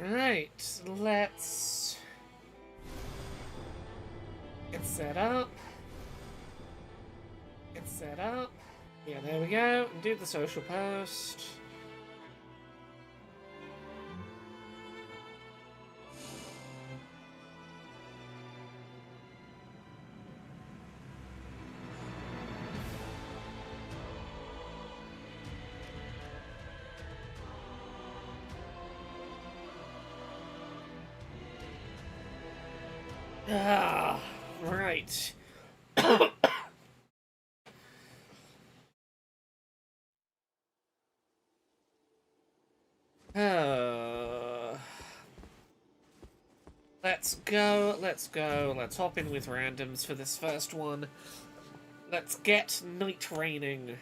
Right, let's get set up. Get set up. Yeah, there we go. Do the social post. Ah, right. Let's go, let's go. Let's hop in with randoms for this first one. Let's get Nightreigning.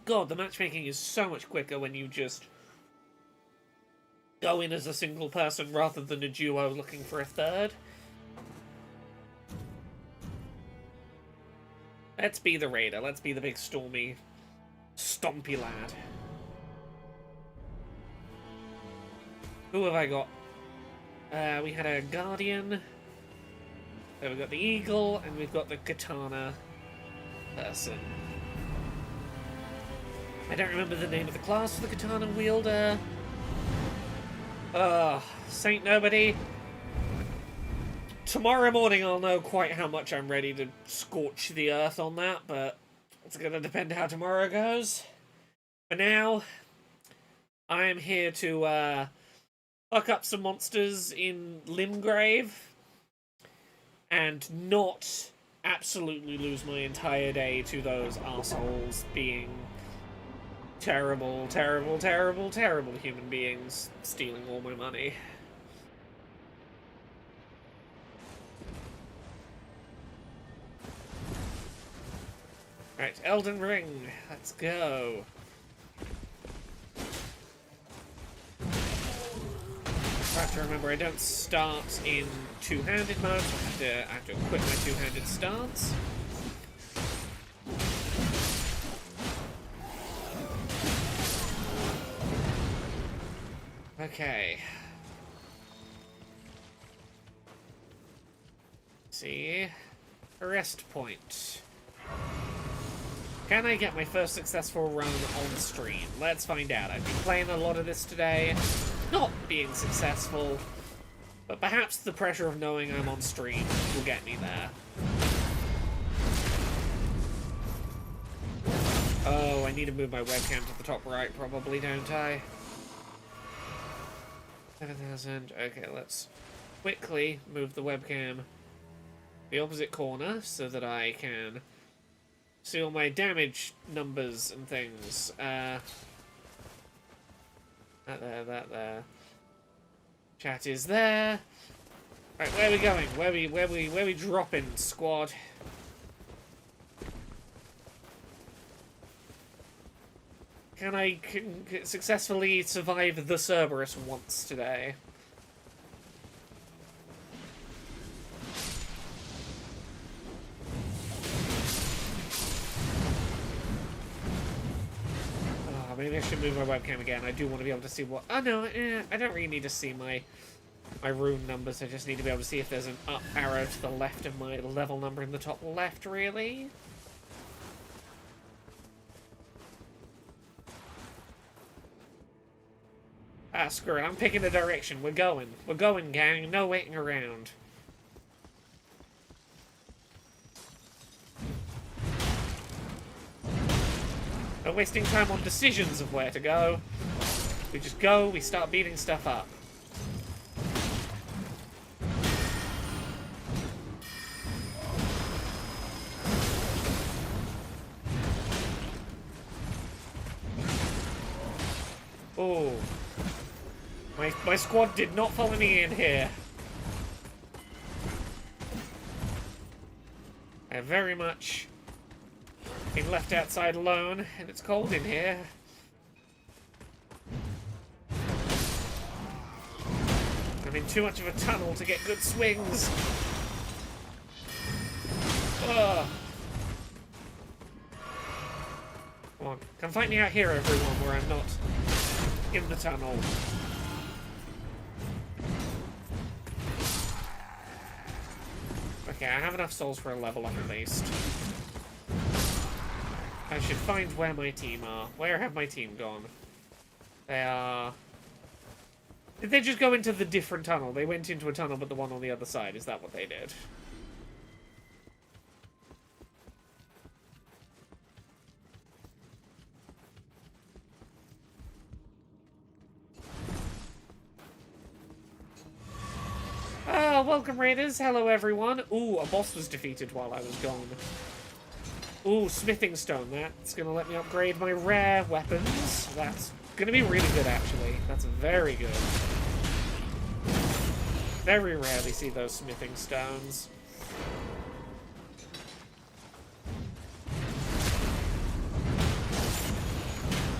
God, the matchmaking is so much quicker when you just go in as a single person rather than a duo looking for a third. Let's be the raider. Let's be the big stormy, stompy lad. Who have I got? We had a guardian. Then we've got the eagle, and we've got the katana person. I don't remember the name of the class for the katana wielder. Saint Nobody. Tomorrow morning I'll know quite how much I'm ready to scorch the earth on that, but it's gonna depend how tomorrow goes. For now, I am here to fuck up some monsters in Limgrave and not absolutely lose my entire day to those assholes being terrible, terrible, terrible, terrible human beings stealing all my money. Right, Elden Ring, let's go. I have to remember I don't start in two-handed mode, so I have to equip my two-handed stance. Okay. Let's see. Arrest point. Can I get my first successful run on stream? Let's find out. I've been playing a lot of this today. Not being successful. But perhaps the pressure of knowing I'm on stream will get me there. Oh, I need to move my webcam to the top right, probably, don't I? 7,000. Okay, let's quickly move the webcam the opposite corner so that I can see all my damage numbers and things. That there, that there. Chat is there. Right, where are we going? Where we dropping, squad? Can I successfully survive the Cerberus once today? Oh, maybe I should move my webcam again. I do want to be able to see what... Oh, no, I don't really need to see my rune numbers. I just need to be able to see if there's an up arrow to the left of my level number in the top left, really. Ah, screw it. I'm picking the direction. We're going. We're going, gang. No waiting around. No wasting time on decisions of where to go. We just go, we start beating stuff up. Oh. My squad did not follow me in here. I very much been left outside alone, and it's cold in here. I'm in too much of a tunnel to get good swings. Ugh. Come on, come find me out here, everyone, where I'm not in the tunnel. Okay, I have enough souls for a level up at least. I should find where my team are. Where have my team gone? They are... Did they just go into the different tunnel? They went into a tunnel, but the one on the other side. Is that what they did? Oh, welcome, Raiders. Hello, everyone. Ooh, a boss was defeated while I was gone. Ooh, smithing stone. That's going to let me upgrade my rare weapons. That's going to be really good, actually. That's very good. Very rarely see those smithing stones.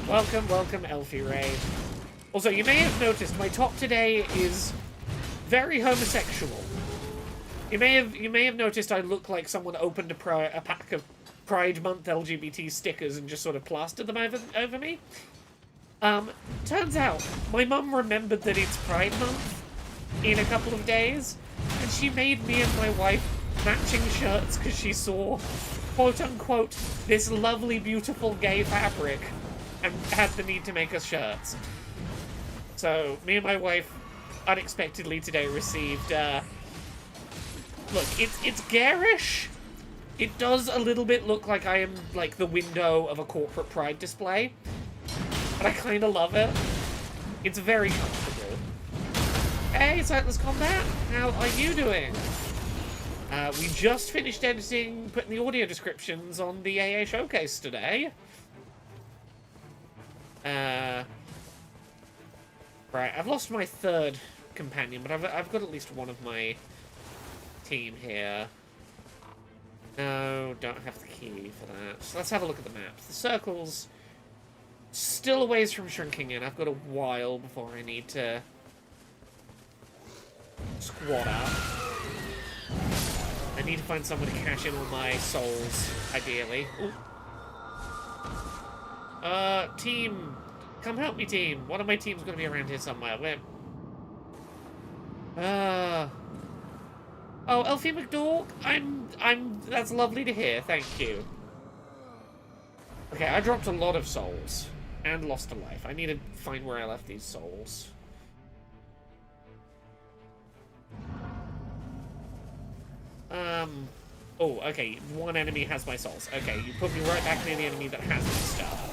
Welcome, welcome, Elfie Raid. Also, you may have noticed my top today is very homosexual. You may have noticed I look like someone opened a pack of Pride Month LGBT stickers and just sort of plastered them over me. Turns out my mum remembered that it's Pride Month in a couple of days, and she made me and my wife matching shirts because she saw, quote unquote, this lovely, beautiful gay fabric and had the need to make us shirts. So me and my wife unexpectedly today received, look, it's garish. It does a little bit look like I am, like, the window of a corporate pride display, but I kind of love it. It's very comfortable. Hey, Sightless Combat, how are you doing? We just finished editing, putting the audio descriptions on the AA Showcase today. Right, I've lost my third companion, but I've got at least one of my team here. No, don't have the key for that. So let's have a look at the map. The circle's still a ways from shrinking in. I've got a while before I need to squat up. I need to find someone to cash in all my souls, ideally. Ooh. Team. Come help me, team. One of my team's gonna be around here somewhere. Where? Oh, Elfie McDork, that's lovely to hear, thank you. Okay, I dropped a lot of souls, and lost a life. I need to find where I left these souls. Oh, okay, one enemy has my souls. Okay, you put me right back near the enemy that has my stuff.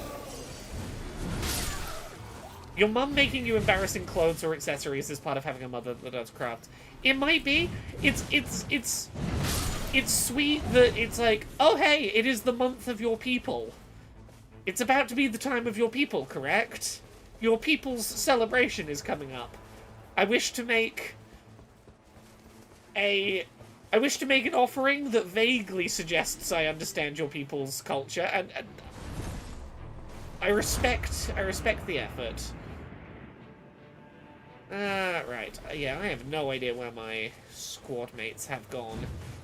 Your mum making you embarrassing clothes or accessories is part of having a mother that does crafts. It might be. It's sweet that it's like, oh hey, it is the month of your people. It's about to be the time of your people, correct? Your people's celebration is coming up. I wish to make an offering that vaguely suggests I understand your people's culture, and I respect the effort. Right. Yeah, I have no idea where my squad mates have gone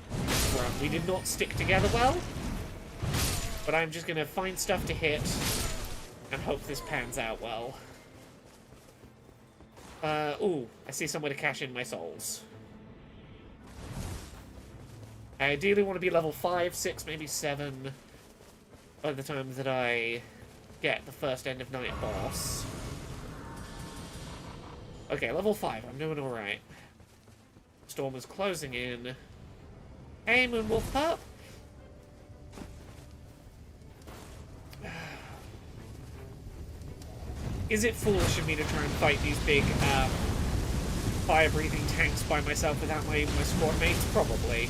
from. We did not stick together well, but I'm just gonna find stuff to hit and hope this pans out well. Ooh, I see somewhere to cash in my souls. I ideally want to be level 5, 6, maybe 7 by the time that I get the first end of night boss. Okay, level 5. I'm doing alright. Storm is closing in. Hey, Moonwolf Pup! Is it foolish of me to try and fight these big, fire-breathing tanks by myself without my squad mates? Probably.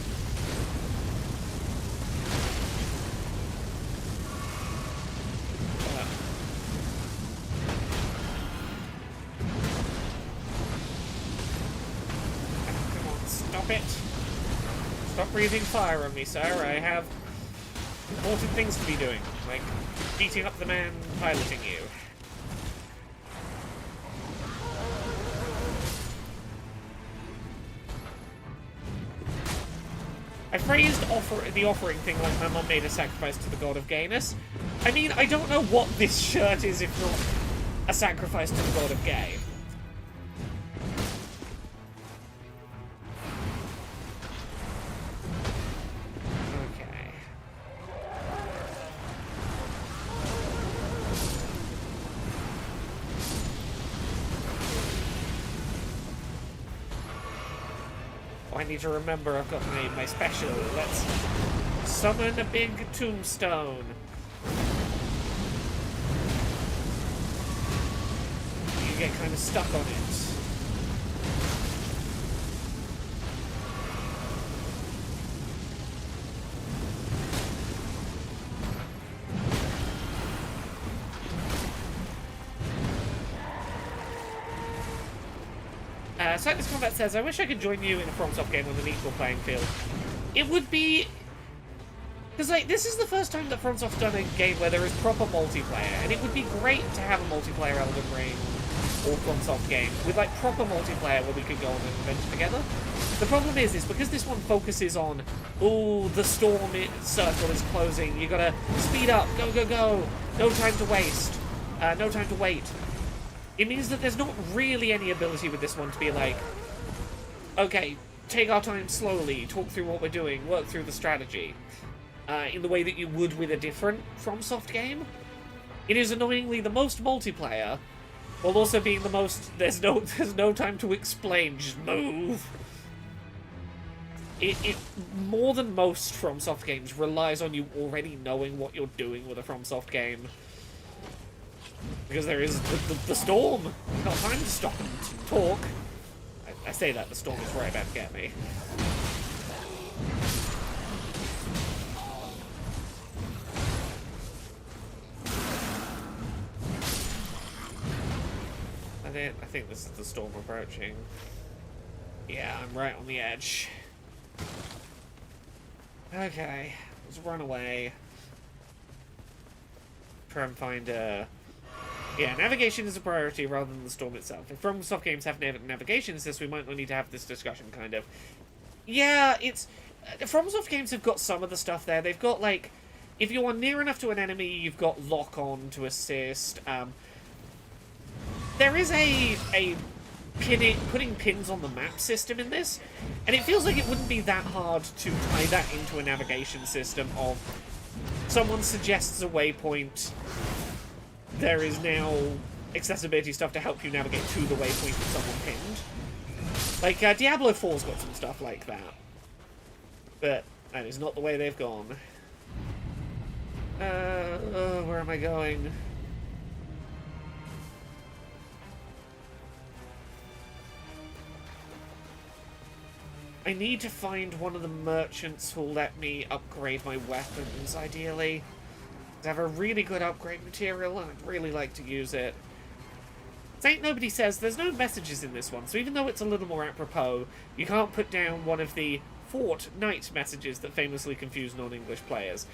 Stop breathing fire on me, sir. I have important things to be doing, like beating up the man piloting you. I phrased the offering thing like my mum made a sacrifice to the god of gayness. I mean, I don't know what this shirt is if not a sacrifice to the god of gay. Okay. Oh, I need to remember I've got my special. Let's summon a big tombstone. You get kind of stuck on it. Sightless Combat says, I wish I could join you in a FromSoft game on an equal playing field. It would be... Because, like, this is the first time that FromSoft's done a game where there is proper multiplayer, and it would be great to have a multiplayer Elden Ring or FromSoft game with, like, proper multiplayer where we could go on an adventure together. The problem is because this one focuses on, ooh, the storm circle is closing, you gotta speed up, go, go, go, no time to waste, no time to wait. It means that there's not really any ability with this one to be like, okay, take our time slowly, talk through what we're doing, work through the strategy, in the way that you would with a different FromSoft game. It is annoyingly the most multiplayer, while also being the most, there's no time to explain, just move. It more than most FromSoft games relies on you already knowing what you're doing with a FromSoft game. Because there is the storm. You've got time to stop and talk. I say that, the storm is right about to get me. I think this is the storm approaching. Yeah, I'm right on the edge. Okay, let's run away. Try and find a... Yeah, navigation is a priority rather than the storm itself. If FromSoft games have navigation assist, we might not need to have this discussion, kind of. Yeah, it's... FromSoft games have got some of the stuff there. They've got, like... If you are near enough to an enemy, you've got lock-on to assist. There is a putting pins on the map system in this, and it feels like it wouldn't be that hard to tie that into a navigation system of... Someone suggests a waypoint... There is now accessibility stuff to help you navigate to the waypoint that someone pinned. Like, Diablo 4's got some stuff like that. But that is not the way they've gone. Where am I going? I need to find one of the merchants who'll let me upgrade my weapons, ideally. I have a really good upgrade material, and I'd really like to use it. Saint Nobody says there's no messages in this one, so even though it's a little more apropos, you can't put down one of the Fortnite messages that famously confuse non-English players.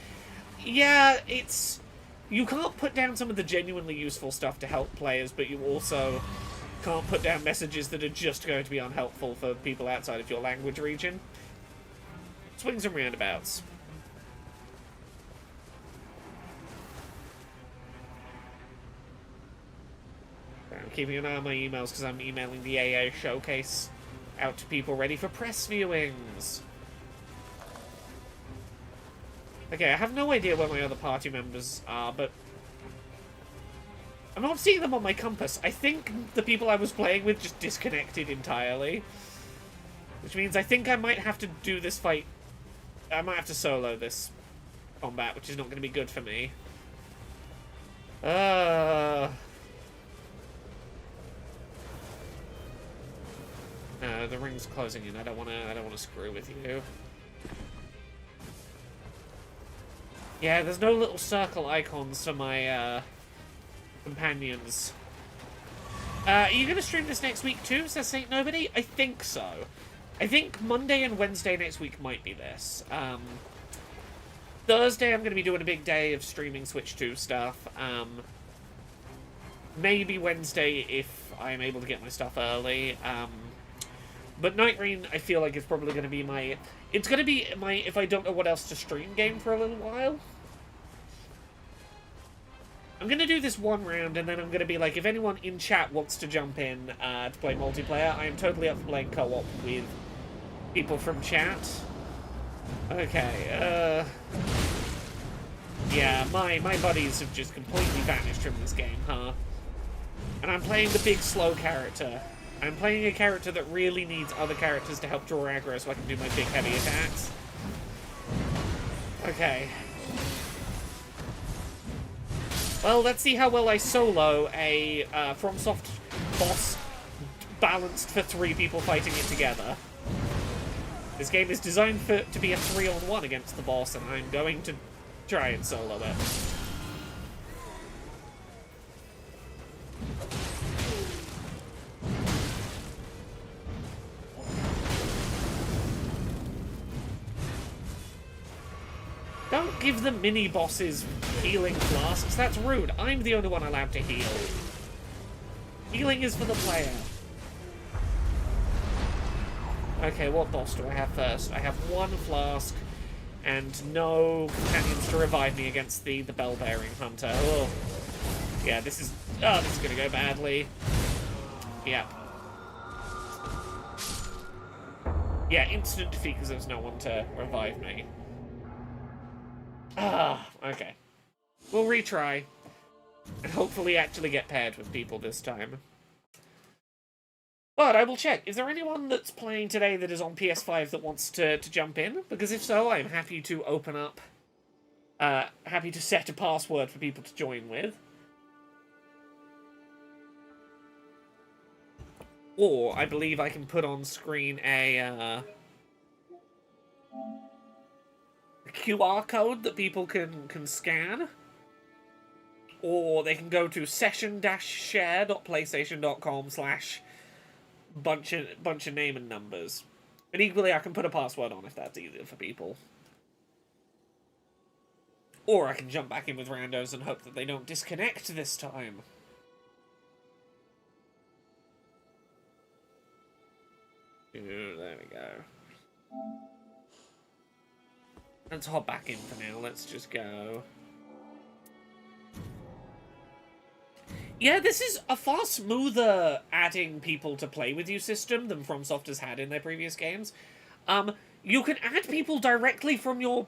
Yeah, it's... You can't put down some of the genuinely useful stuff to help players, but you also can't put down messages that are just going to be unhelpful for people outside of your language region. Swings and roundabouts. I'm keeping an eye on my emails because I'm emailing the AA showcase out to people ready for press viewings. Okay, I have no idea where my other party members are, but I'm not seeing them on my compass. I think the people I was playing with just disconnected entirely. Which means I think I might have to do this fight. I might have to solo this combat, which is not going to be good for me. No, the ring's closing in. I don't want to screw with you. Yeah, there's no little circle icons for my companions. Are you going to stream this next week too, says Saint Nobody? I think so. I think Monday and Wednesday next week might be this. Thursday I'm going to be doing a big day of streaming Switch 2 stuff. Maybe Wednesday if I'm able to get my stuff early. But Nightreign, I feel like, is probably going to be my... It's going to be my, if I don't know what else to stream, game for a little while. I'm going to do this one round, and then I'm going to be like, if anyone in chat wants to jump in to play multiplayer, I am totally up for playing co-op with people from chat. Okay, yeah, my buddies have just completely vanished from this game, huh? And I'm playing the big, slow character. I'm playing a character that really needs other characters to help draw aggro so I can do my big, heavy attacks. Okay. Well, let's see how well I solo a FromSoft boss balanced for 3 people fighting it together. This game is designed to be a 3-on-1 against the boss, and I'm going to try and solo it. Don't give the mini-bosses healing flasks. That's rude. I'm the only one allowed to heal. Healing is for the player. Okay, what boss do I have first? I have 1 flask and no companions to revive me against the bell-bearing hunter. Oh. Yeah, this is gonna go badly. Yeah. Yeah, instant defeat because there's no one to revive me. Ah, okay. We'll retry. And hopefully actually get paired with people this time. But I will check. Is there anyone that's playing today that is on PS5 that wants to jump in? Because if so, I'm happy to open up... happy to set a password for people to join with. Or, I believe I can put on screen a QR code that people can scan. Or they can go to session-share.playstation.com/bunch of name and numbers. And equally, I can put a password on if that's easier for people. Or I can jump back in with randos and hope that they don't disconnect this time. Ooh, there we go. Let's hop back in for now. Let's just go. Yeah, this is a far smoother adding people to play with you system than FromSoft has had in their previous games. You can add people directly from your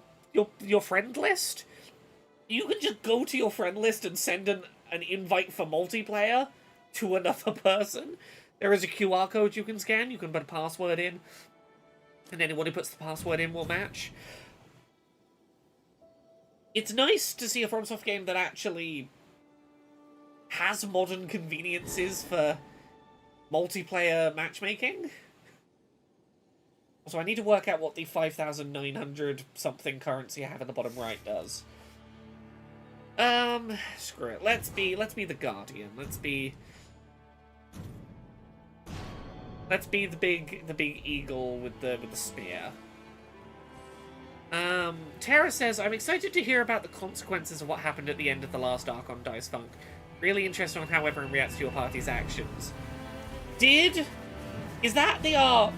friend list. You can just go to your friend list and send an invite for multiplayer to another person. There is a QR code you can scan. You can put a password in, and anyone who puts the password in will match. It's nice to see a FromSoft game that actually has modern conveniences for multiplayer matchmaking. So I need to work out what the 5,900 something currency I have in the bottom right does. Screw it. Let's be the Guardian. Let's be the big eagle with the spear. Tara says, I'm excited to hear about the consequences of what happened at the end of the last arc on Dice Funk. Really interested on how everyone reacts to your party's actions. Is that the arc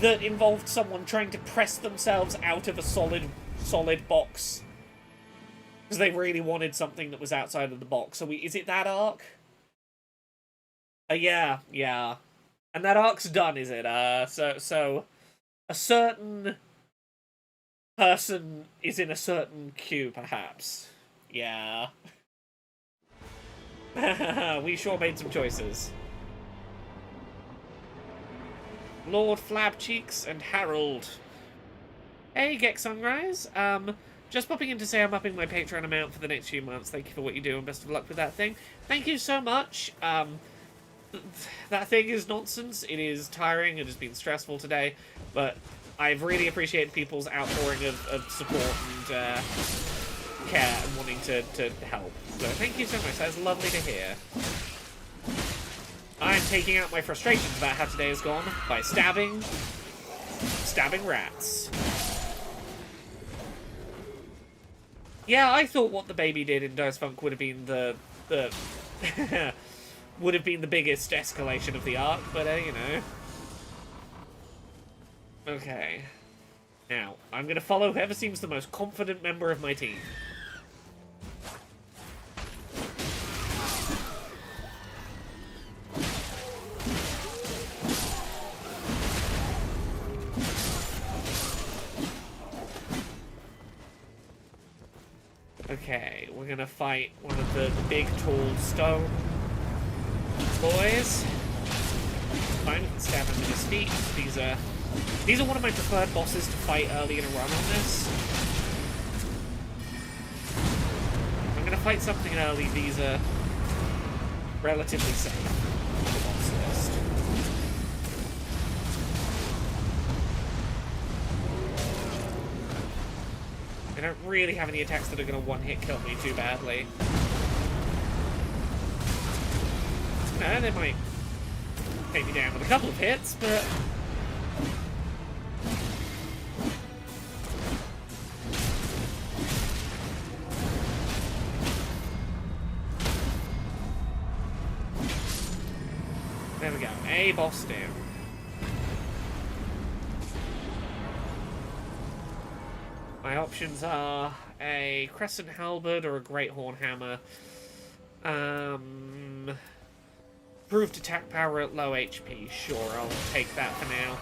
that involved someone trying to press themselves out of a solid box? Because they really wanted something that was outside of the box. So is it that arc? Yeah. And that arc's done, is it? So a certain person is in a certain queue, perhaps. Yeah. We sure made some choices. Lord Flabcheeks and Harold. Hey, Gex Sunrise. Just popping in to say I'm upping my Patreon amount for the next few months. Thank you for what you do and best of luck with that thing. Thank you so much. That thing is nonsense. It is tiring. It has been stressful today. But I've really appreciated people's outpouring of support and care and wanting to help. So thank you so much. That's lovely to hear. I'm taking out my frustrations about how today has gone by stabbing rats. Yeah, I thought what the baby did in Dice Funk would have been the would have been the biggest escalation of the arc, but you know, Okay. Now, I'm going to follow whoever seems the most confident member of my team. Okay, we're gonna fight one of the big, tall stone boys. Fine, we can stab him in his feet. These are one of my preferred bosses to fight early in a run on this. If I'm gonna fight something early, these are relatively safe on the boss list. I don't really have any attacks that are going to one-hit kill me too badly. No, they might take me down with a couple of hits, but... There we go. A boss down. My options are a Crescent Halberd or a Great Horn Hammer. Improved attack power at low HP. Sure, I'll take that for now.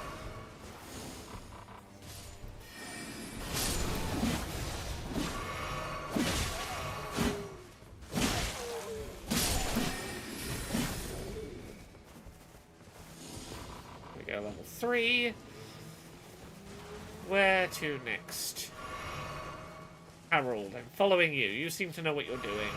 We go level 3. Where to next? Harold, I'm following you. You seem to know what you're doing.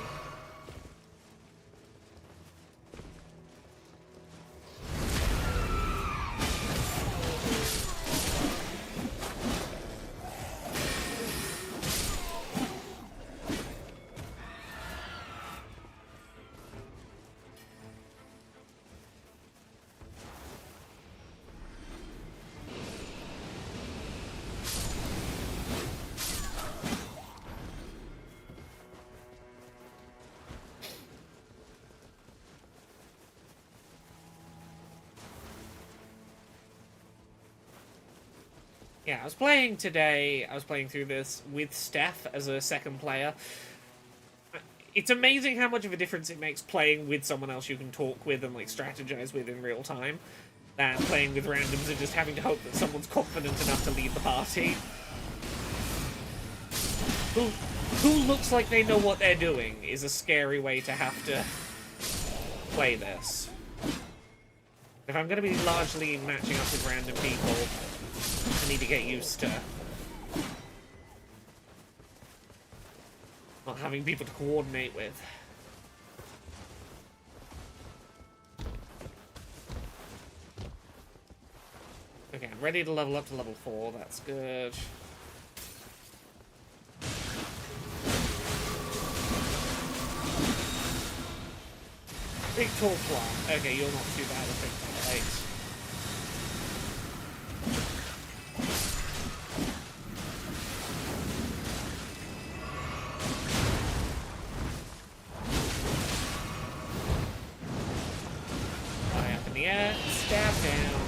Yeah, I was playing today, I was playing through this with Steph as a second player. It's amazing how much of a difference it makes playing with someone else you can talk with and like strategize with in real time than playing with randoms and just having to hope that someone's confident enough to lead the party. Who looks like they know what they're doing is a scary way to have to play this. If I'm going to be largely matching up with random people, I need to get used to not having people to coordinate with. Okay, I'm ready to level up to level 4. That's good. Big tall plant. Okay, you're not too bad, I think. Right. Yeah, stab down.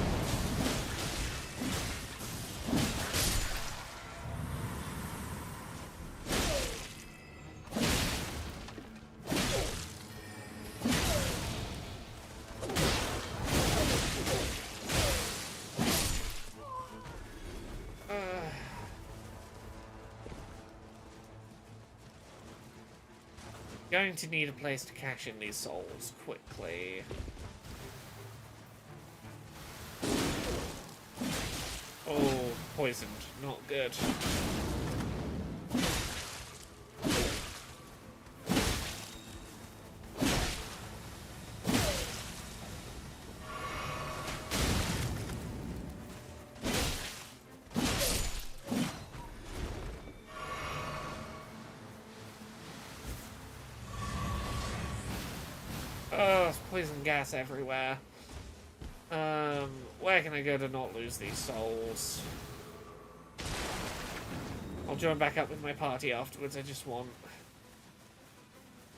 Going to need a place to cash in these souls quickly. Oh, poisoned. Not good. Oh, there's poison gas everywhere. Where can I go to not lose these souls? I'll join back up with my party afterwards. I just want...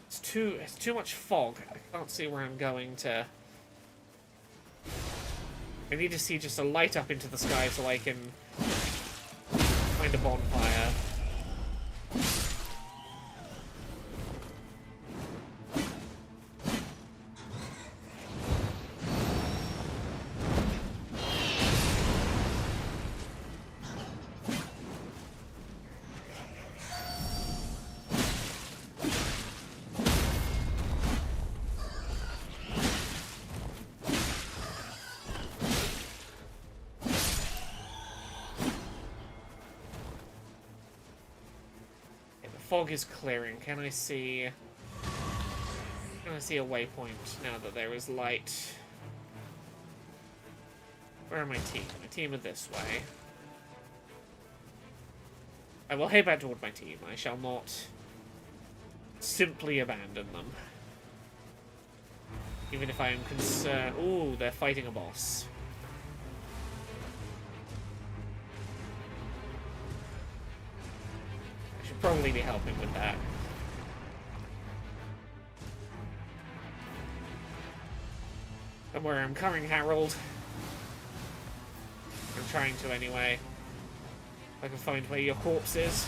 It's too much fog. I can't see where I'm going to I need to see just a light up into the sky so I can find a bonfire. Fog is clearing. Can I see a waypoint now that there is light? Where are my team? My team are this way. I will head back toward my team. I shall not simply abandon them. Even if I am concerned... Ooh, they're fighting a boss. Probably be helping with that. Don't worry, I'm coming, Harold. I'm trying to anyway. If I can find where your corpse is.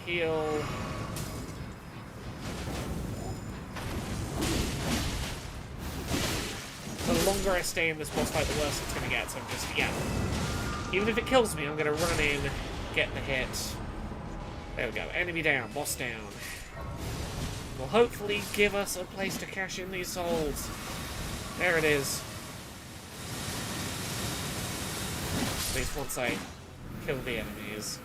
Heal. The longer I stay in this boss fight, the worse it's gonna get, so I'm just, yeah. Even if it kills me, I'm gonna run in, get the hit. There we go. Enemy down, boss down. Will hopefully give us a place to cash in these souls. There it is. At least once I kill the enemies.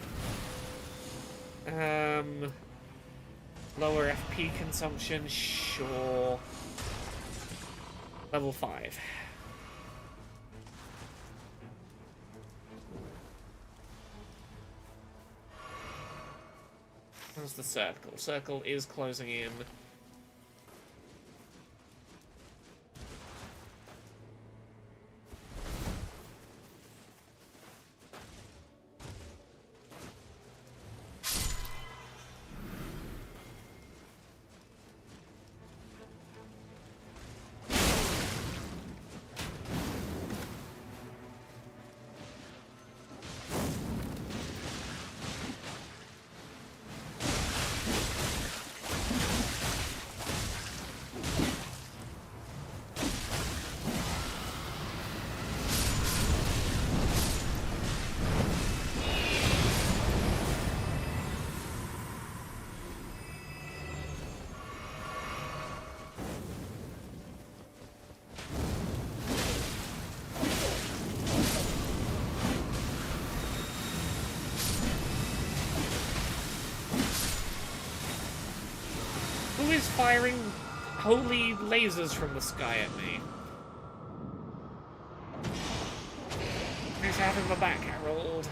Lower FP consumption, sure. Level 5. How's the circle? Circle is closing in. Who is firing holy lasers from the sky at me? Thanks for having my back, Harold.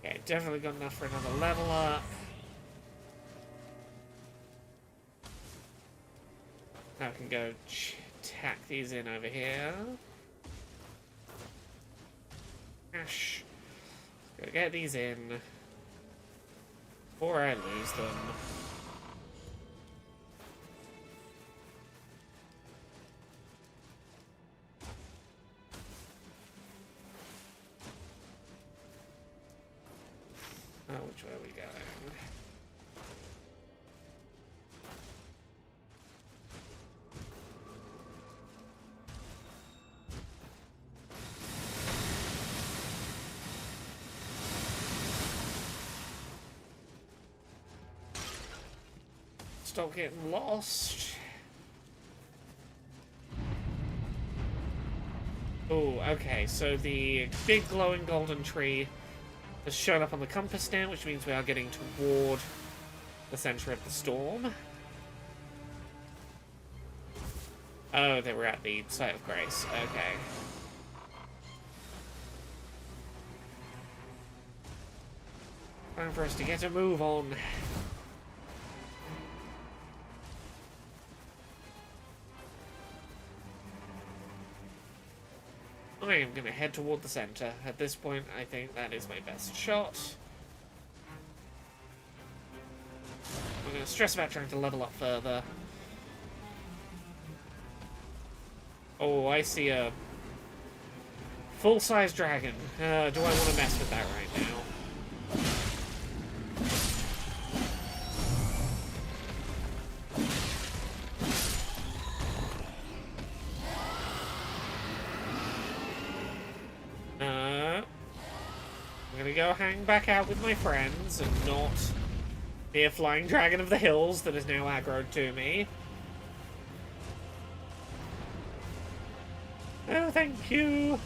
Okay, definitely got enough for another level up. Now I can go tack these in over here. Ash. Gotta get these in before I lose them. Oh, which way are we going? Stop getting lost. Oh, okay, so the big glowing golden tree has shown up on the compass now, which means we are getting toward the center of the storm. Oh, they were at the site of grace. Okay. Time for us to get a move on. I am going to head toward the center. At this point, I think that is my best shot. I'm going to stress about trying to level up further. Oh, I see a full-size dragon. Do I want to mess with that right now? I'm gonna go hang back out with my friends and not be a flying dragon of the hills that is now aggroed to me. Oh, thank you.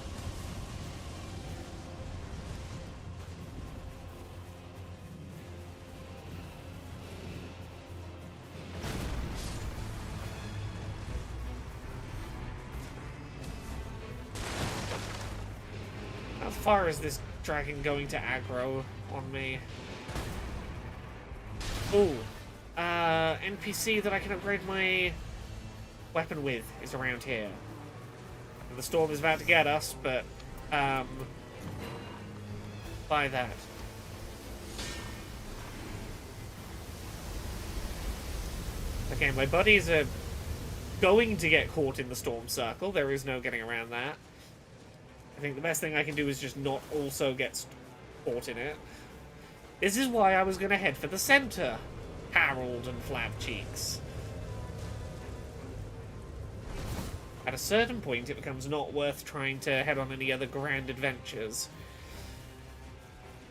How far is this dragon going to aggro on me? Ooh. NPC that I can upgrade my weapon with is around here. And the storm is about to get us, but, buy that. Okay, my buddies are going to get caught in the storm circle. There is no getting around that. I think the best thing I can do is just not also get caught in it. This is why I was going to head for the center, Harold and Flabcheeks. At a certain point, it becomes not worth trying to head on any other grand adventures.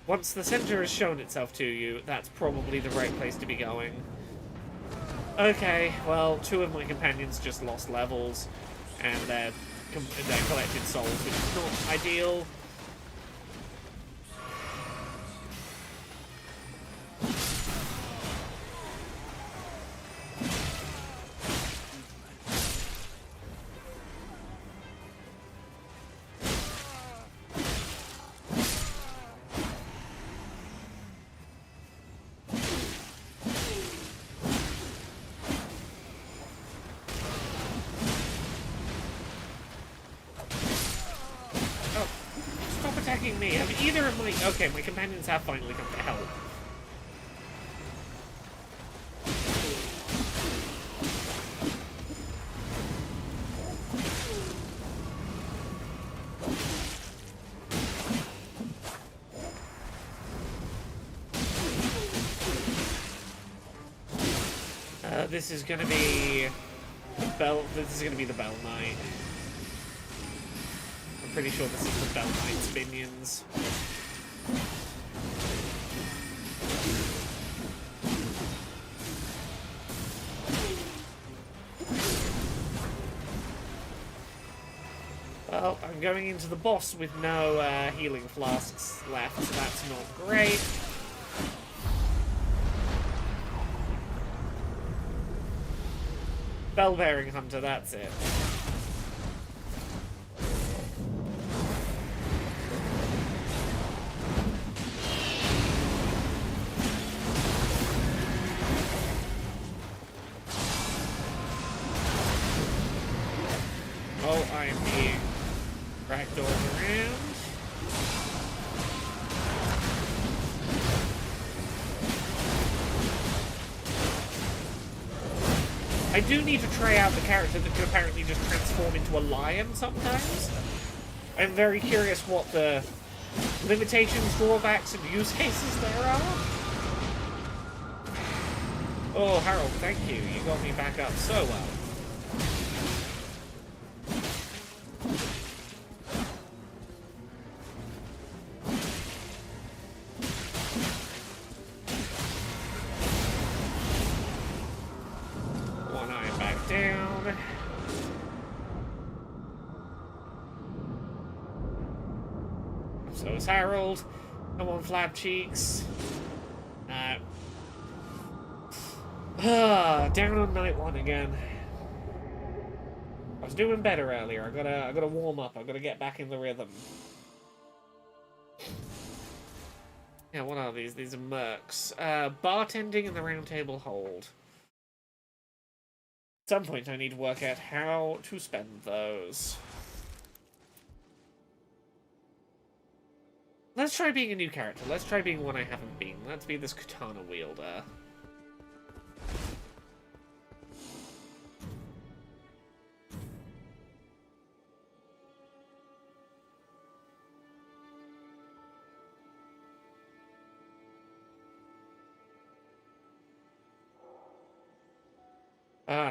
Once the center has shown itself to you, that's probably the right place to be going. Okay, well, 2 of my companions just lost levels, and their collected souls, which is not ideal. Me. I mean, either of my... Okay, my companions have finally come to help. This is gonna be... This is gonna be the Bell Knight. Pretty sure this is the Bell Knight's minions. Well, I'm going into the boss with no healing flasks left, so that's not great. Bell-bearing hunter, that's it. Oh, I am being ragdolled around. I do need to try out the character that can apparently just transform into a lion sometimes. I'm very curious what the limitations, drawbacks, and use cases there are. Oh, Harold, thank you. You got me back up so well. down. So is Harold. Come on, Flab Cheeks. Down on night one again. I was doing better earlier. I gotta warm up. I gotta get back in the rhythm. Yeah, what are these? These are mercs. Bartending in the round table hold. At some point I need to work out how to spend those. Let's try being a new character. Let's try being one I haven't been. Let's be this katana wielder.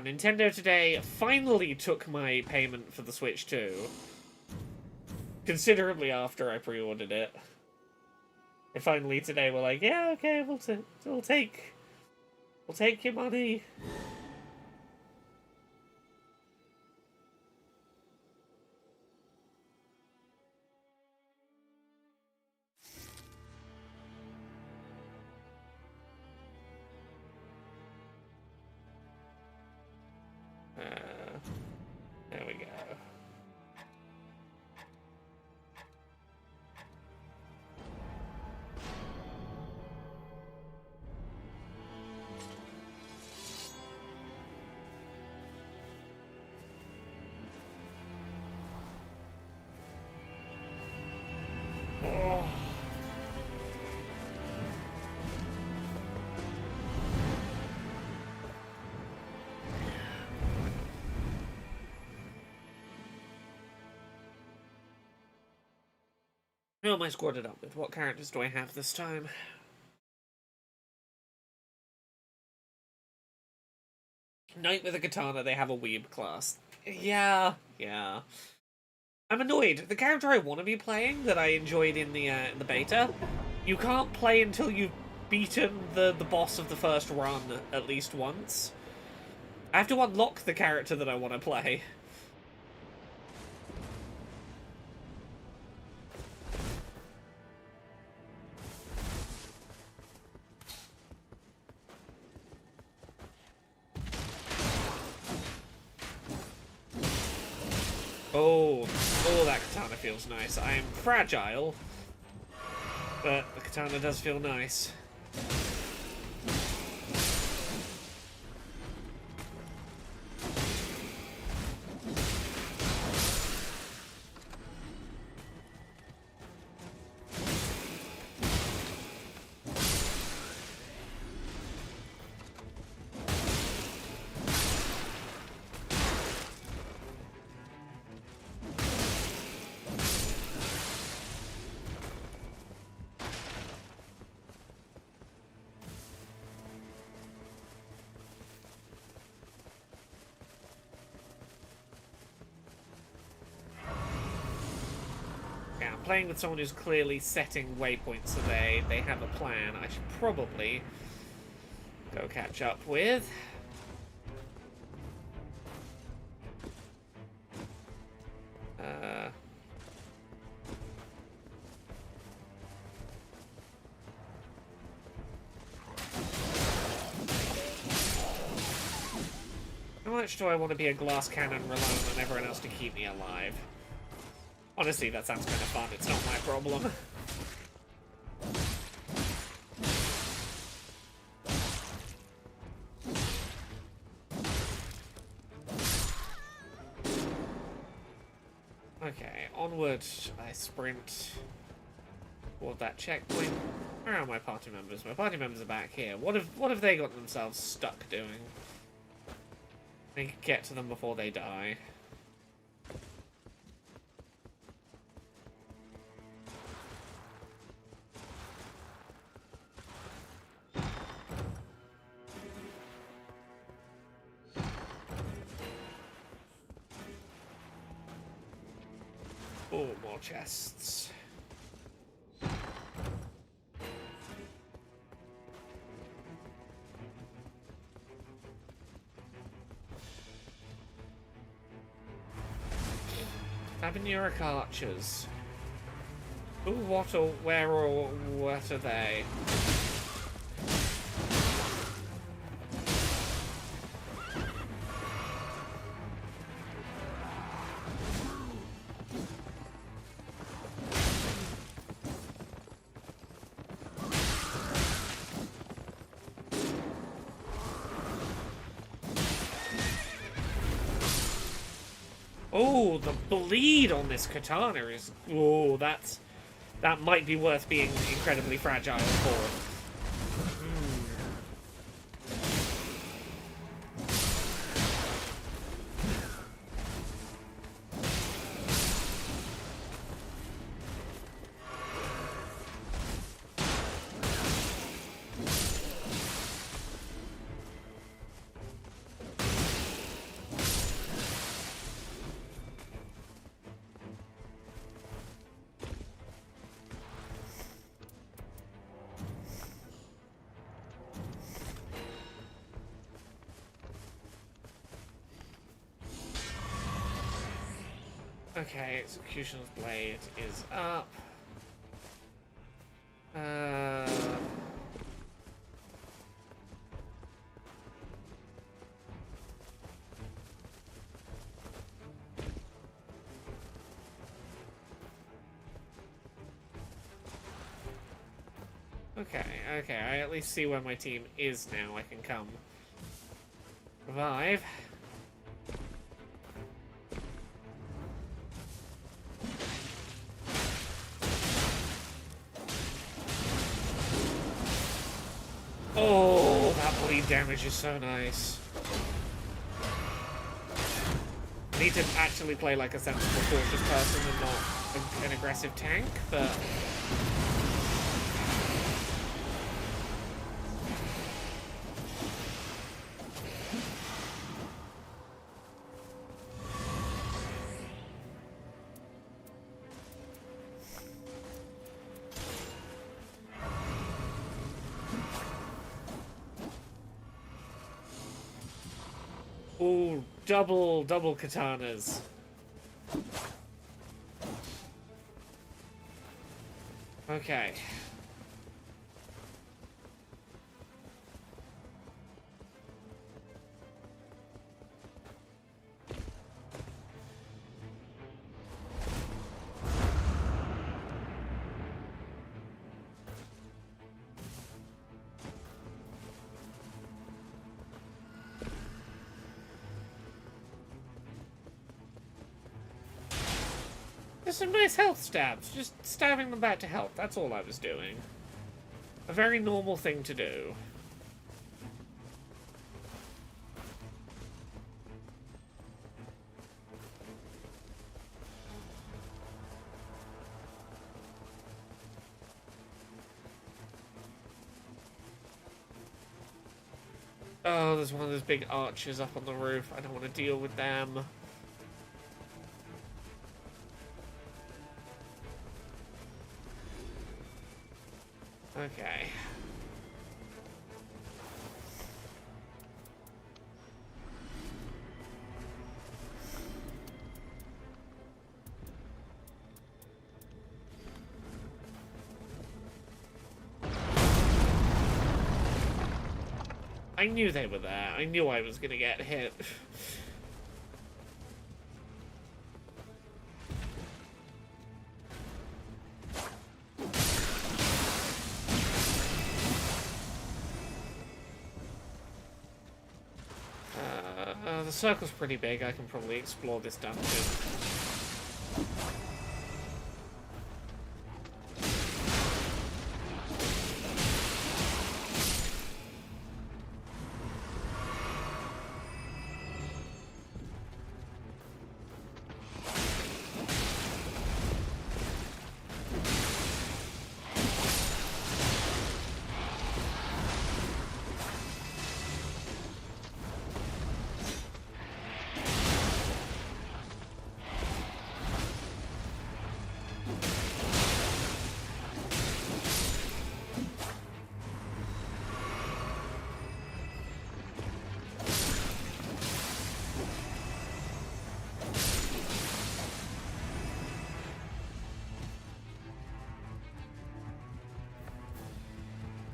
Nintendo today finally took my payment for the Switch 2. Considerably after I pre-ordered it. They finally today were like, yeah, okay, we'll take your money. There we go. Oh. Who am I squared it up with? What characters do I have this time? Knight with a katana, they have a weeb class. Yeah. I'm annoyed. The character I want to be playing, that I enjoyed in the beta, you can't play until you've beaten the boss of the first run at least once. I have to unlock the character that I want to play. Oh, that katana feels nice. I am fragile, but the katana does feel nice. Playing with someone who's clearly setting waypoints so they have a plan, I should probably go catch up with. How much do I want to be a glass cannon relying on everyone else to keep me alive? Honestly, that sounds kind of fun. It's not my problem. Okay, onward I sprint toward that checkpoint. Where are my party members? My party members are back here. What have they got themselves stuck doing? I can get to them before they die. Oh, more chests. Habaneric archers. Ooh, where or what are they? Oh, the bleed on this katana is... Oh, that might be worth being incredibly fragile for. Okay, Executioner's Blade is up. Okay, I at least see where my team is now. I can come revive. Oh, that bleed damage is so nice. I need to actually play like a sensible, cautious person and not an aggressive tank, but... Ooh, double katanas. Okay. There's some nice health stabs. Just stabbing them back to health. That's all I was doing. A very normal thing to do. Oh, there's one of those big archers up on the roof. I don't want to deal with them. Okay. I knew they were there. I knew I was gonna get hit. The circle's pretty big. I can probably explore this dungeon.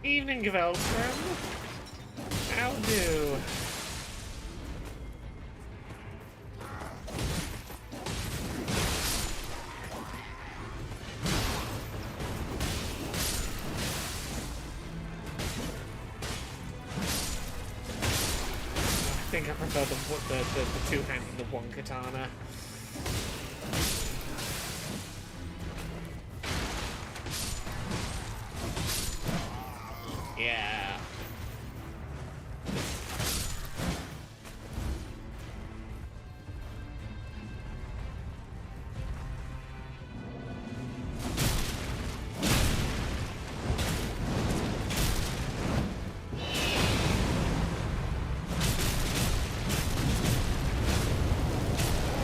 Evening, Gvelstrom. How do? I think I prefer the two-handed, the one katana. Yeah.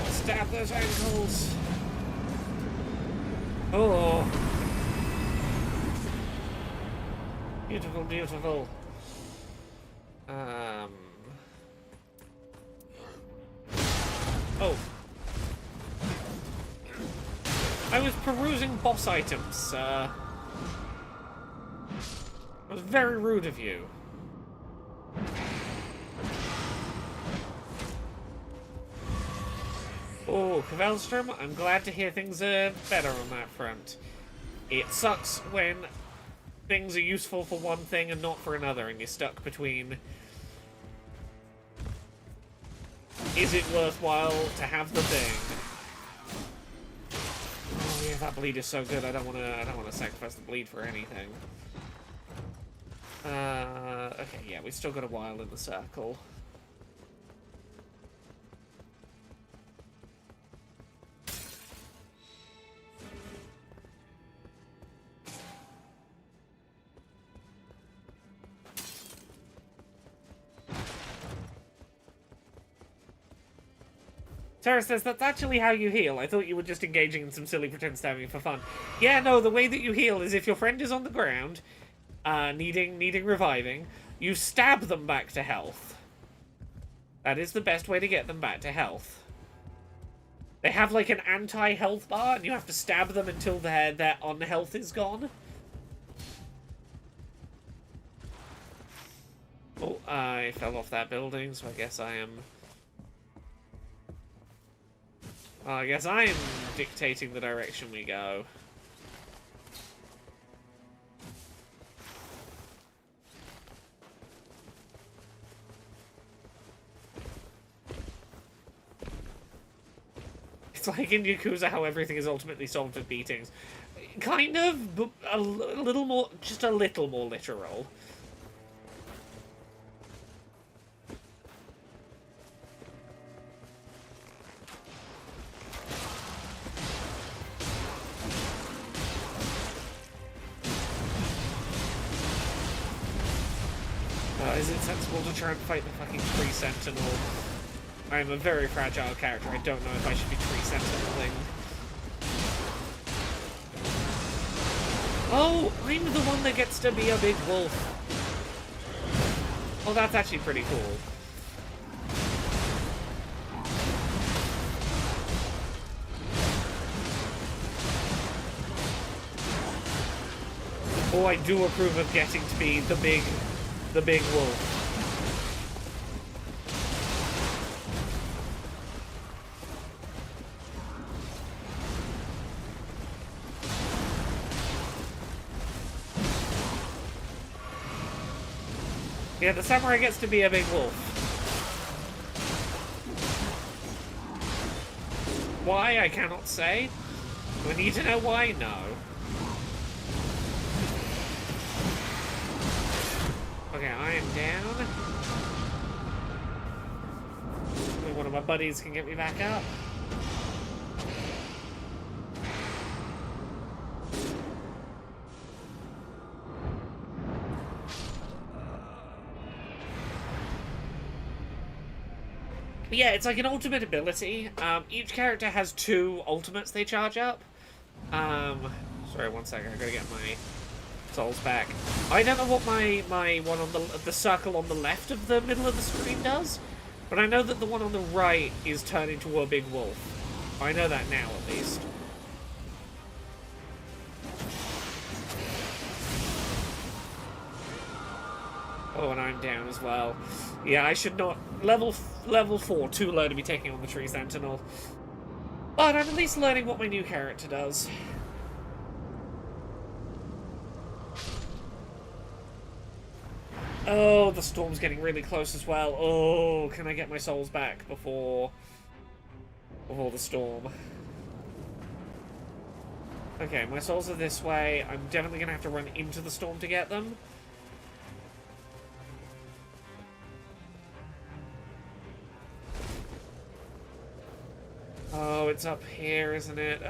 Stab those ankles. Oh. Beautiful, beautiful. Oh. I was perusing boss items, It was very rude of you. Oh, Gvelstrom, I'm glad to hear things are better on that front. It sucks when things are useful for one thing and not for another, and you're stuck between... Is it worthwhile to have the thing? Oh yeah, that bleed is so good. I don't want to sacrifice the bleed for anything. Okay, yeah, we still got a while in the circle. Sarah says, that's actually how you heal. I thought you were just engaging in some silly pretend stabbing for fun. Yeah, no, the way that you heal is if your friend is on the ground, needing reviving, you stab them back to health. That is the best way to get them back to health. They have like an anti-health bar, and you have to stab them until their unhealth is gone. Oh, I fell off that building, so I guess I am... Well, I guess I am dictating the direction we go. It's like in Yakuza how everything is ultimately solved with beatings. Kind of, but a little more, just a little more literal. Is it sensible to try and fight the fucking tree sentinel? I am a very fragile character. I don't know if I should be tree sentineling. Oh, I'm the one that gets to be a big wolf. Oh, that's actually pretty cool. Oh, I do approve of getting to be the big wolf. Yeah, the samurai gets to be a big wolf. Why? I cannot say. Do I need to know why? No. Okay, I am down. Maybe one of my buddies can get me back up. Yeah, it's like an ultimate ability. Each character has 2 ultimates they charge up. Sorry, one second, I gotta get my souls back. I don't know what my one on the circle on the left of the middle of the screen does, but I know that the one on the right is turned into a big wolf. I know that now, at least. Oh, and I'm down as well. Yeah, I should not... Level 4, too low to be taking on the Tree Sentinel. But I'm at least learning what my new character does. Oh, the storm's getting really close as well. Oh, can I get my souls back before the storm? Okay, my souls are this way. I'm definitely going to have to run into the storm to get them. Oh, it's up here, isn't it?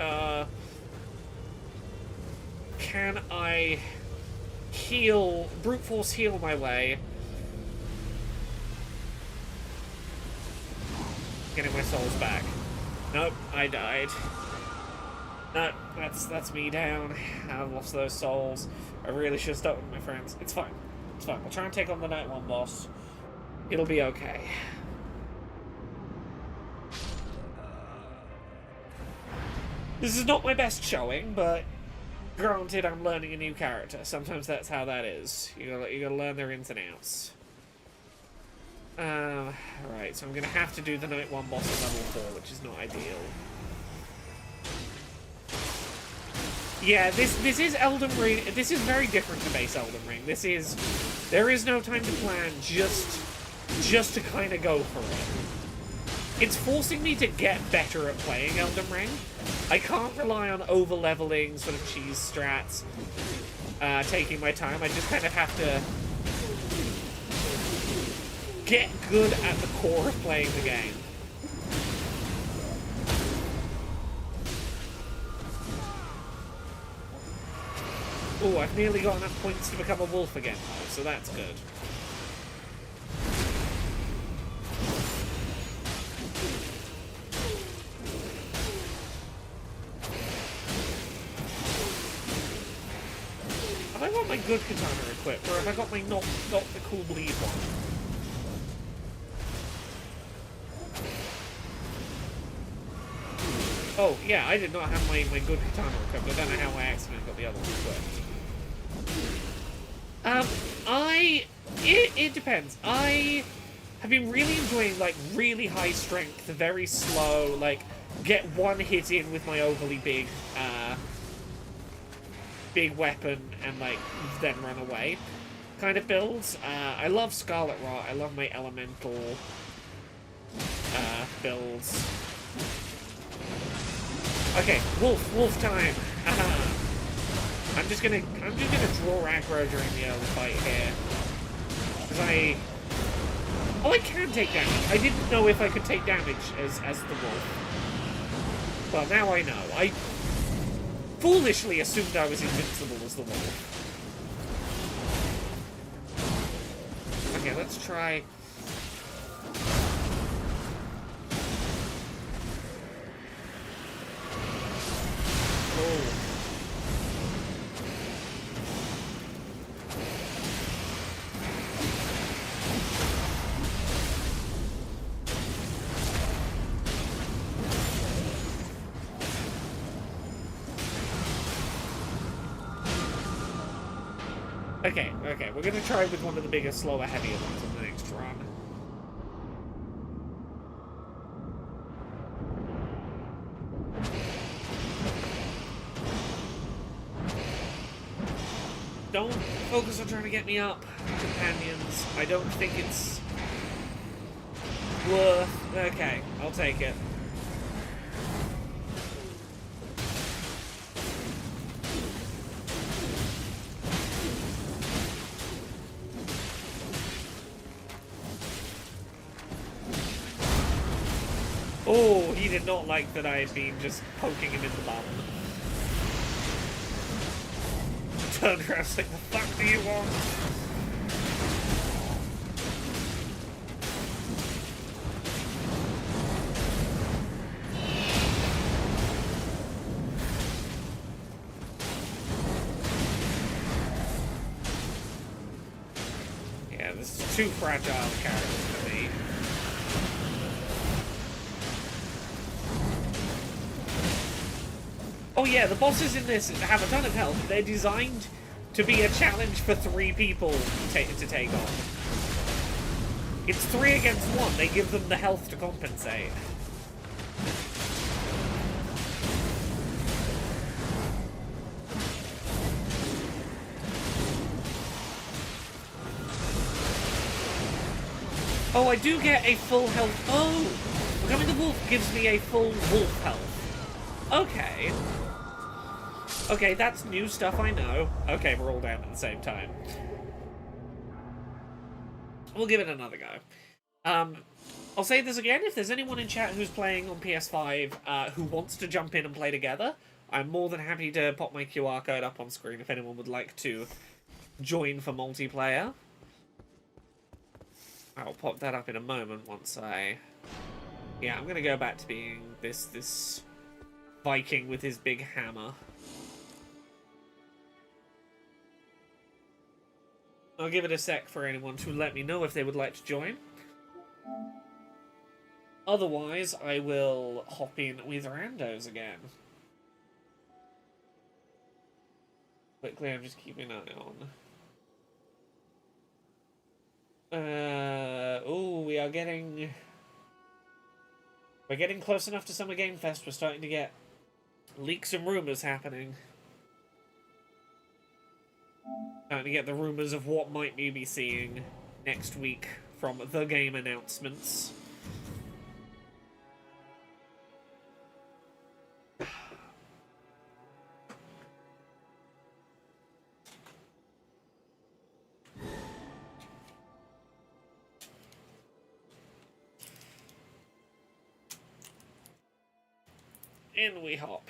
Can I brute force heal my way? Getting my souls back. Nope, I died. No, that's me down. I've lost those souls. I really should have stuck with my friends. It's fine. It's fine. We'll try and take on the Night 1 boss. It'll be okay. This is not my best showing, but granted, I'm learning a new character. Sometimes that's how that is. You gotta learn their ins and outs. Right, so I'm gonna have to do the Night 1 boss at level 4, which is not ideal. Yeah, this is Elden Ring. This is very different to base Elden Ring. There is no time to plan, just to kind of go for it. It's forcing me to get better at playing Elden Ring. I can't rely on over-leveling sort of cheese strats, taking my time. I just kind of have to get good at the core of playing the game. Oh, I've nearly got enough points to become a wolf again, though, so that's good. Have I got my good katana equipped, or have I got my not the cool bleed one? Oh, yeah, I did not have my good katana equipped. I don't know how I accidentally got the other one equipped. It depends. I have been really enjoying, like, really high strength, very slow, like, get one hit in with my overly big weapon and, like, then run away kind of builds. I love Scarlet Rot. I love my elemental builds. Okay, wolf time. I'm just gonna draw aggro during the early fight here. Because I can take damage. I didn't know if I could take damage as the wolf. Well, now I know. I foolishly assumed I was invincible as the wolf. Okay, let's try. Oh. Okay, we're gonna try with one of the bigger, slower, heavier ones on the next run. Don't focus on trying to get me up, companions. I don't think it's worth... Okay, I'll take it. Oh, he did not like that I had been just poking him in the bum. Turned around like, the fuck do you want? Yeah, this is too fragile a character for me. Oh yeah, the bosses in this have a ton of health. They're designed to be a challenge for 3 people to take on. It's 3 against 1. They give them the health to compensate. Oh, I do get a full health. Oh! Becoming the wolf gives me a full wolf health. Okay. Okay, that's new stuff I know. Okay, we're all down at the same time. We'll give it another go. I'll say this again, if there's anyone in chat who's playing on PS5 who wants to jump in and play together, I'm more than happy to pop my QR code up on screen if anyone would like to join for multiplayer. I'll pop that up in a moment once I... Yeah, I'm gonna go back to being this Viking with his big hammer. I'll give it a sec for anyone to let me know if they would like to join. Otherwise, I will hop in with randos again. Quickly, I'm just keeping an eye on. Oh, we're getting close enough to Summer Game Fest. We're starting to get leaks and rumors happening. Starting to get the rumors of what might we be seeing next week from the game announcements. In we hop.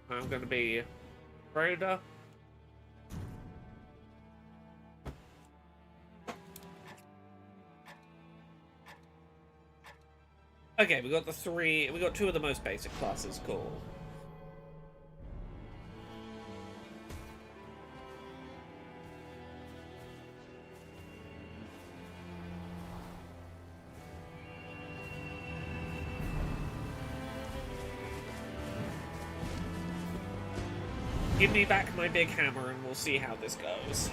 I'm gonna be Rhoda. Okay, we got the 3. We got 2 of the most basic classes. Cool. Give me back my big hammer and we'll see how this goes.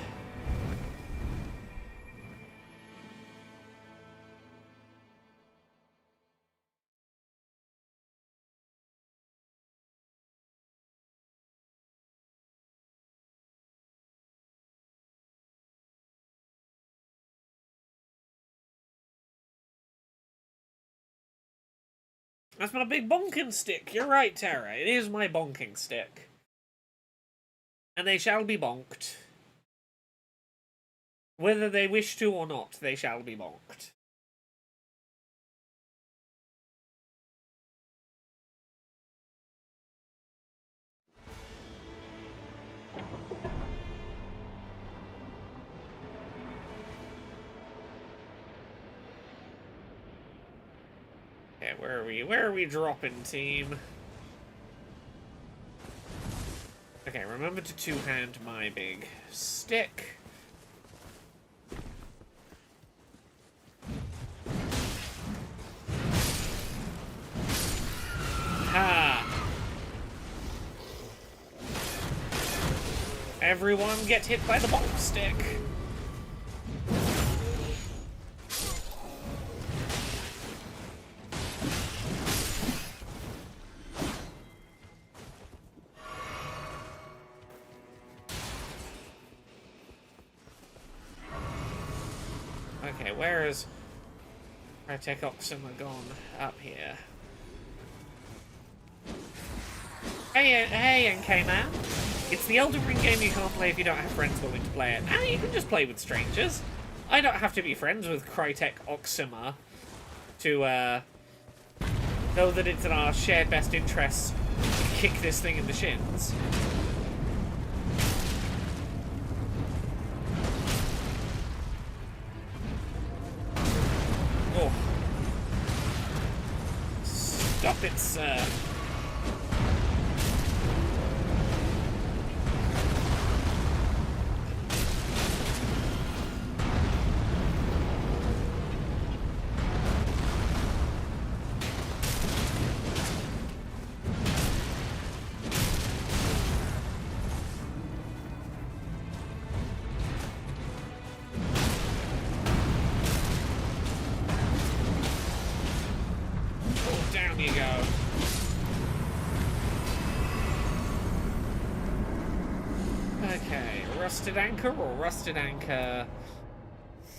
That's my big bonking stick. You're right, Tara. It is my bonking stick. And they shall be bonked. Whether they wish to or not, they shall be bonked. Okay, where are we? Where are we dropping, team? Okay, remember to two-hand my big stick. Ha! Everyone get hit by the bonk stick. Okay, where is Crytek Oxima gone? Up here. Hey, NK man. It's the Elden Ring game you can't play if you don't have friends willing to play it. Ah, you can just play with strangers. I don't have to be friends with Crytek Oxima to know that it's in our shared best interests to kick this thing in the shins. Oh. Stop it, sir. Rusted Anchor or Rusted Anchor?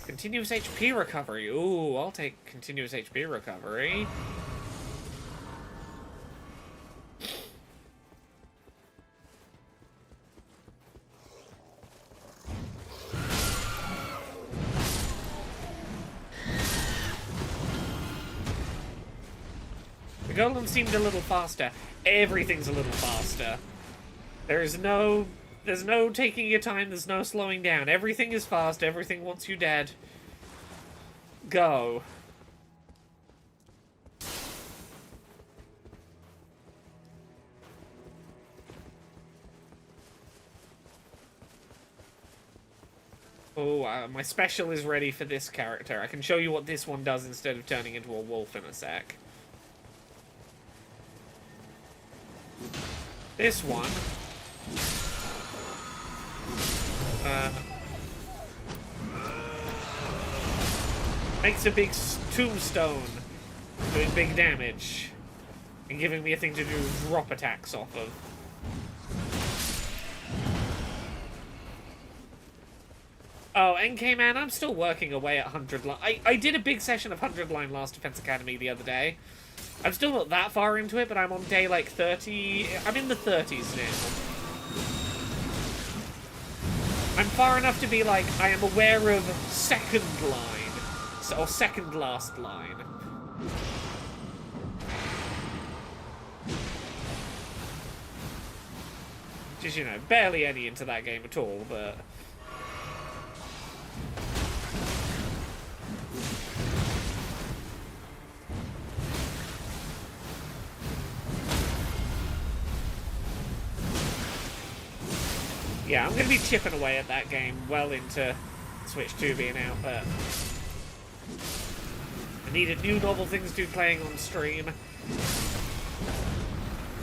Continuous HP recovery. Ooh, I'll take continuous HP recovery. The golem seemed a little faster. Everything's a little faster. There's no taking your time, there's no slowing down. Everything is fast, everything wants you dead. Go. Oh, my special is ready for this character. I can show you what this one does instead of turning into a wolf in a sec. This one... makes a big tombstone, doing big damage, and giving me a thing to do drop attacks off of. Oh, NK man, I'm still working away at 100 line. I did a big session of 100 line Last Defense Academy the other day. I'm still not that far into it, but I'm on day like 30. I'm in the 30s now. I'm far enough to be like, I am aware of second line, or second last line. Just, you know, barely any into that game at all, but... yeah, I'm going to be chipping away at that game well into Switch 2 being out, but... I needed new novel things to do playing on stream.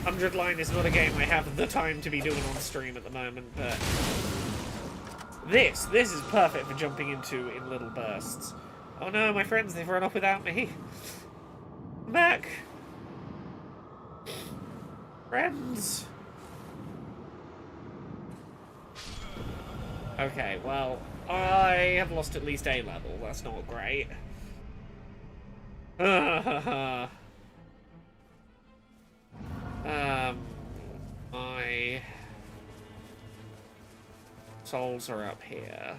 100 line is not a game I have the time to be doing on stream at the moment, but... This is perfect for jumping into in little bursts. Oh no, my friends, they've run off without me. I'm back! Friends! Okay, well, I have lost at least A level. That's not great. My souls are up here.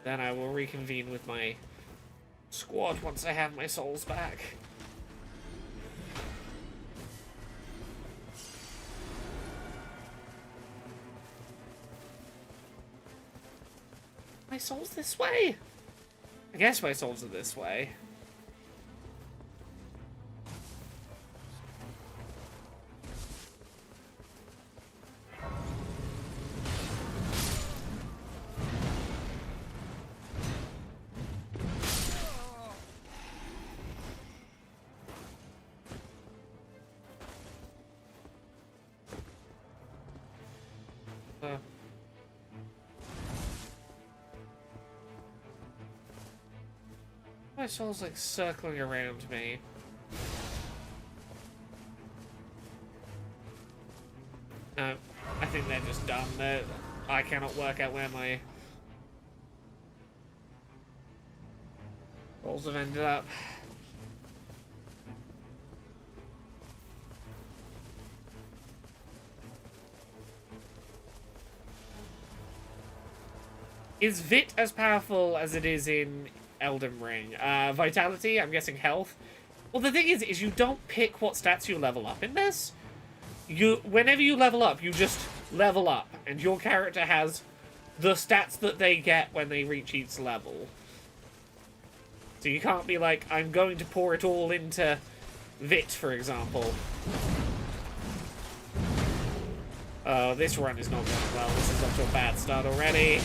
Then I will reconvene with my squad once I have my souls back. My soul's this way? I guess my souls are this way. My soul's like circling around me. No, I think they're just dumb. I cannot work out where my souls have ended up. Is Vit as powerful as it is in Elden Ring? Vitality, I'm guessing health. Well, the thing is you don't pick what stats you level up in this. Whenever you level up, you just level up, and your character has the stats that they get when they reach each level. So you can't be like, I'm going to pour it all into Vit, for example. Oh, this run is not going well. This is up to a bad start already.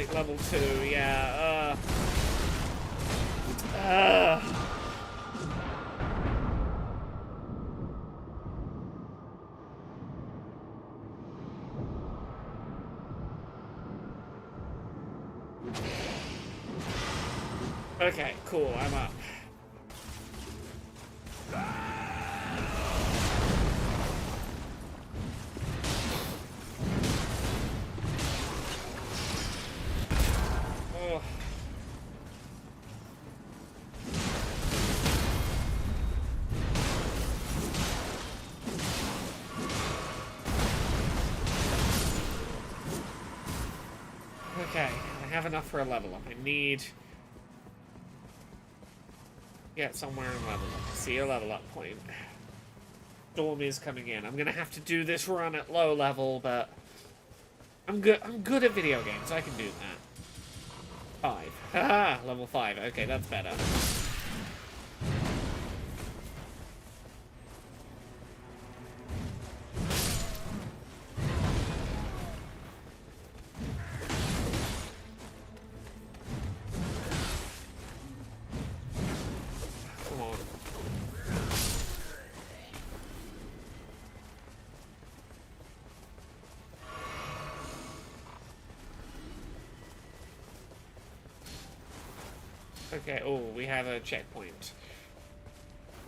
like level 2, yeah. Uh. Okay, cool, I'm up. Oh. Okay, I have enough for a level up. I need... get somewhere and level up. See a level up point. Storm is coming in. I'm gonna have to do this run at low level, but I'm good at video games. I can do that. 5. Haha, level 5. Okay, that's better. Come on. Okay, oh, we have a checkpoint.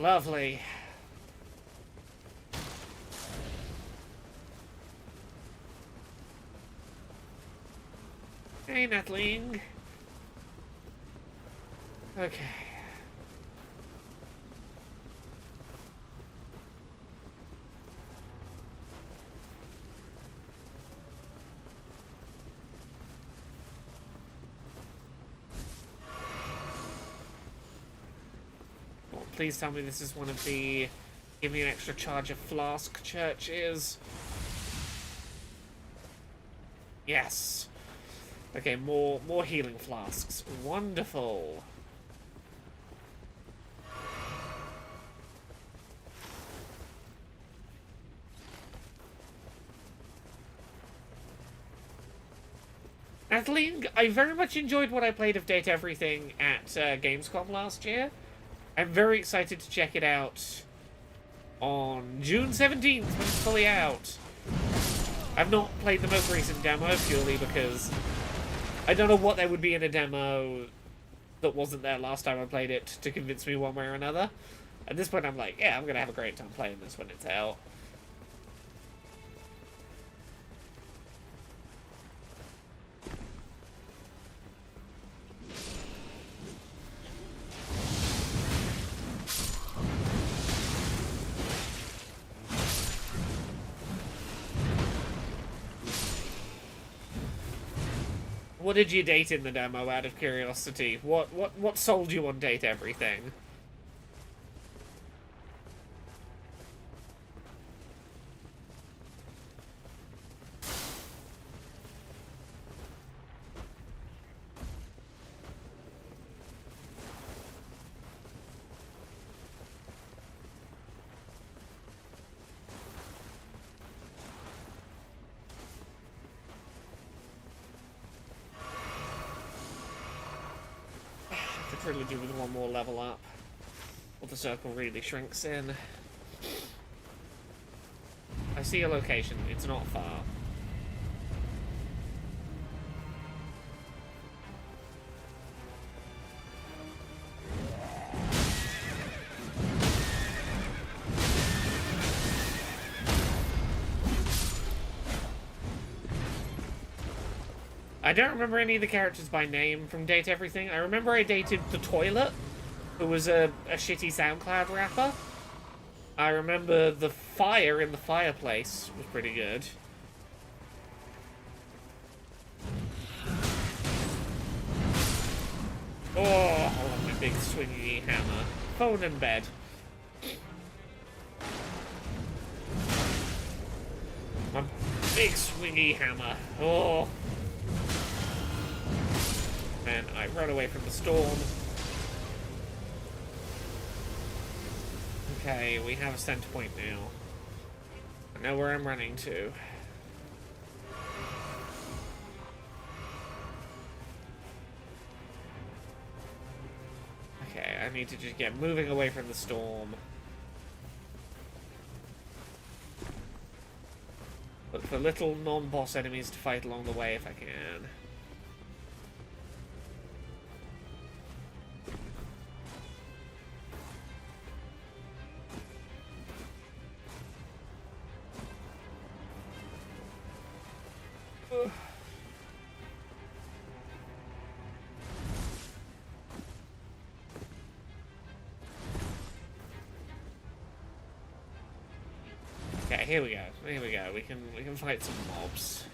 Lovely. Hey, Nightreign. Okay. Well, please tell me this is one of the give me an extra charge of flask churches. Yes. Okay, more healing flasks. Wonderful. Nightreign, I very much enjoyed what I played of Date Everything at Gamescom last year. I'm very excited to check it out on June 17th when it's fully out. I've not played the most recent demo purely because I don't know what there would be in a demo that wasn't there last time I played it to convince me one way or another. At this point I'm like, yeah, I'm gonna have a great time playing this when it's out. What did you date in the demo, out of curiosity? What sold you on Date Everything? Trilogy with one more level up, or the circle really shrinks in. I see a location, it's not far. I don't remember any of the characters by name from Date Everything. I remember I dated the toilet, who was a shitty SoundCloud rapper. I remember the fire in the fireplace was pretty good. Oh, I love my big swingy hammer. Phone in bed. My big swingy hammer. Oh. And I run away from the storm. Okay, we have a center point now. I know where I'm running to. need to just get moving away from the storm. Look for little non-boss enemies to fight along the way if I can. Okay, here we go. Here we go. We can fight some mobs.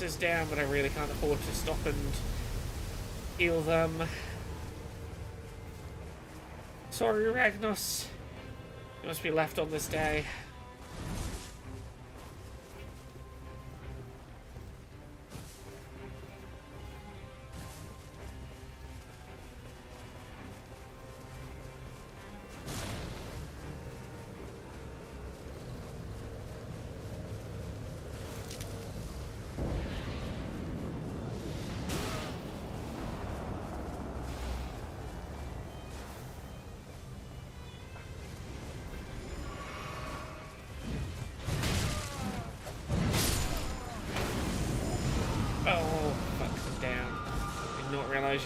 Is down, but I really can't afford to stop and heal them. Sorry, Ragnos. You must be left on this day.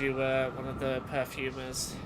You were one of the perfumers.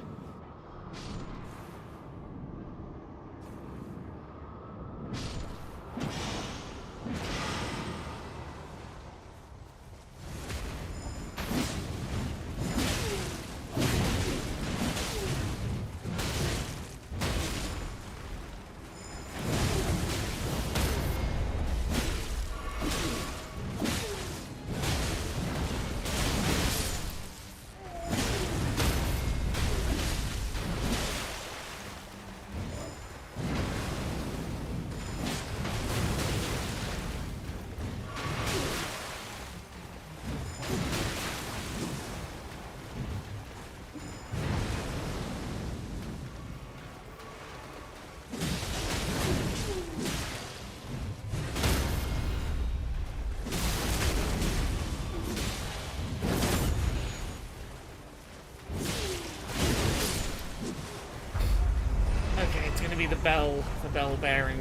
The bell-bearing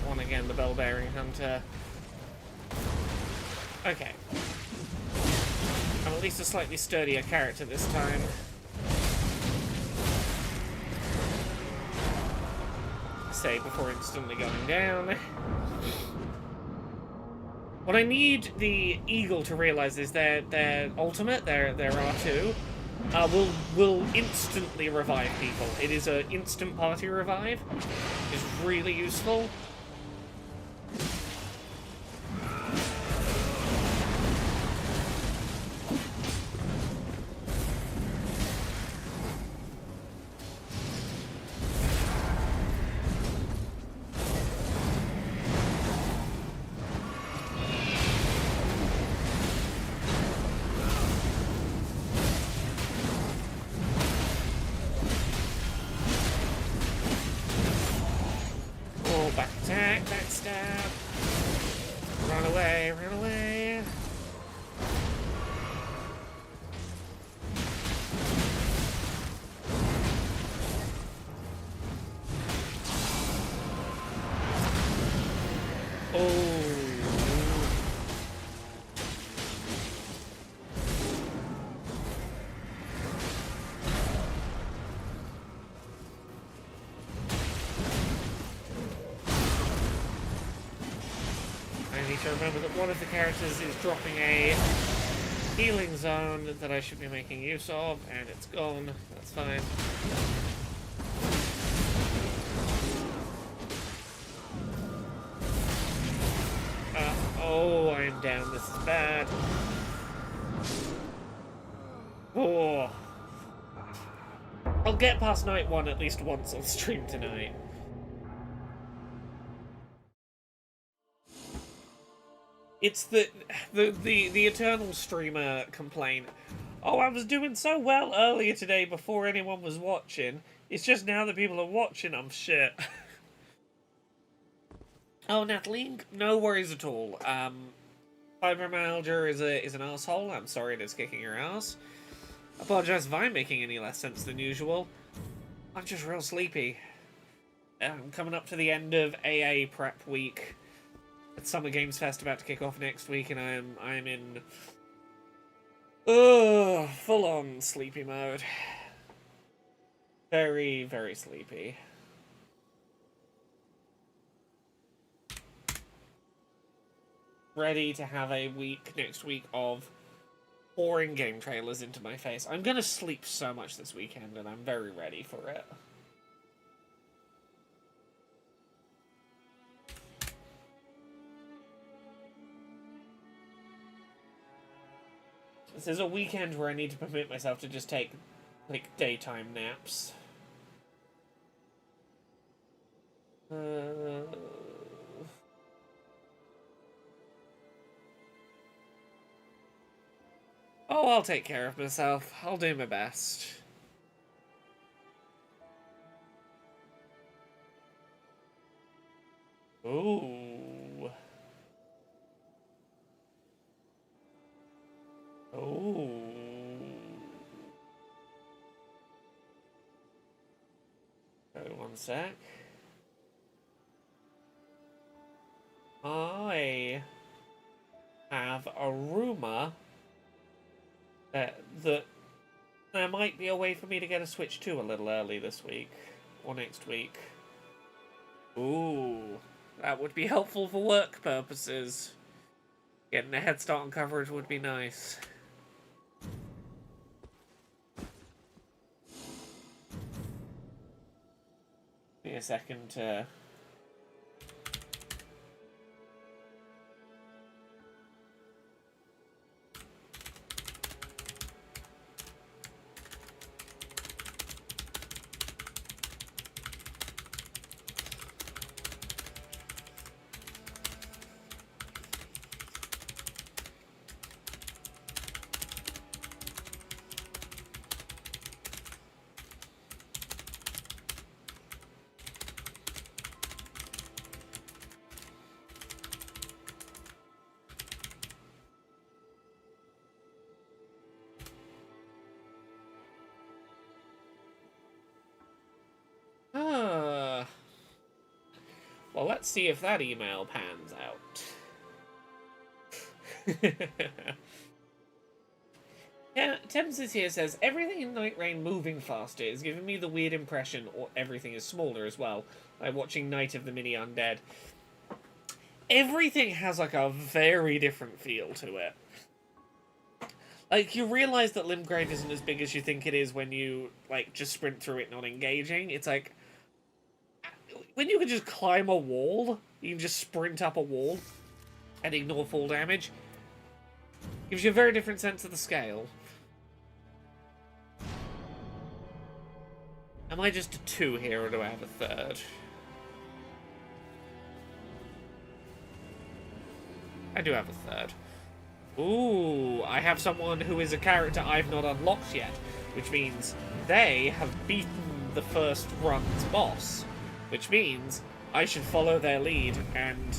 one again, the bell-bearing hunter. Okay. I'm at least a slightly sturdier character this time. Save before instantly going down. What I need the Eagle to realize is their ultimate, their R2, will instantly revive people. It is an instant party revive. It's really useful. To remember that one of the characters is dropping a healing zone that I should be making use of, and it's gone. That's fine. Oh, I'm down. This is bad. Oh. I'll get past night 1 at least once on stream tonight. It's the eternal streamer complaint. Oh, I was doing so well earlier today before anyone was watching. It's just now that people are watching, I'm shit. Oh, Natalie, no worries at all. Fibromyalgia is an asshole. I'm sorry it's kicking your ass. Apologize if I'm making any less sense than usual. I'm just real sleepy. I'm coming up to the end of AA prep week. It's Summer Games Fest about to kick off next week, and I'm in full-on sleepy mode. Very, very sleepy. Ready to have a week next week of pouring game trailers into my face. I'm gonna sleep so much this weekend, and I'm very ready for it. This is a weekend where I need to permit myself to just take, like, daytime naps. Oh, I'll take care of myself. I'll do my best. Ooh. Oh. One sec. I have a rumor that there might be a way for me to get a Switch 2 a little early this week or next week. Ooh, that would be helpful for work purposes. Getting a head start on coverage would be nice. Give me a second to... Well, let's see if that email pans out. Yeah, Thames here says, everything in Nightreign moving faster is giving me the weird impression or everything is smaller as well, like watching Night of the Mini Undead. Everything has, like, a very different feel to it. Like, you realise that Limgrave isn't as big as you think it is when you, like, just sprint through it not engaging. It's like... when you can just climb a wall, you can just sprint up a wall and ignore fall damage. Gives you a very different sense of the scale. Am I just a 2 here, or do I have a 3rd? I do have a 3rd. Ooh, I have someone who is a character I've not unlocked yet, which means they have beaten the first run's boss. Which means I should follow their lead and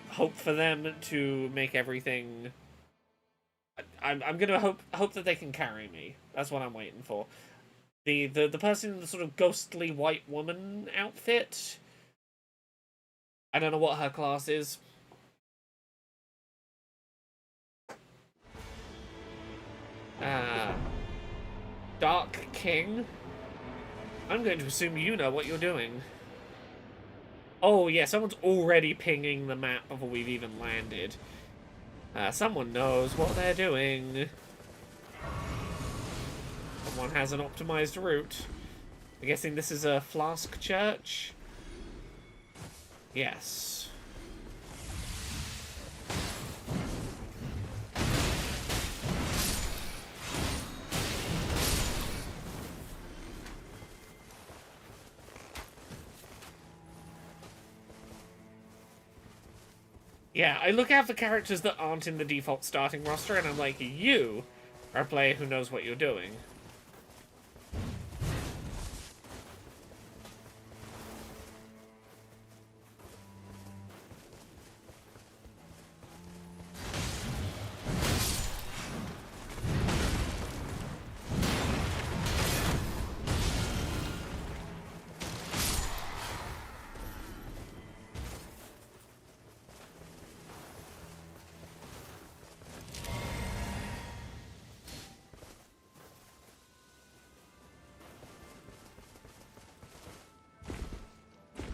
hope for them to make everything... I'm gonna hope that they can carry me. That's what I'm waiting for. The person in the sort of ghostly white woman outfit. I don't know what her class is. Dark King. I'm going to assume you know what you're doing. Oh, yeah, someone's already pinging the map before we've even landed. Someone knows what they're doing. Someone has an optimized route. I'm guessing this is a Flask Church? Yes. Yeah, I look out for characters that aren't in the default starting roster, and I'm like, you are a player who knows what you're doing.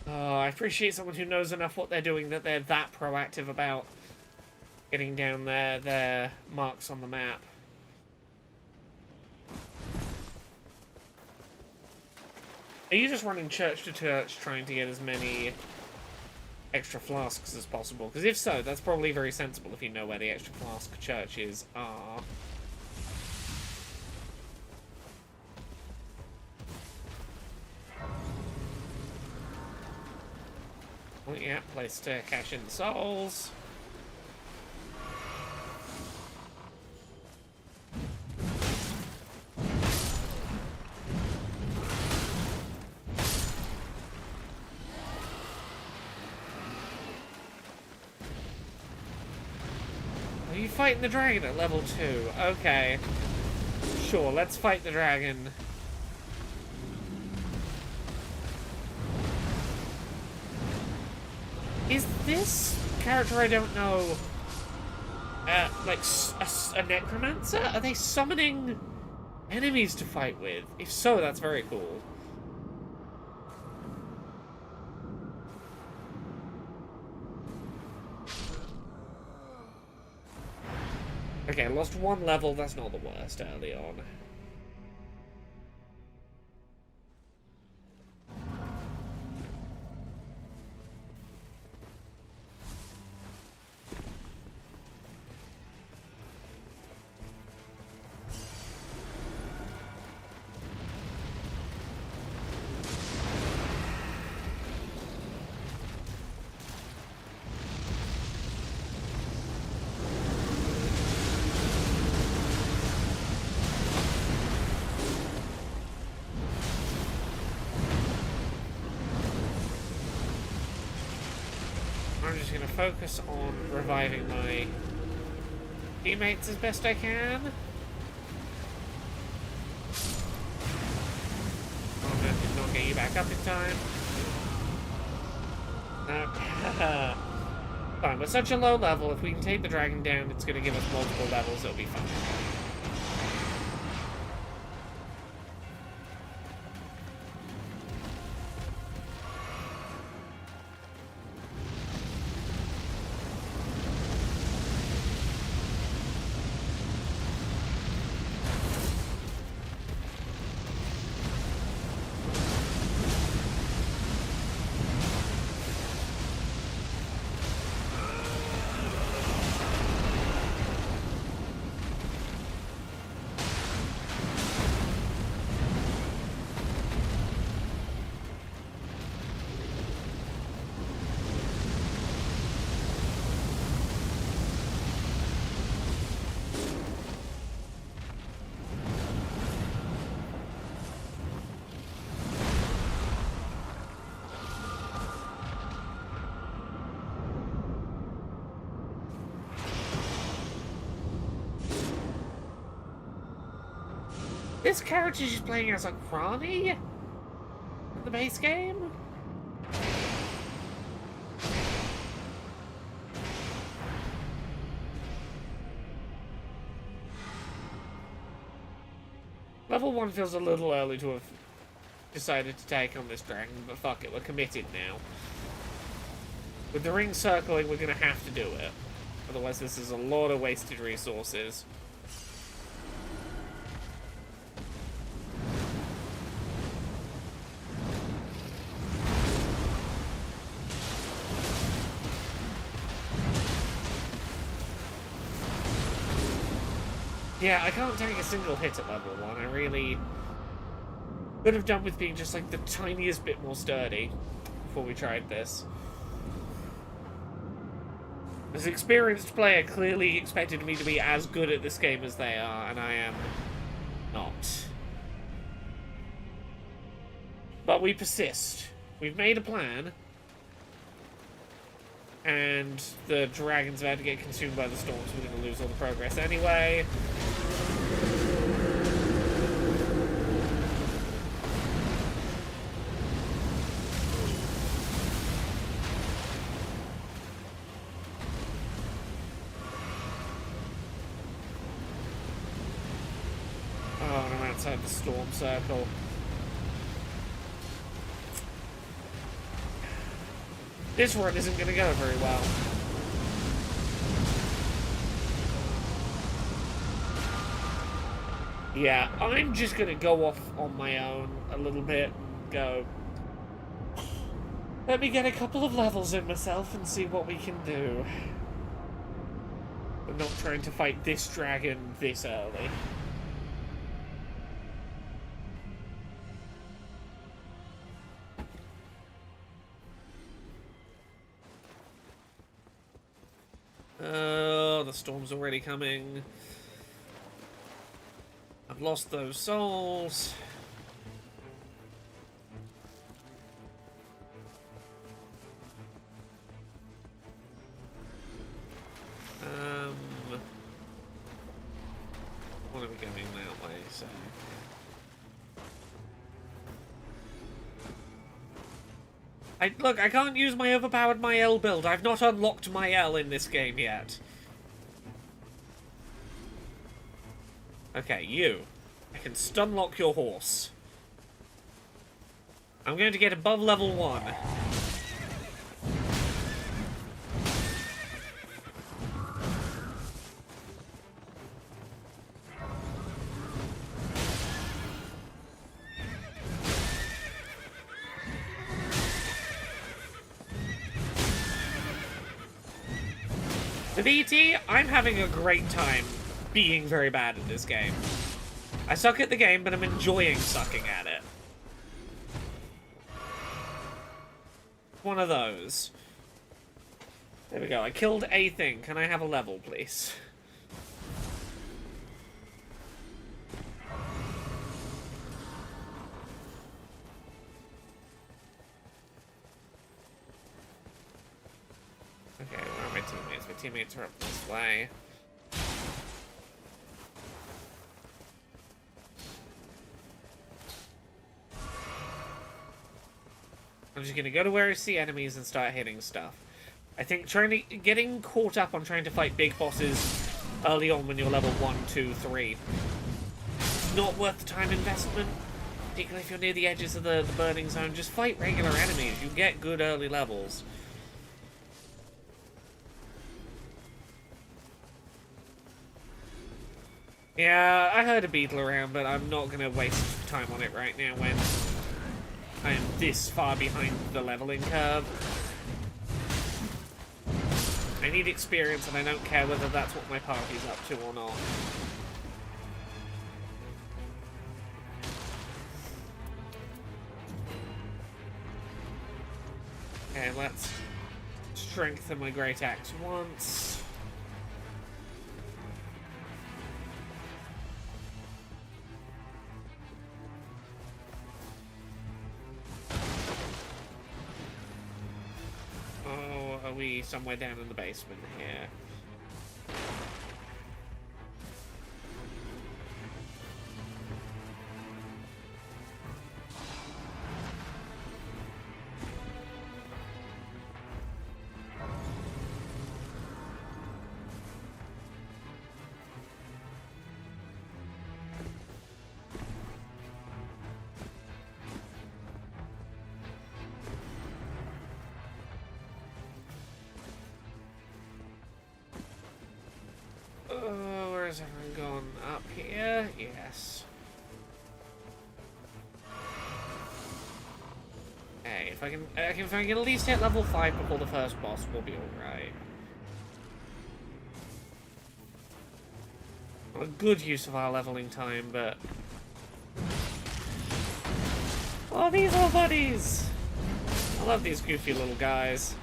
Oh, I appreciate someone who knows enough what they're doing that they're that proactive about getting down their marks on the map. Are you just running church to church trying to get as many extra flasks as possible? Because if so, that's probably very sensible if you know where the extra flask churches are. Oh yeah, place to cash in the souls. Are you fighting the dragon at level 2? Okay. Sure, let's fight the dragon. Is this character I don't know, like a necromancer? Are they summoning enemies to fight with? If so, that's very cool. Okay, lost 1 level, that's not the worst early on. I'm just gonna focus on reviving my teammates as best I can. Oh no, did not get you back up in time. No. Fine, we're such a low level, if we can take the dragon down, it's gonna give us multiple levels, it'll be fine. This character she's playing as a Crani? In the base game? Level 1 feels a little early to have decided to take on this dragon, but fuck it, we're committed now. With the ring circling, we're gonna have to do it. Otherwise this is a lot of wasted resources. Yeah, I can't take a single hit at level 1. I really could have done with being just like the tiniest bit more sturdy before we tried this. As an experienced player clearly expected me to be as good at this game as they are, and I am not. But we persist. We've made a plan. And the dragon's about to get consumed by the storm, so we're going to lose all the progress anyway. Oh, and I'm outside the storm circle. This run isn't going to go very well. Yeah, I'm just going to go off on my own a little bit and go... Let me get a couple of levels in myself and see what we can do. I'm not trying to fight this dragon this early. Oh, the storm's already coming. I've lost those souls. What are we going that way, so... Look, I can't use my overpowered my L build. I've not unlocked my L in this game yet. Okay, you. I can stun lock your horse. I'm going to get above level 1. With ET, I'm having a great time being very bad at this game. I suck at the game, but I'm enjoying sucking at it. One of those. There we go. I killed a thing. Can I have a level, please? Okay, where are my teammates? My teammates are up this way. I'm just gonna go to where I see enemies and start hitting stuff. I think getting caught up on trying to fight big bosses early on when you're level 1, 2, 3 is not worth the time investment. Particularly if you're near the edges of the burning zone. Just fight regular enemies. You get good early levels. Yeah, I heard a beetle around, but I'm not gonna waste time on it right now when I am this far behind the leveling curve. I need experience, and I don't care whether that's what my party's up to or not. Okay, let's strengthen my great axe once. Are we somewhere down in the basement here? Where's everyone gone? Up here? Yes. Hey, if I can at least hit level 5 before the first boss, we'll be alright. Not a good use of our leveling time, but... Oh, these little buddies! I love these goofy little guys.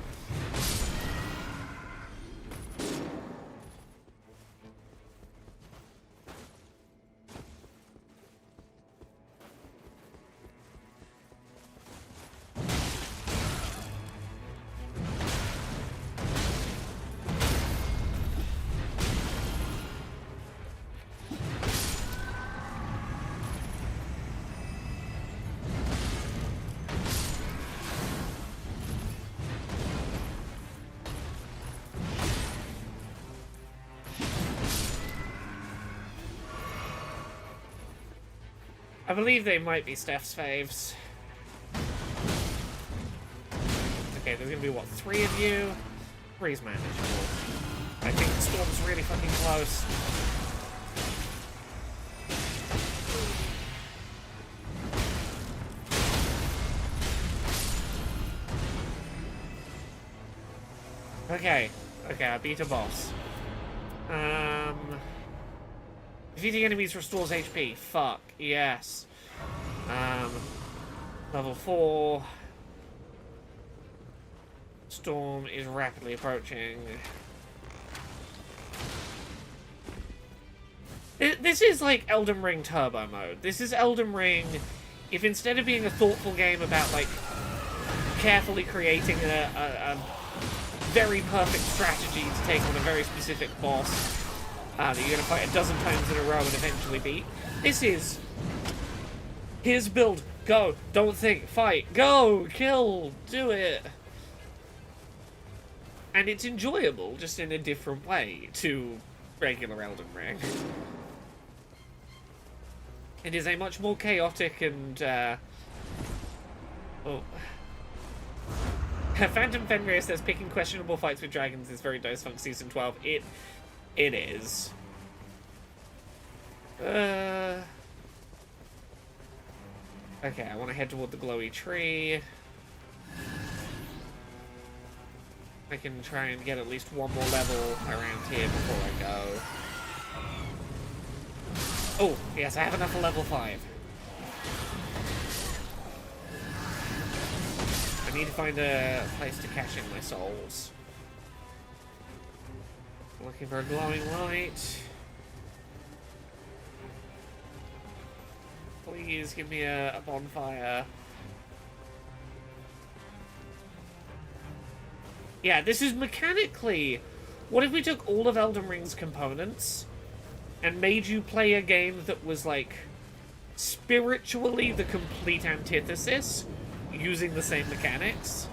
I believe they might be Steph's faves. Okay, there's gonna be, what, 3 of you? 3's manageable. I think the storm's really fucking close. Okay, I beat a boss. Defeating enemies restores HP. Fuck, yes. Level 4. Storm is rapidly approaching. This is like Elden Ring Turbo Mode. This is Elden Ring if instead of being a thoughtful game about, like, carefully creating a very perfect strategy to take on a very specific boss that you're going to fight a dozen times in a row and eventually beat. This is... Here's build. Go. Don't think. Fight. Go. Kill. Do it. And it's enjoyable, just in a different way to regular Elden Ring. It is a much more chaotic and... Oh... Phantom Fenrir says picking questionable fights with dragons is very Dice Funk Season 12. It is. Okay, I want to head toward the glowy tree. I can try and get at least one more level around here before I go. Oh, yes, I have enough for level 5. I need to find a place to cash in my souls. Looking for a glowing light. Please give me a bonfire. Yeah, this is mechanically... What if we took all of Elden Ring's components and made you play a game that was, like, spiritually the complete antithesis, using the same mechanics?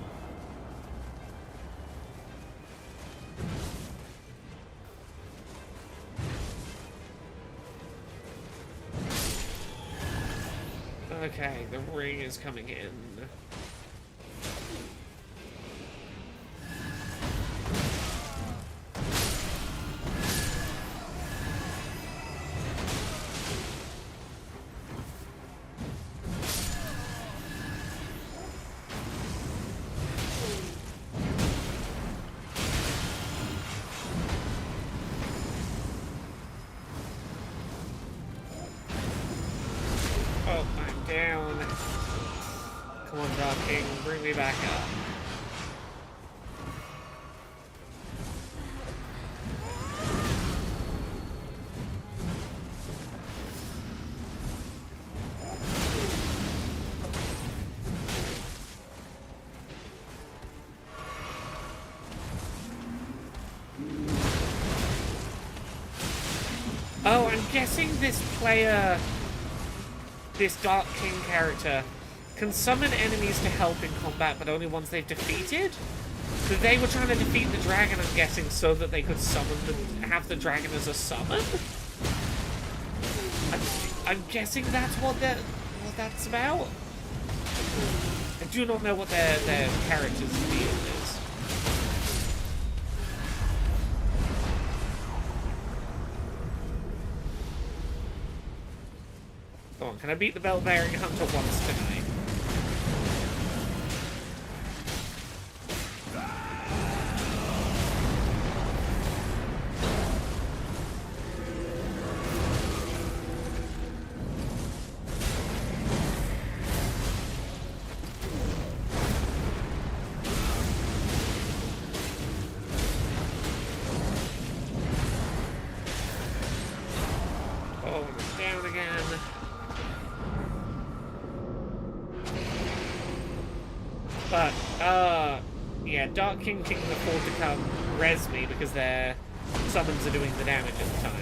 Okay, the ring is coming in. Bring me back up. Oh, I'm guessing this player, this Dark King character, can summon enemies to help in combat, but only ones they've defeated? So they were trying to defeat the dragon, I'm guessing, so that they could summon have the dragon as a summon? I'm guessing that's what that's about? I do not know what their character's deal is. Come on, can I beat the Bell-Bearing Hunter once tonight? Yeah, Dark King can afford to come res me because their summons are doing the damage at the time.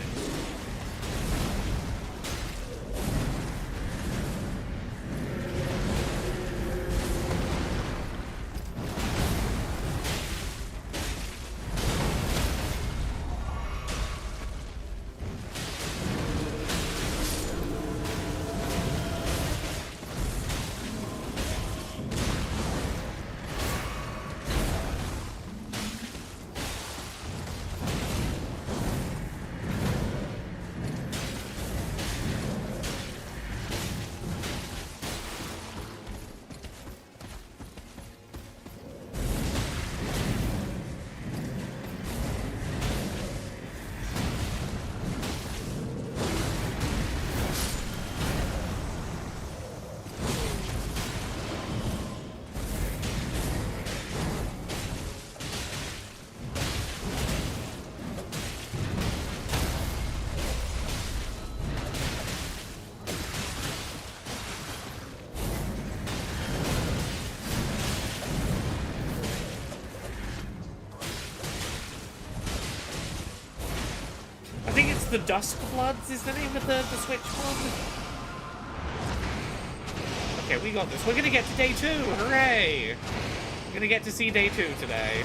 it's the Dusk Bloods is the name of the Switch one. Okay, we got this. We're gonna get to day 2. Hooray! We're gonna get to see day 2 today.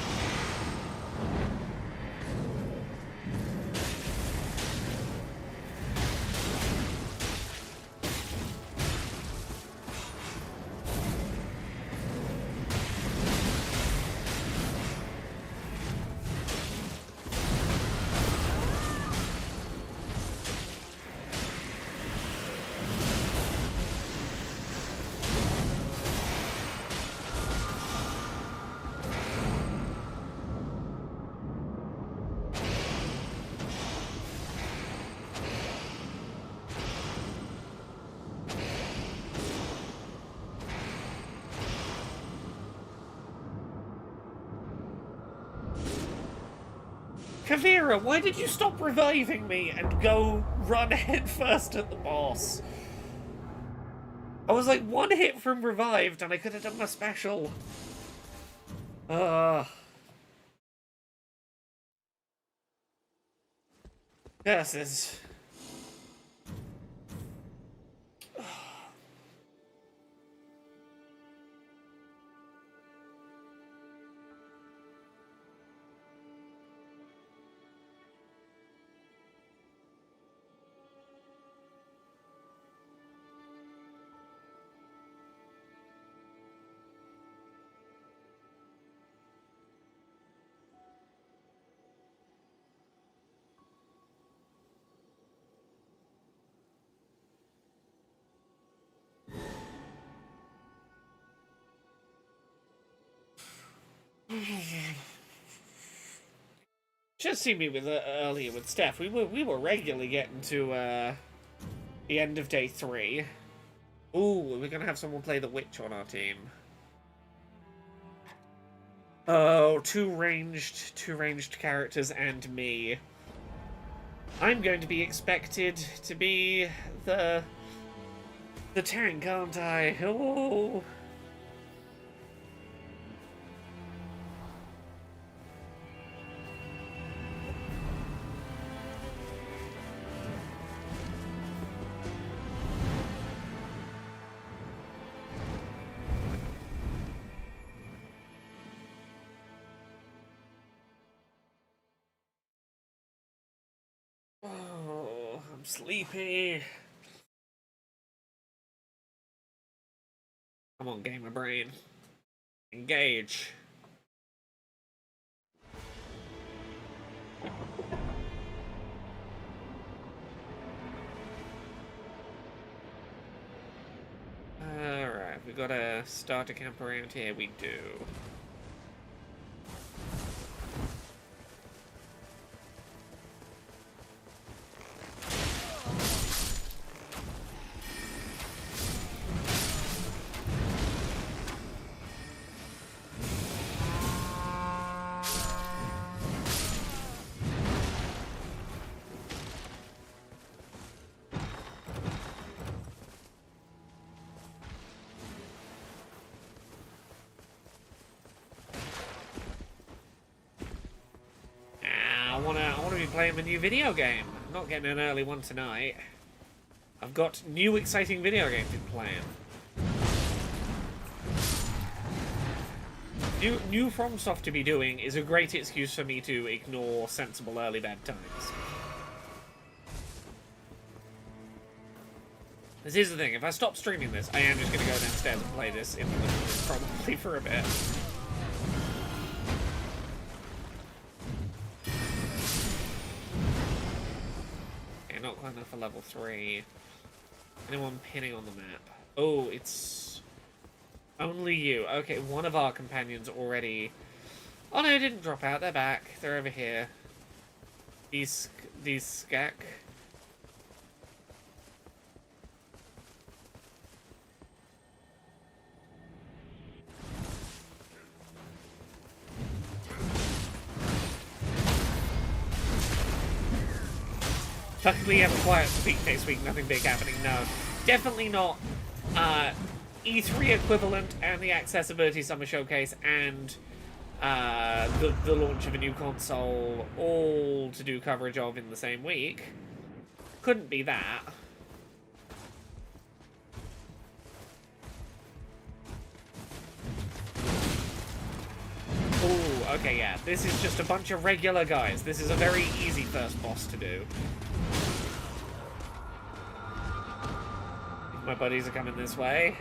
Kavira, why did you stop reviving me and go run head first at the boss? I was like 1 hit from revived and I could have done my special. Curses. Just see me with earlier with Steph. We were regularly getting to the end of day 3. Ooh, we're gonna have someone play the witch on our team. Oh, two ranged characters and me. I'm going to be expected to be the tank, aren't I? Oh. Oh, I'm sleepy. Come on, gamer brain. Engage. Alright, we gotta start a camp around here. We do. I wanna be playing a new video game. I'm not getting an early one tonight. I've got new exciting video games to be playing. New From Soft to be doing is a great excuse for me to ignore sensible early bed times. This is the thing, if I stop streaming this, I am just gonna go downstairs and play this in the living room, probably for a bit. Not quite enough for level 3. Anyone pinning on the map? Oh, it's only you. Okay, one of our companions already. Oh no, it didn't drop out. They're back. They're over here. These skak. Luckily, we have a quiet week next week, nothing big happening, no. Definitely not E3 equivalent and the Accessibility Summer Showcase and the launch of a new console all to do coverage of in the same week. Couldn't be that. Ooh, okay, yeah. This is just a bunch of regular guys. This is a very easy first boss to do. My buddies are coming this way.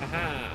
Aha.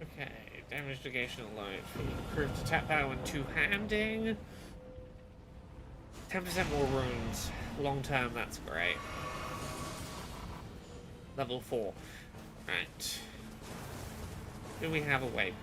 Okay, damage negation alone. Improved attack power and two-handing. 10% more runes. Long term, that's great. Level 4. Right. Do we have a waypoint?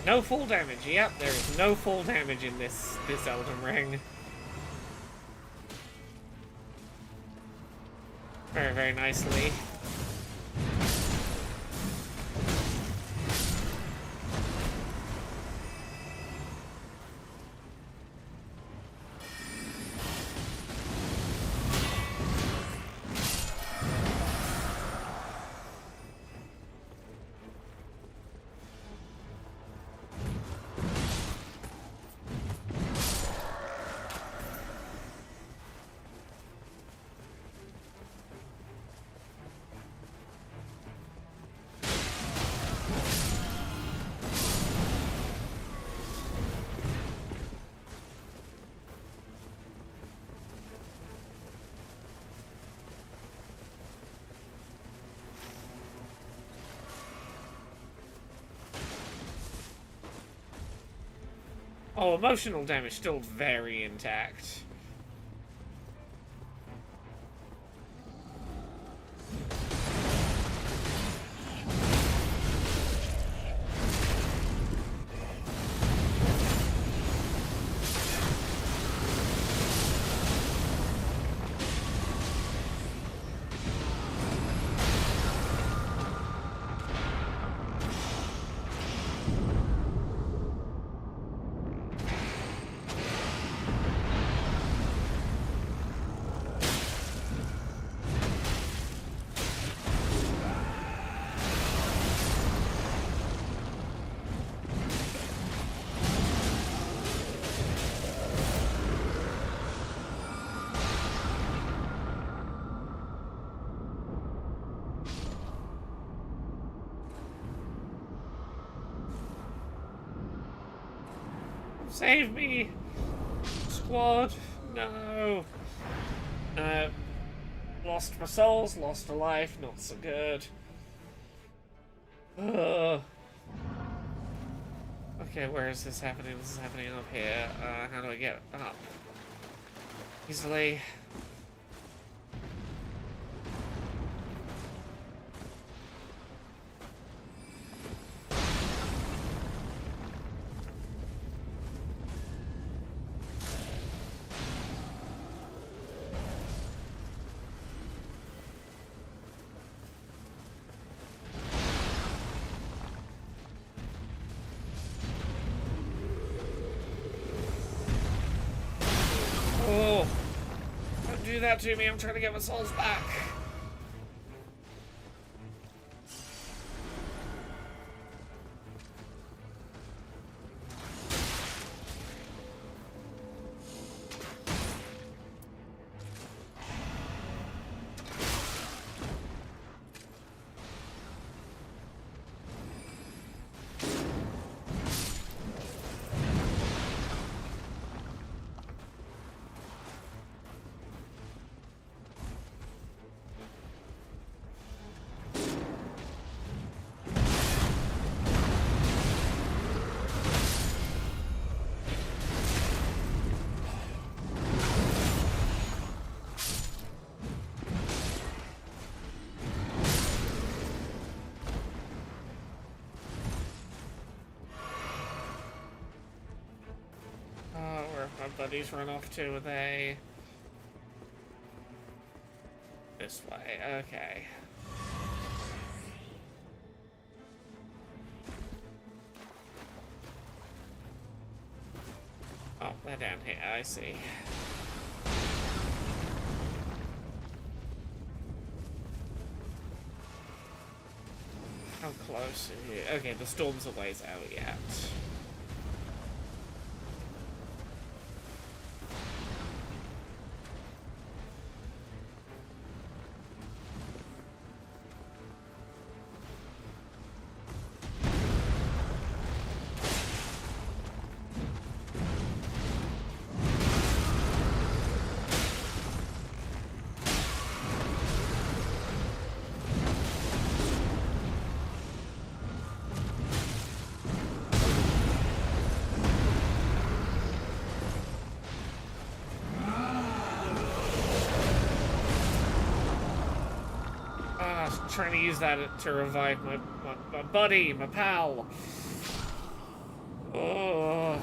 No full damage. Yep, there is no full damage in this Elden Ring. Very, very nicely. Oh, emotional damage still very intact. Save me! Squad! No! Lost my souls, lost a life, not so good. Ugh. Okay, where is this happening? This is happening up here. How do I get up? Easily. Oh, don't do that to me. I'm trying to get my souls back. My buddies run off to, they... This way, okay. Oh, they're down here, I see. How close are you? Okay, the storm's a ways out yet. Trying to use that to revive my buddy, my pal. Oh.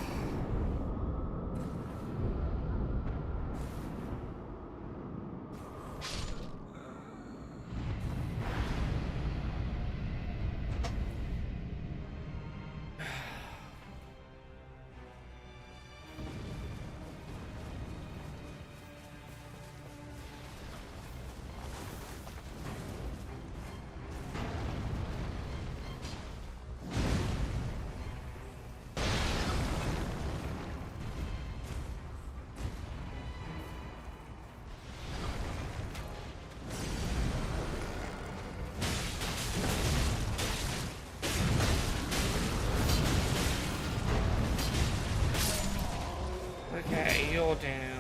Okay, you're down.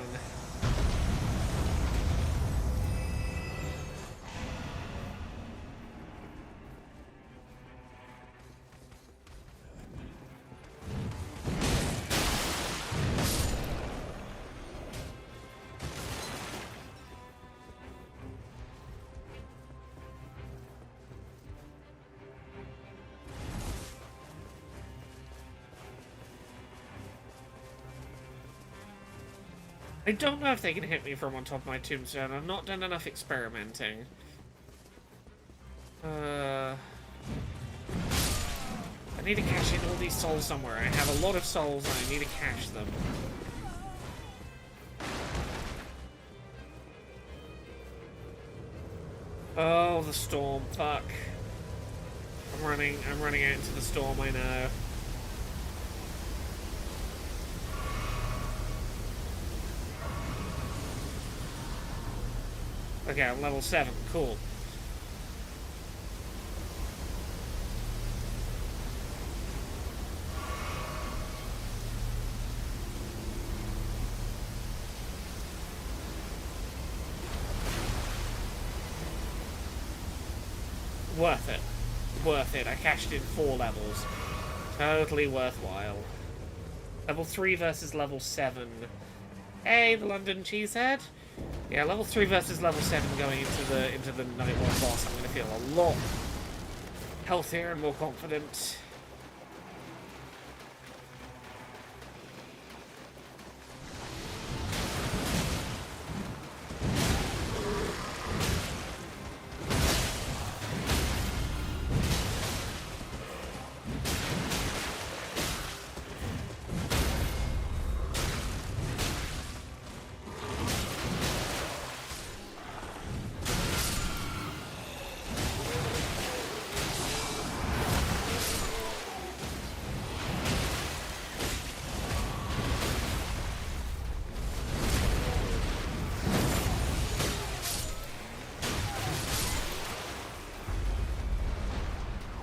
I don't know if they can hit me from on top of my tombstone. I've not done enough experimenting. I need to cash in all these souls somewhere. I have a lot of souls and I need to cash them. Oh, the storm. Fuck. I'm running out into the storm, I know. Okay, I'm level 7. Cool. Worth it. Worth it. I cashed in 4 levels. Totally worthwhile. Level 3 versus level 7. Hey, the London Cheesehead. Yeah, level 3 versus level 7 going into the Nightreign boss. I'm gonna feel a lot healthier and more confident.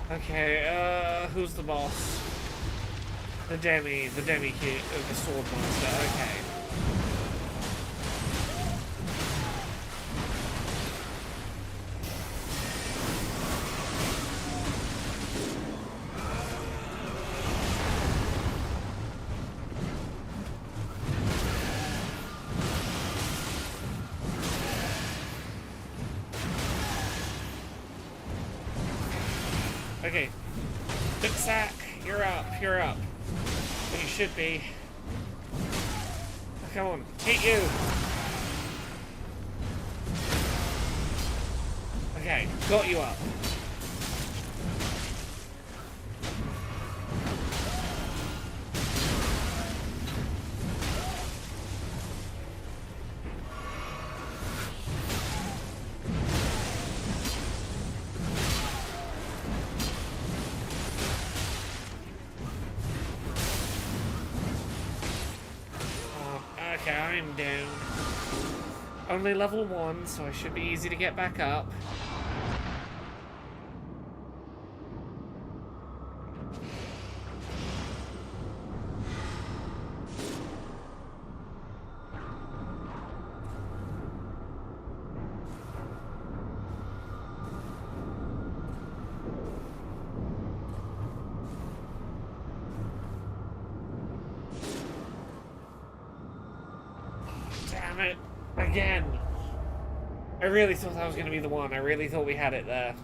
Okay, who's the boss? The Demi Kid, the Sword Monster, okay. Okay. Sack, you're up, you're up. Well, you should be. Oh, come on, hit you! Okay, got you up. Okay, I'm down. Only level 1, so I should be easy to get back up. Damn it. Again. I really thought that was going to be the one. I really thought we had it there.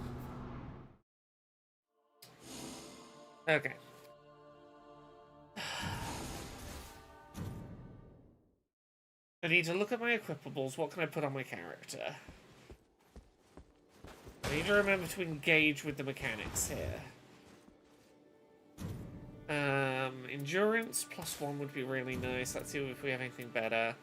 Okay. I need to look at my equipables. What can I put on my character? I need to remember to engage with the mechanics here. Endurance +1 would be really nice. Let's see if we have anything better.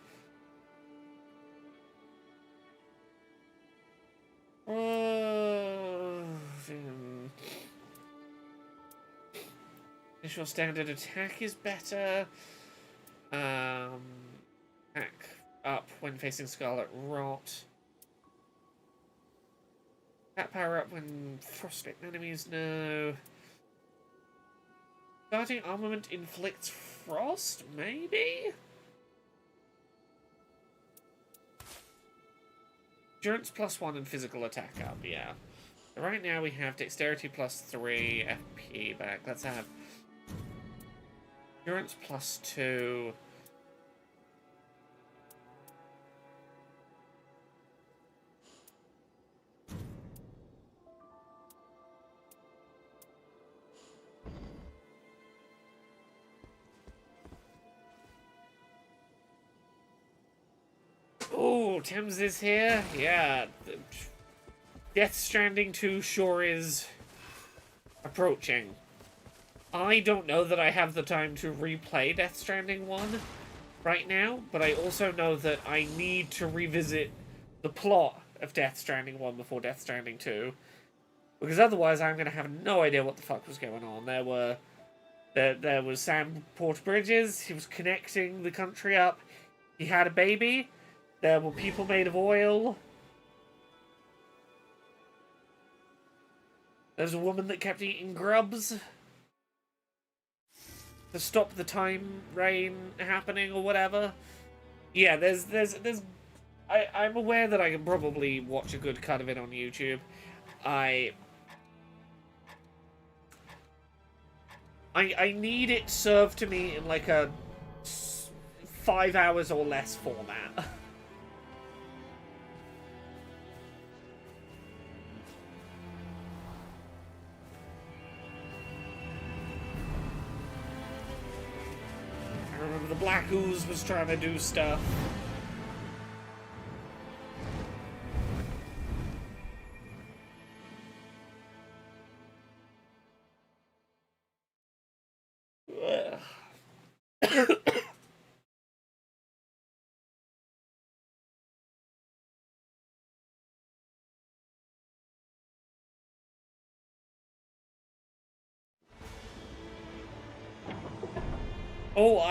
Initial standard attack is better. Attack up when facing Scarlet Rot. That power up when frostbitten enemies, no. Starting armament inflicts frost, maybe? Endurance +1 and physical attack up, yeah. So right now we have dexterity +3, FP back. Let's have endurance +2. Oh, Thames is here. Yeah. Death Stranding 2 sure is approaching. I don't know that I have the time to replay Death Stranding 1 right now, but I also know that I need to revisit the plot of Death Stranding 1 before Death Stranding 2. Because otherwise I'm going to have no idea what the fuck was going on. There was Sam Porter-Bridges. He was connecting the country up. He had a baby. There were people made of oil. There's a woman that kept eating grubs to stop the time rain happening or whatever. Yeah, I'm aware that I can probably watch a good cut of it on YouTube. I I need it served to me in like a 5 hours or less format. I remember the Black Ooze was trying to do stuff. Oh,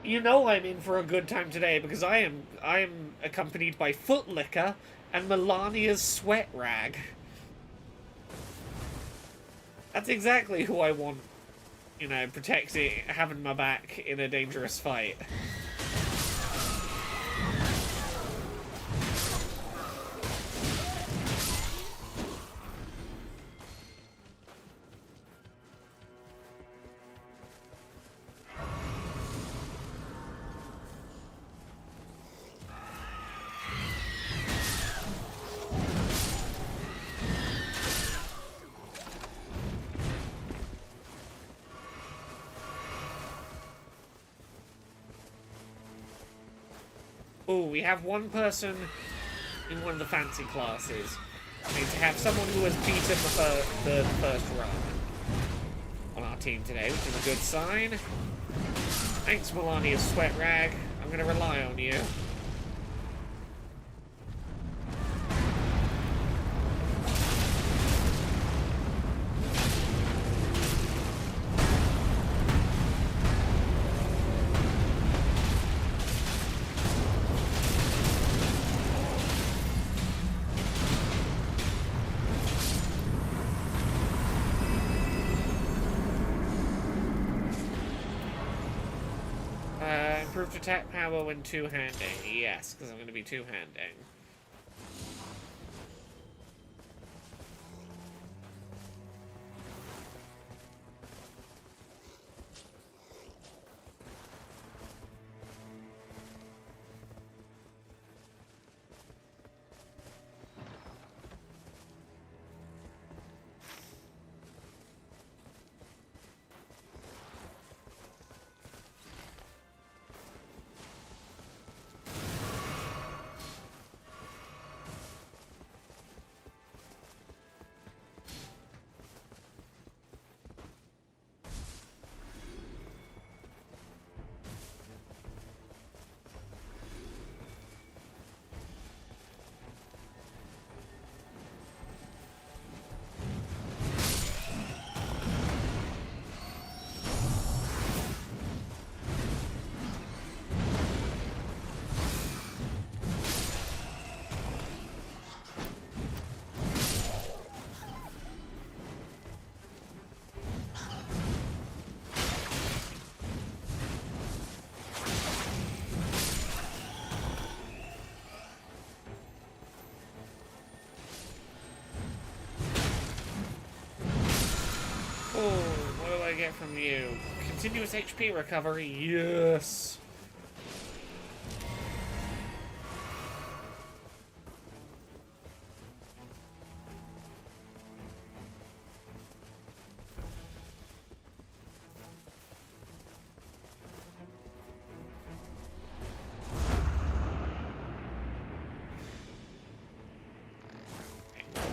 you know I'm in for a good time today because I am accompanied by Footlicker and Melania's sweat rag. That's exactly who I want, you know, protecting, having my back in a dangerous fight. Oh, we have one person in one of the fancy classes. We need to have someone who has beaten the first run on our team today, which is a good sign. Thanks, Melania's sweat rag. I'm gonna rely on you. Improved attack power when two-handing. Yes, because I'm going to be two-handing. What do I get from you? Continuous HP recovery, yes!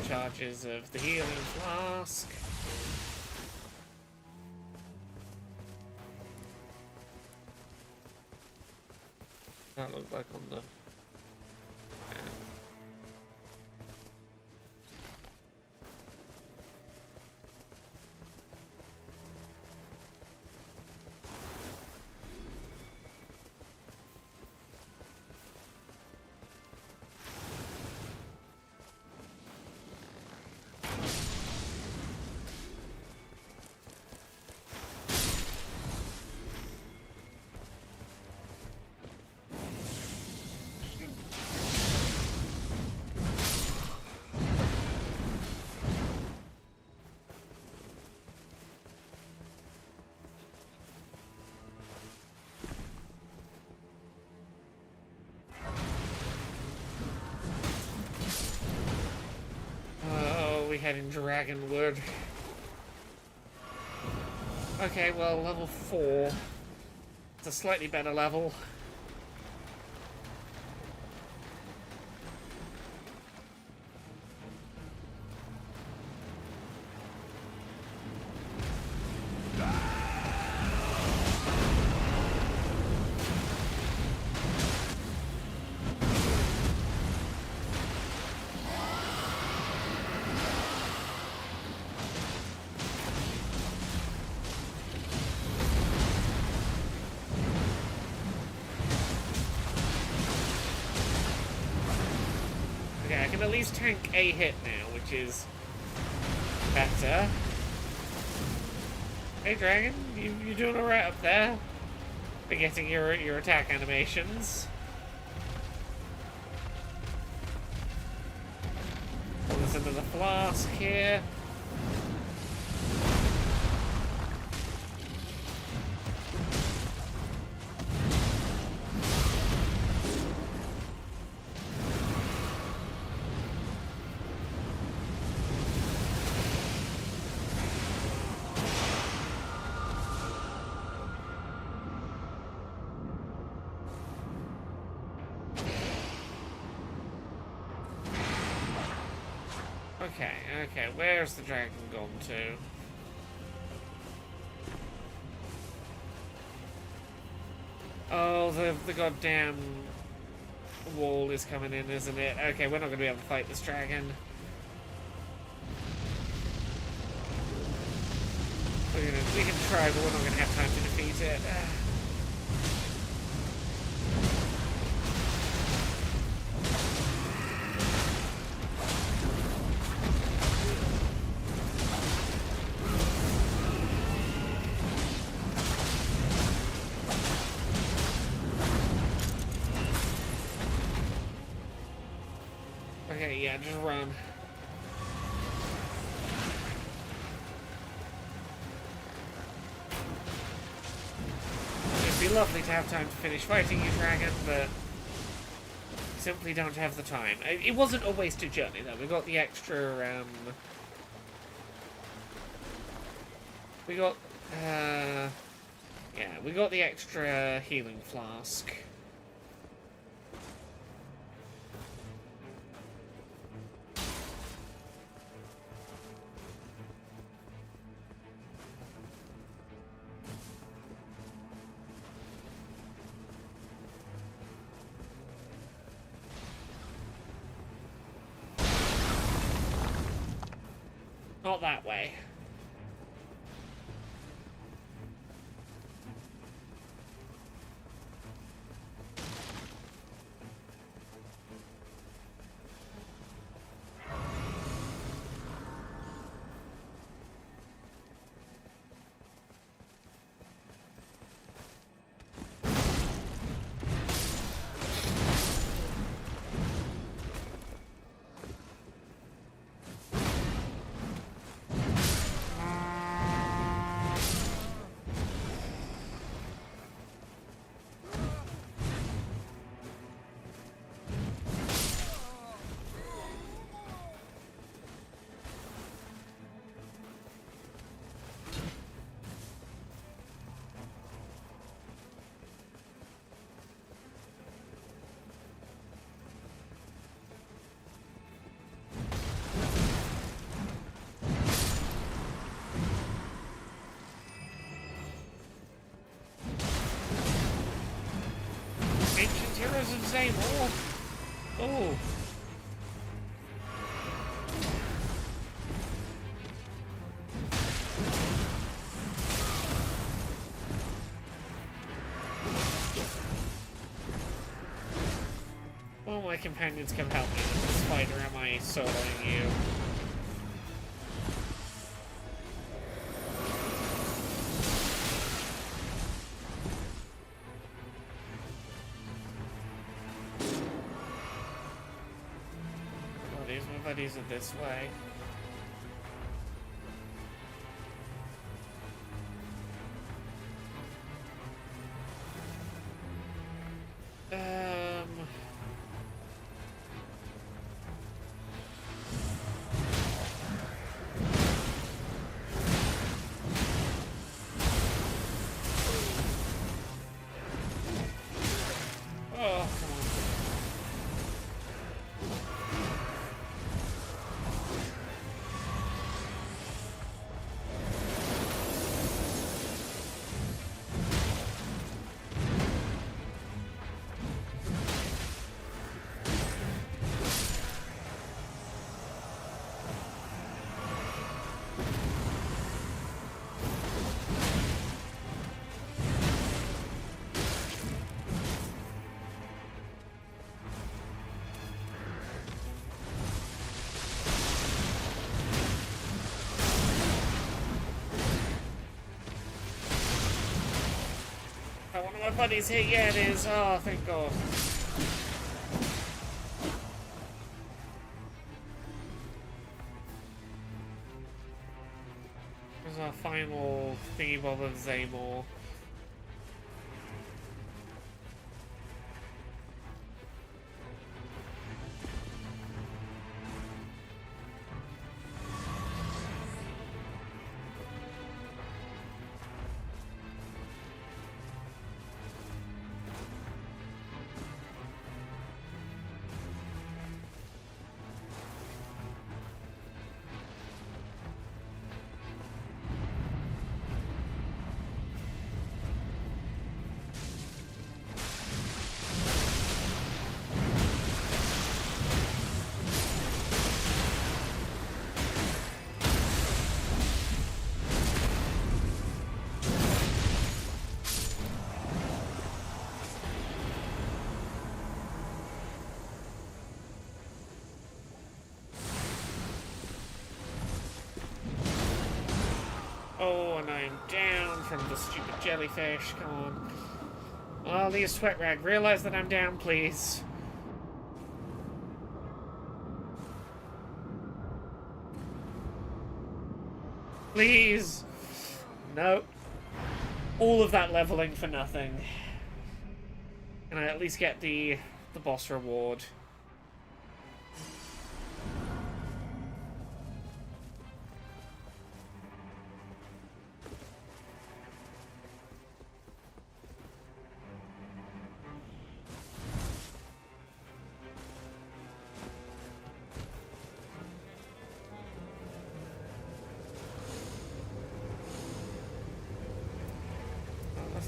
Charges of the healing flask. That looked like on the... heading Dragonwood. Okay, well, level 4. It's a slightly better level. Okay, I can at least tank a hit now, which is better. Hey Dragon, you doing alright up there? Forgetting your attack animations. Pull this into the flask here. Okay, where's the dragon gone to? Oh, the goddamn wall is coming in, isn't it? Okay, we're not going to be able to fight this dragon. We can try, but we're not going to have time to defeat it. Okay, yeah, just run. It'd be lovely to have time to finish fighting you, dragon, but simply don't have the time. It wasn't a wasted journey, though. We got the extra, we got the extra healing flask. Not that way. Ancient Heroes of Zabel. Oh. Well, my companions can help me with this fight, or am I soloing you? My buddies are this way. Not one of my buddies here yet is. Oh, thank God. There's our final thingy-bob of Zaymore. Oh, and I'm down from the stupid jellyfish. Come on. Oh, leave sweat rag. Realize that I'm down, please. Please. Nope. All of that leveling for nothing. Can I at least get the boss reward?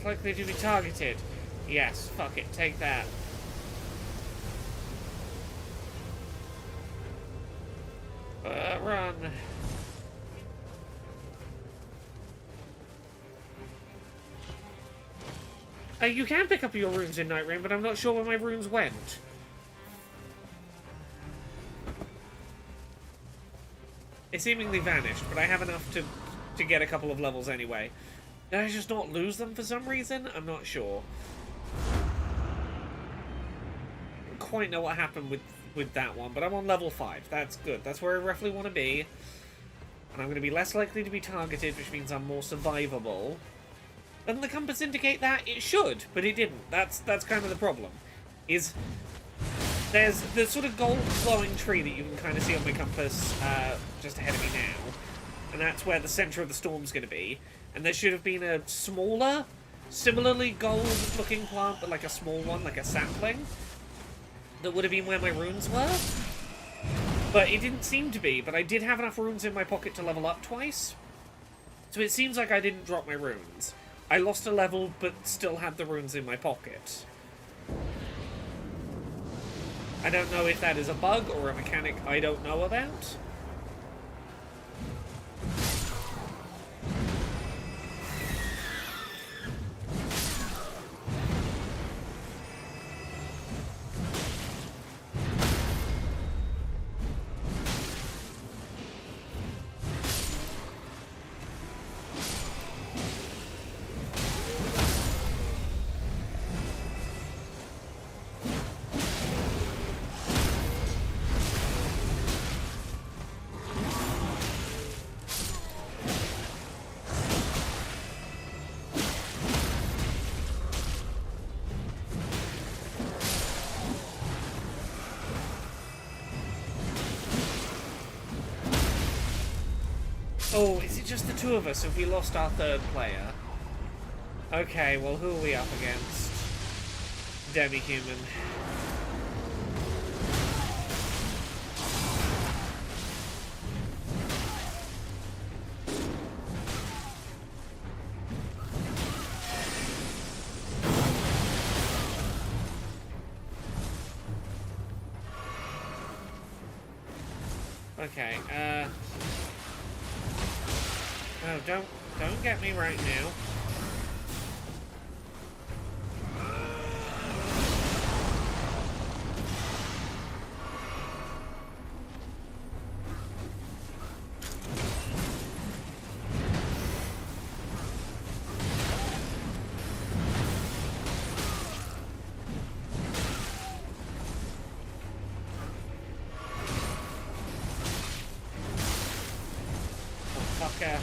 Likely to be targeted. Yes, fuck it, take that. Run. You can pick up your runes in Nightreign, but I'm not sure where my runes went. They seemingly vanished, but I have enough to get a couple of levels anyway. Did I just not lose them for some reason? I'm not sure. I don't quite know what happened with that one, but I'm on level 5. That's good. That's where I roughly want to be. And I'm going to be less likely to be targeted, which means I'm more survivable. Doesn't the compass indicate that? It should, but it didn't. That's kind of the problem. Is there's the sort of gold glowing tree that you can kind of see on my compass just ahead of me now. And that's where the center of the storm's going to be. And there should have been a smaller, similarly gold-looking plant, but like a small one, like a sapling, that would have been where my runes were. But it didn't seem to be, but I did have enough runes in my pocket to level up twice. So it seems like I didn't drop my runes. I lost a level, but still had the runes in my pocket. I don't know if that is a bug or a mechanic I don't know about. Oh, is it just the two of us? Have we lost our third player? Okay, well, who are we up against? Demi-human. Okay, oh, don't get me right now. fucker.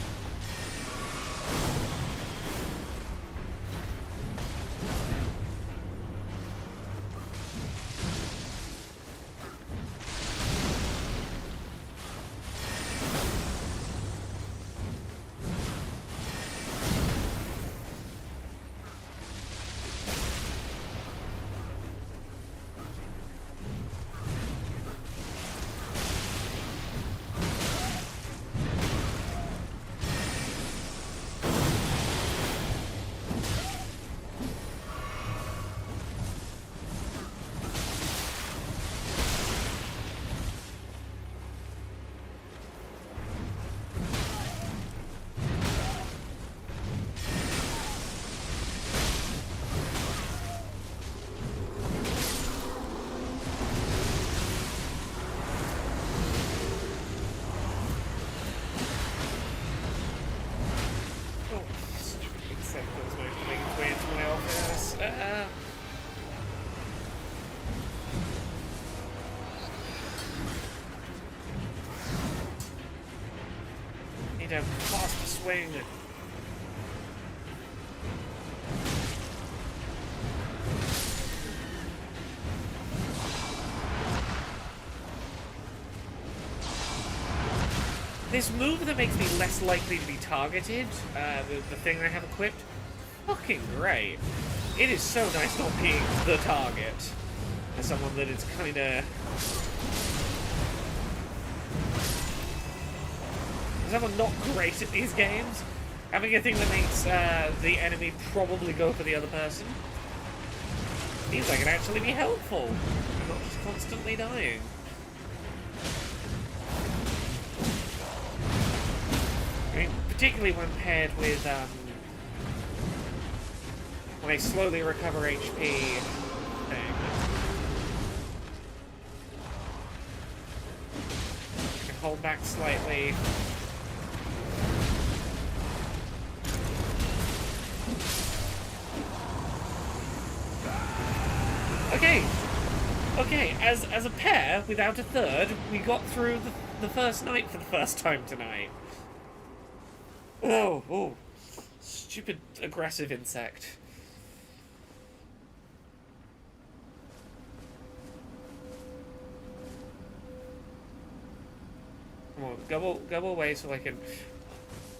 Need a faster swing. This move that makes me less likely to be targeted, the thing I have equipped, fucking great. It is so nice not being the target as someone that is kinda... as someone not great at these games, having a thing that makes the enemy probably go for the other person means I can actually be helpful, and not just constantly dying. I mean, particularly when paired with, when I slowly recover HP thing. I can hold back slightly. Okay. Okay, as a pair, without a third, we got through the first night for the first time tonight. Oh, stupid aggressive insect. Come on, go away so I can...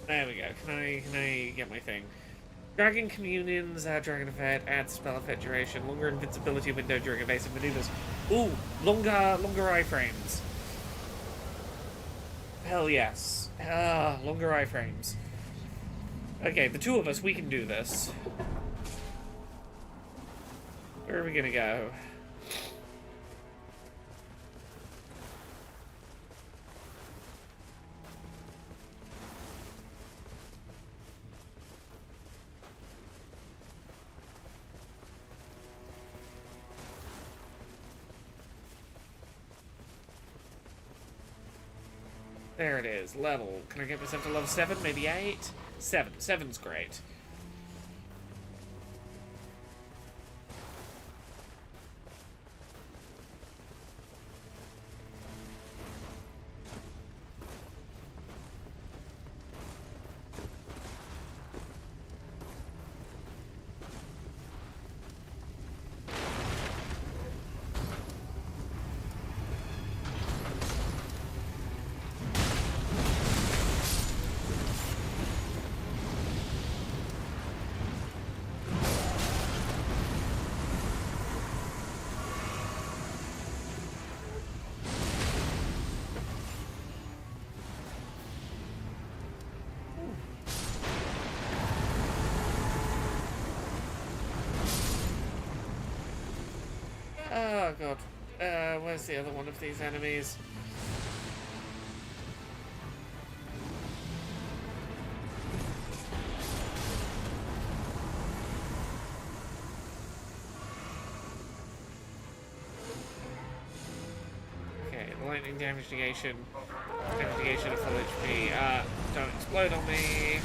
There we go. Can I get my thing? Dragon Communions, Dragon Effect, adds spell effect duration, longer invincibility window during evasive maneuvers. Ooh, longer iframes. Hell yes. Longer iframes. Okay, the two of us, we can do this. Where are we gonna go? There it is, level. Can I get myself to level 7? Maybe 8? 7. 7's great. Oh god. Where's the other one of these enemies? Okay, the lightning damage negation. Damage negation of full HP. Don't explode on me.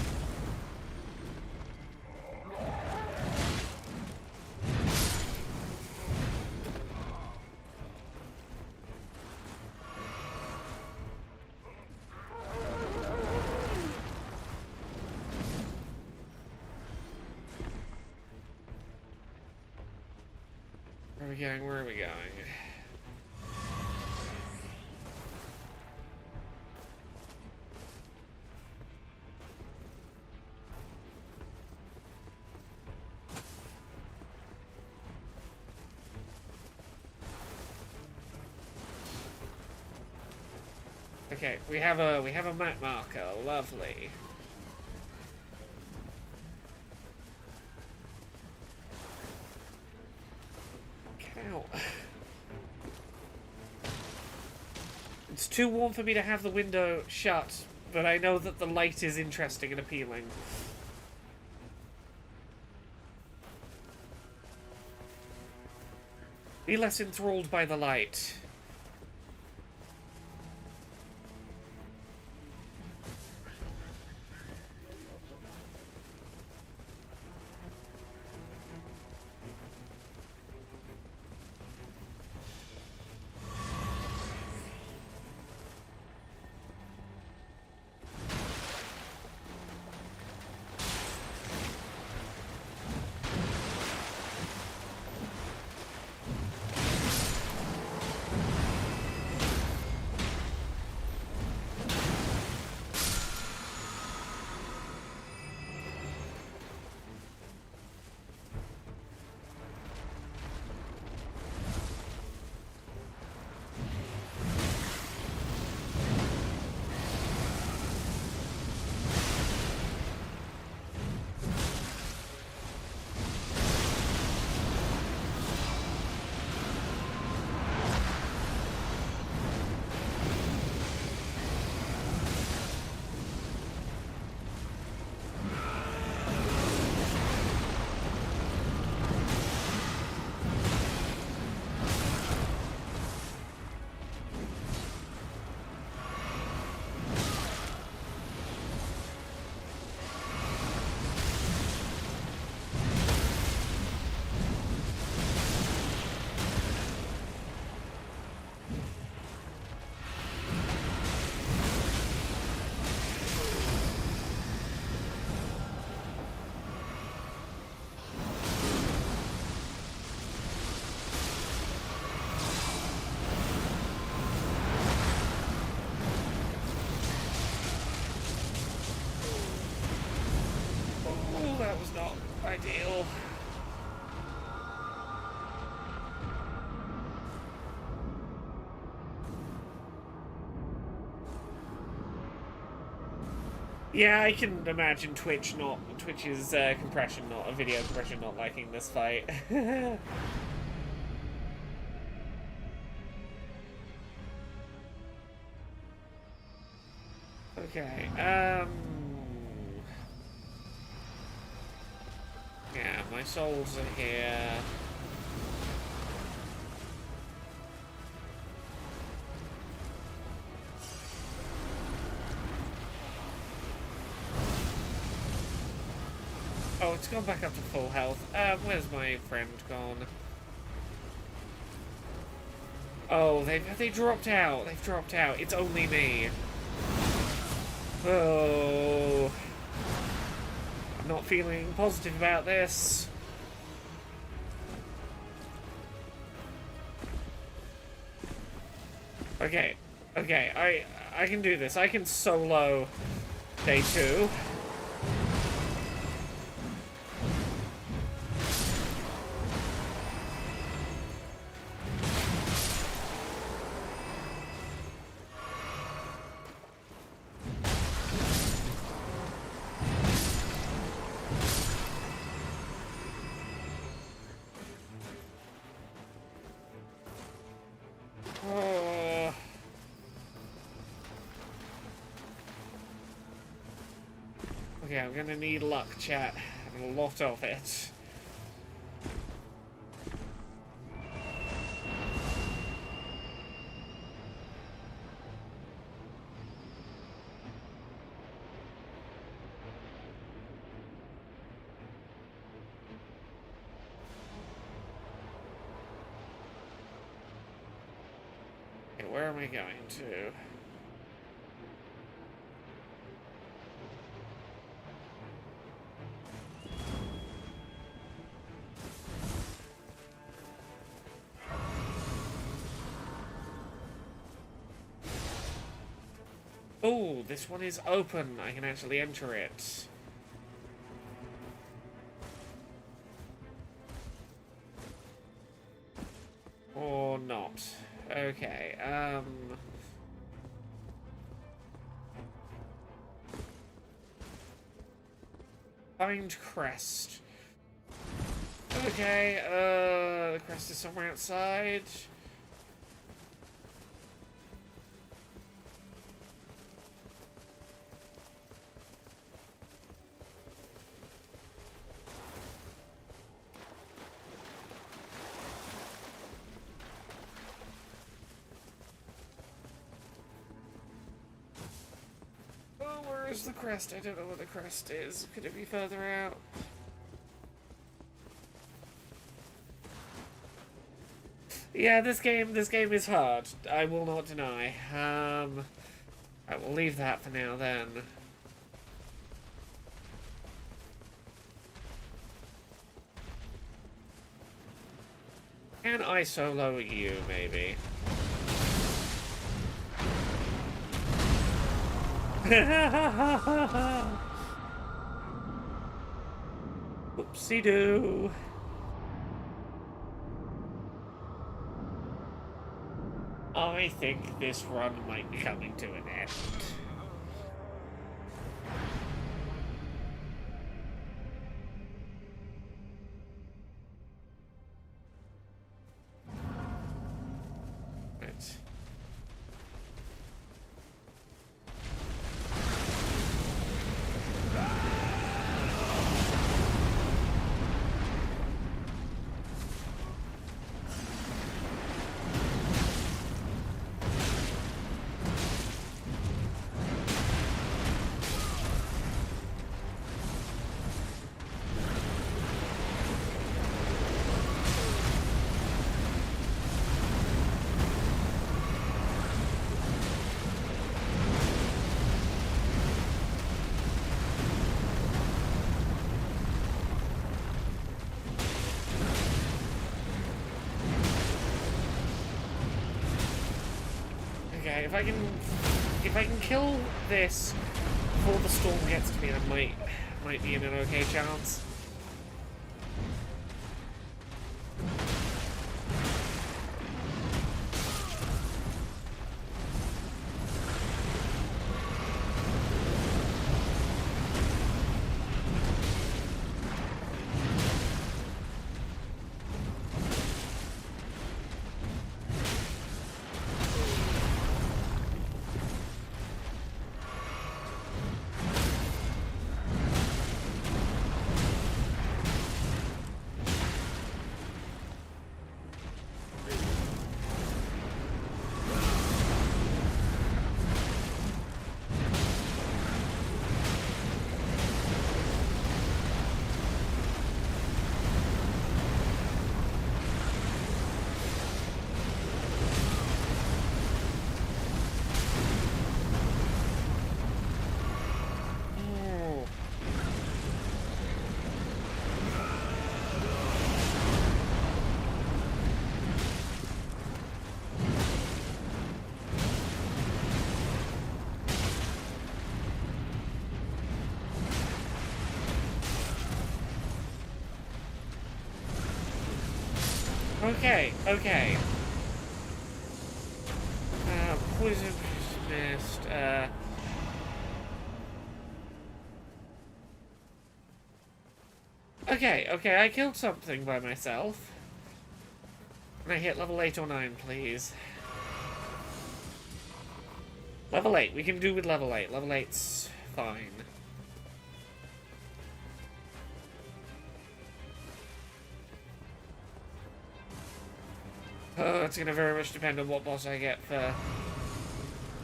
we going? Where are we going? Okay, we have a map marker. Lovely. Cow. It's too warm for me to have the window shut, but I know that the light is interesting and appealing. Be less enthralled by the light. That was not ideal. Yeah, I can imagine Twitch's compression, not a video compression, not liking this fight. Okay, yeah, my souls are here. Oh, it's gone back up to full health. Where's my friend gone? Oh, they dropped out. They've dropped out. It's only me. Oh. I'm not feeling positive about this. Okay. Okay, I can do this. I can solo day 2. Okay, I'm gonna need luck, chat. And a lot of it. Okay, where am I going to? Oh, this one is open. I can actually enter it. Or not. Okay, Find crest. Okay, the crest is somewhere outside. Oh, where is the crest? I don't know where the crest is. Could it be further out? Yeah, this game is hard. I will not deny. I will leave that for now then. Can I solo you, maybe? Whoopsie-doo. I think this run might be coming to an end. Right. Okay, if I can kill this before the storm gets to me, I might be in an okay chance. Okay, okay. Poison mist, Okay, okay, I killed something by myself. Can I hit level 8 or 9, please? Level 8, we can do with level 8. Level 8's fine. Oh, it's gonna very much depend on what boss I get for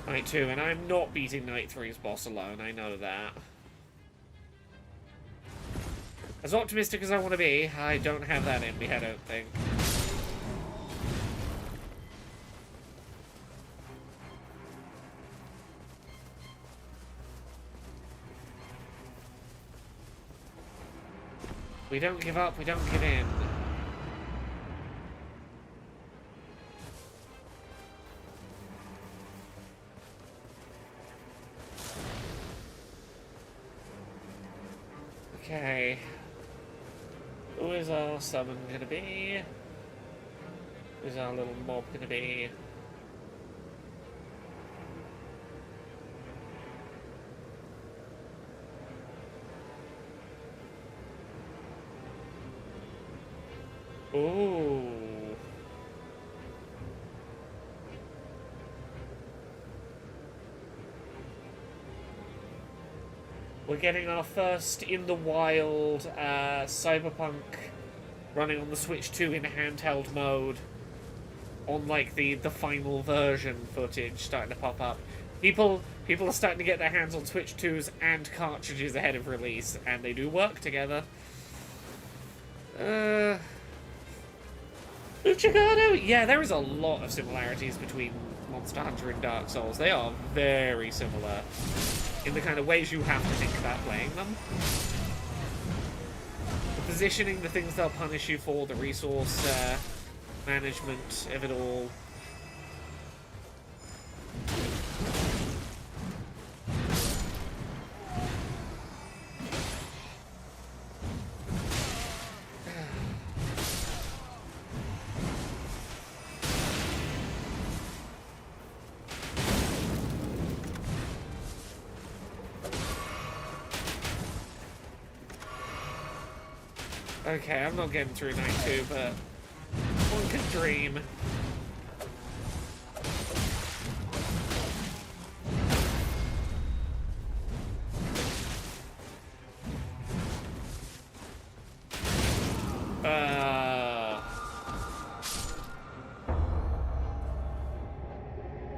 Night 2, and I'm not beating Night 3's boss alone, I know that. As optimistic as I want to be, I don't have that in me, I don't think. We don't give up, we don't give in. Okay. Who is our summon gonna be? Who's our little mob gonna be? Ooh. We're getting our first in the wild Cyberpunk running on the Switch 2 in handheld mode. On like the final version footage starting to pop up. People are starting to get their hands on Switch 2s and cartridges ahead of release, and they do work together. Uchigado? Yeah, there is a lot of similarities between Monster Hunter and Dark Souls. They are very similar in the kind of ways you have to think about playing them. The positioning, the things they'll punish you for, the resource management of it all. Okay, I'm not getting through night 2, but one could dream.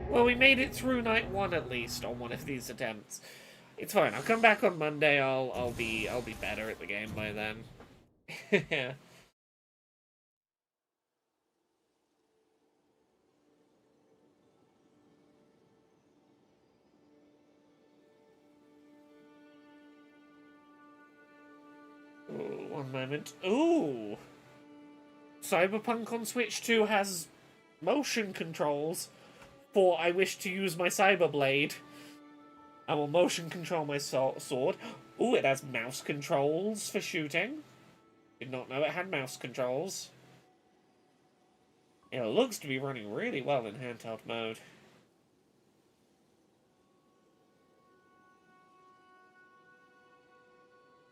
Well, we made it through night 1 at least on one of these attempts. It's fine. I'll come back on Monday. I'll be better at the game by then. Yeah. Ooh, one moment. Ooh! Cyberpunk on Switch 2 has motion controls for I wish to use my Cyberblade. I will motion control my sword. Ooh, it has mouse controls for shooting. Did not know it had mouse controls. It looks to be running really well in handheld mode.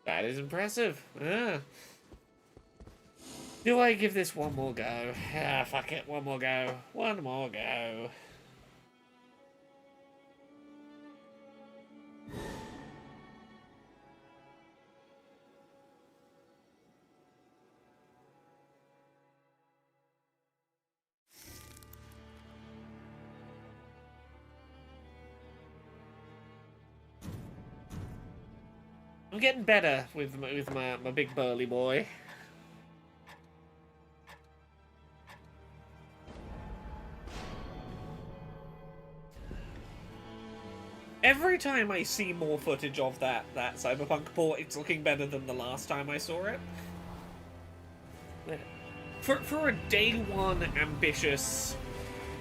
That is impressive. Ah. Do I give this one more go? Ah, fuck it. One more go. One more go. I'm getting better with my big burly boy. Every time I see more footage of that Cyberpunk port, it's looking better than the last time I saw it. For a day one ambitious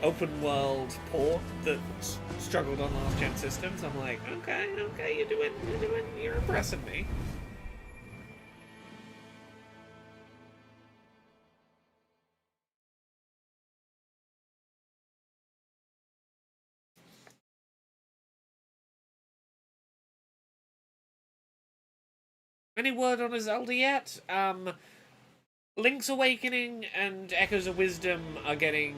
open world port that struggled on last gen systems, I'm like, okay, you're impressing me. Any word on a Zelda yet? Link's Awakening and Echoes of Wisdom are getting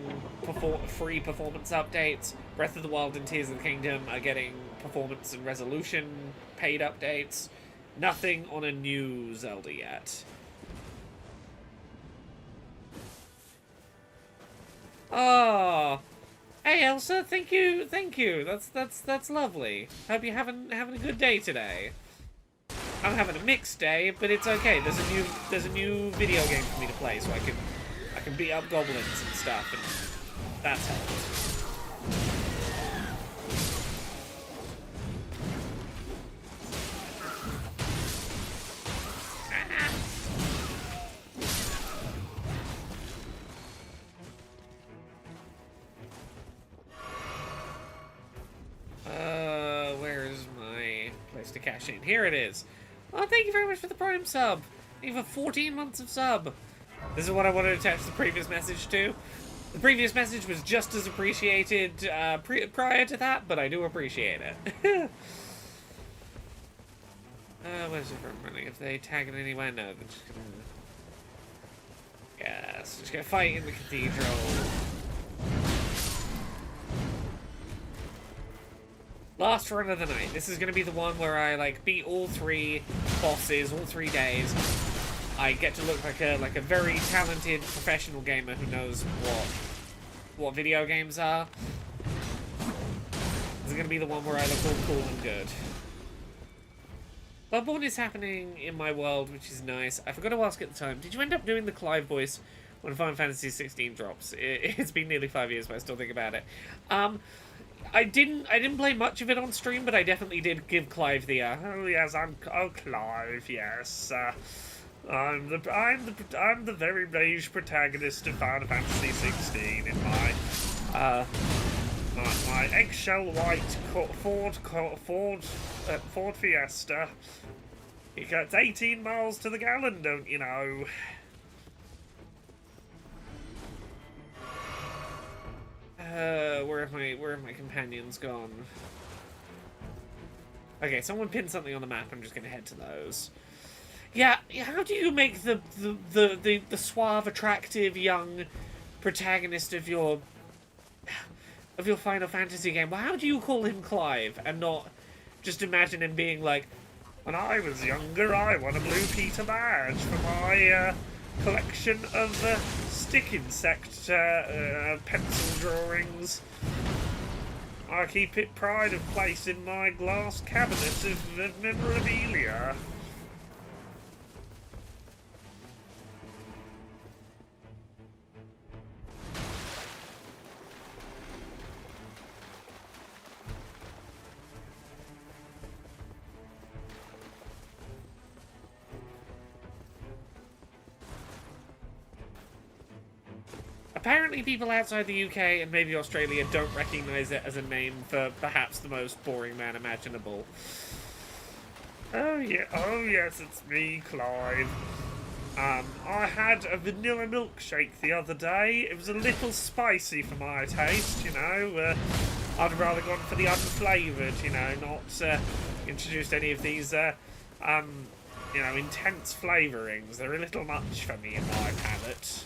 free performance updates. Breath of the Wild and Tears of the Kingdom are getting performance and resolution paid updates. Nothing on a new Zelda yet. Oh, hey Elsa, thank you. That's lovely. Hope you're having a good day today. I'm having a mixed day, but it's okay. There's a new video game for me to play, so I can beat up goblins and stuff, and that's helped. Where is my place to cash in? Here it is. Oh, thank you very much for the Prime sub. Thank you for 14 months of sub. This is what I wanted to attach the previous message to. The previous message was just as appreciated prior to that, but I do appreciate it. Where's the front running? If they tag it anywhere, no, they're just gonna... Yes, just gonna fight in the cathedral. Last run of the night. This is gonna be the one where I like beat all 3 bosses, all 3 days. I get to look like a very talented professional gamer who knows what video games are. This is gonna be the one where I look all cool and good. Bloodborne is happening in my world, which is nice. I forgot to ask at the time, did you end up doing the Clive voice when Final Fantasy 16 drops? It's been nearly 5 years, but I still think about it. I didn't play much of it on stream, but I definitely did give Clive the oh yes, I'm Clive, yes. I'm the very beige protagonist of Final Fantasy 16 in my eggshell white Ford Fiesta. It gets 18 miles to the gallon, don't you know? Where have my companions gone? Okay, someone pinned something on the map. I'm just gonna head to those. Yeah, how do you make the suave, attractive, young protagonist of your Final Fantasy game? Well, how do you call him Clive and not just imagine him being like, when I was younger, I won a Blue Peter badge for my collection of stick insect pencil drawings. I keep it pride of place in my glass cabinet of memorabilia. Apparently people outside the UK and maybe Australia don't recognise it as a name for perhaps the most boring man imaginable. Oh yeah, oh yes, it's me, Clive. I had a vanilla milkshake the other day. It was a little spicy for my taste, you know. I'd rather gone for the unflavoured, you know, not introduced any of these, you know, intense flavourings. They're a little much for me in my palate.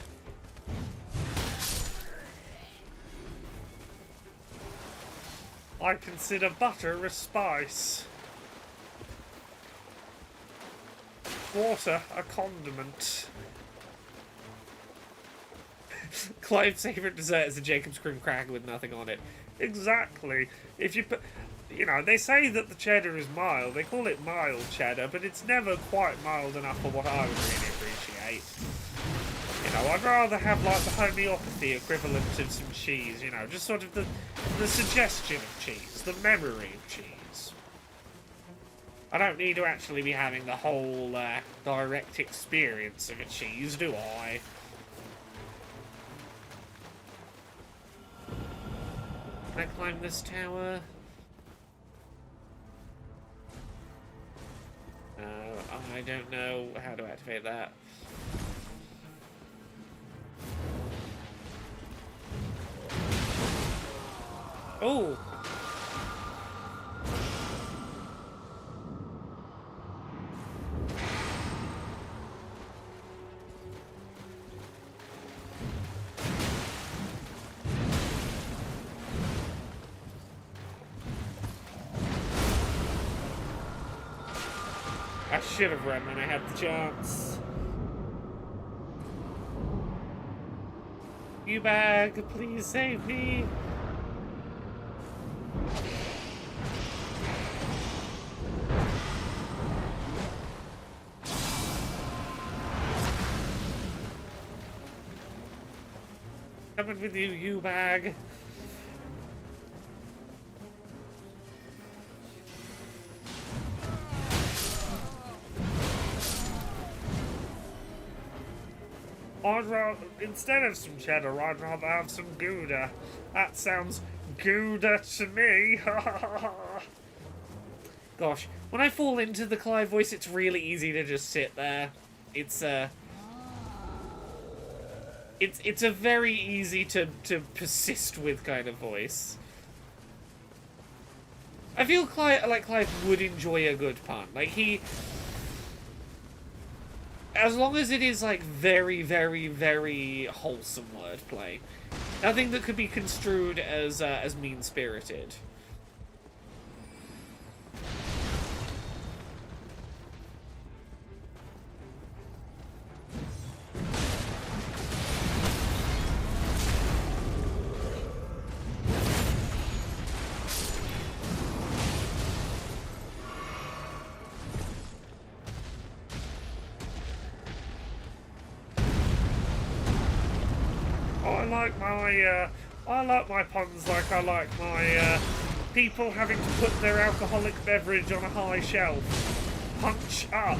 I consider butter a spice. Water a condiment. Clive's favourite dessert is a Jacob's cream cracker with nothing on it. Exactly. If you put, you know, they say that the cheddar is mild. They call it mild cheddar, but it's never quite mild enough for what I would really appreciate. You know, I'd rather have like the homeopathy equivalent of some cheese, you know, just sort of the suggestion of cheese, the memory of cheese. I don't need to actually be having the whole direct experience of a cheese, do I? Can I climb this tower? I don't know how to activate that. Oh! I should have run when I had the chance. You bag, please save me. Coming with you, you bag. I'd rather, instead of some cheddar, I'd rather have some Gouda. That sounds Gouda to me. Gosh, when I fall into the Clive voice, it's really easy to just sit there. It's a very easy to persist with kind of voice. I feel Clive would enjoy a good pun. Like, as long as it is, like, very, very, very wholesome wordplay. Nothing that could be construed as mean-spirited. I like my puns like I like my people having to put their alcoholic beverage on a high shelf. Punch up.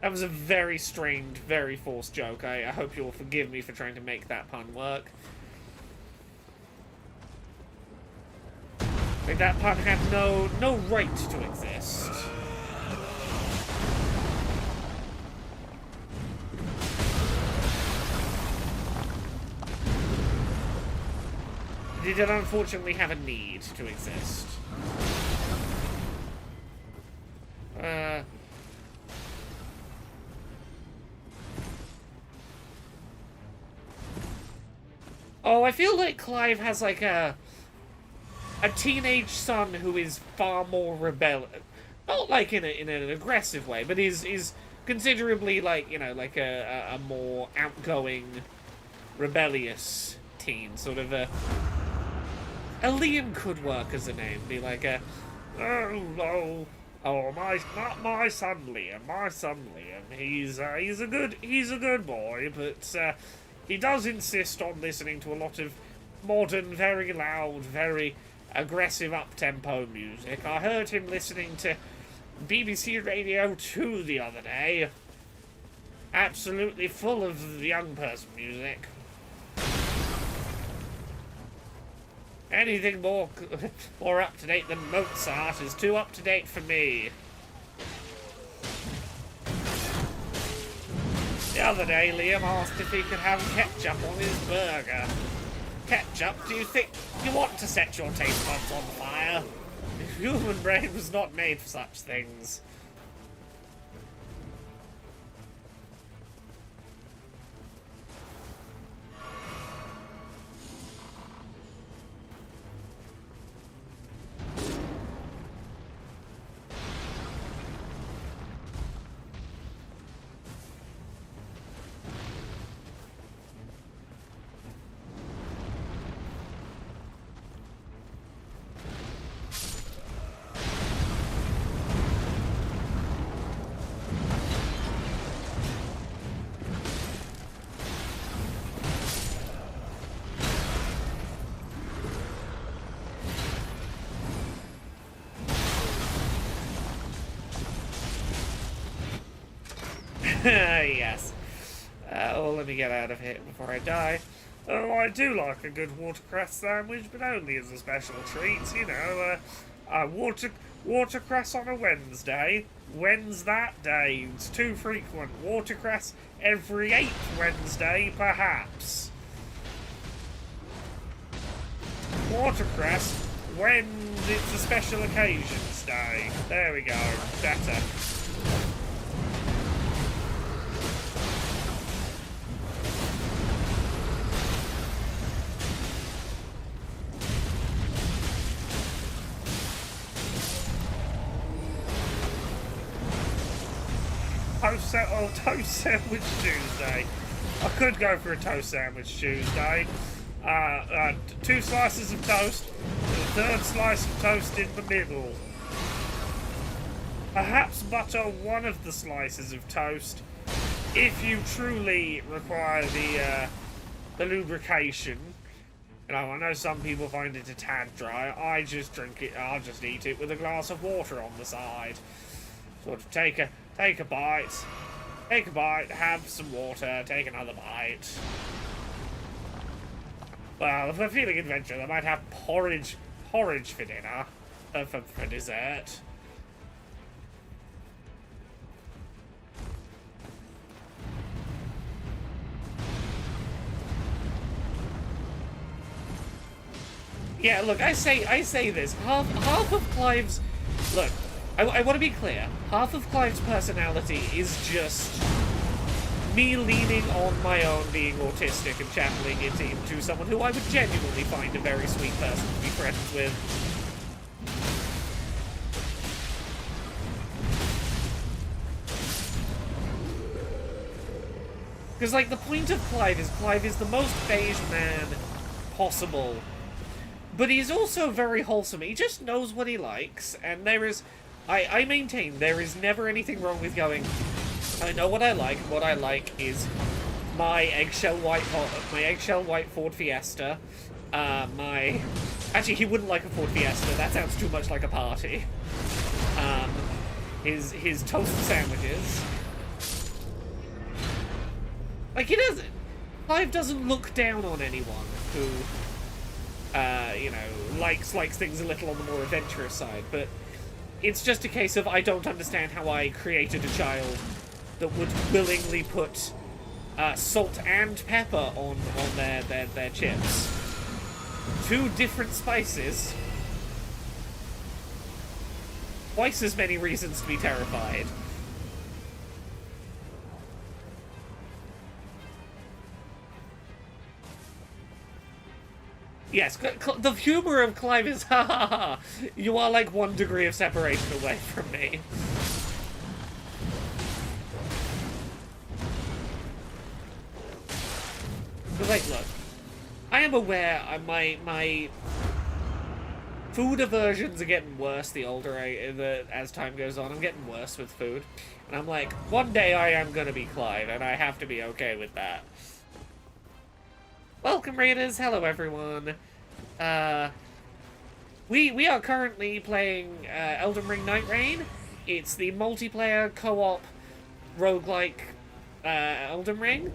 That was a very strained, very forced joke. I hope you'll forgive me for trying to make that pun work. Like, that pun had no right to exist. It did unfortunately have a need to exist. Oh, I feel like Clive has like a teenage son who is far more rebellious. Not like in an aggressive way, but is considerably like, you know, like a more outgoing, rebellious teen, sort of a Liam could work as a name. Be like my son Liam. He's a good boy, but he does insist on listening to a lot of modern, very loud, very aggressive up-tempo music. I heard him listening to BBC Radio 2 the other day. Absolutely full of young person music. Anything more up-to-date than Mozart is too up-to-date for me. The other day, Liam asked if he could have ketchup on his burger. Ketchup? Do you think you want to set your taste buds on fire? The human brain was not made for such things. Yes. Oh, let me get out of here before I die. Oh, I do like a good watercress sandwich, but only as a special treat, you know. Watercress on a Wednesday. When's that day? It's too frequent. Watercress every 8th Wednesday, perhaps. Watercress when it's a special occasions day. There we go. Better. Toast Sandwich Tuesday. I could go for a Toast Sandwich Tuesday. 2 slices of toast, and a 3rd slice of toast in the middle. Perhaps butter one of the slices of toast if you truly require the lubrication. You know, I know some people find it a tad dry. I just drink it. I'll just eat it with a glass of water on the side. Sort of take a bite. Take a bite, have some water, take another bite. Well, if we're feeling adventurous, I might have porridge for dinner, for dessert. Yeah, look, I say this. Half of Clive's... Look, I want to be clear. Half of Clive's personality is just me leaning on my own being autistic and channeling it into someone who I would genuinely find a very sweet person to be friends with. Because, like, the point of Clive is the most beige man possible. But he's also very wholesome. He just knows what he likes, and there is... I maintain there is never anything wrong with going, I know what I like. What I like is my eggshell white Ford Fiesta. Actually, he wouldn't like a Ford Fiesta. That sounds too much like a party. His toast sandwiches. Like, he doesn't... Clive doesn't look down on anyone who... you know, likes things a little on the more adventurous side, but it's just a case of I don't understand how I created a child that would willingly put salt and pepper on their chips. Two different spices. Twice as many reasons to be terrified. Yes, the humor of Clive is, ha ha ha, you are like 1 degree of separation away from me. But, like, look, I am aware my food aversions are getting worse the older as time goes on. I'm getting worse with food. And I'm like, one day I am gonna be Clive, and I have to be okay with that. Welcome, Raiders! Hello, everyone! We are currently playing Elden Ring Nightreign. It's the multiplayer co-op roguelike Elden Ring.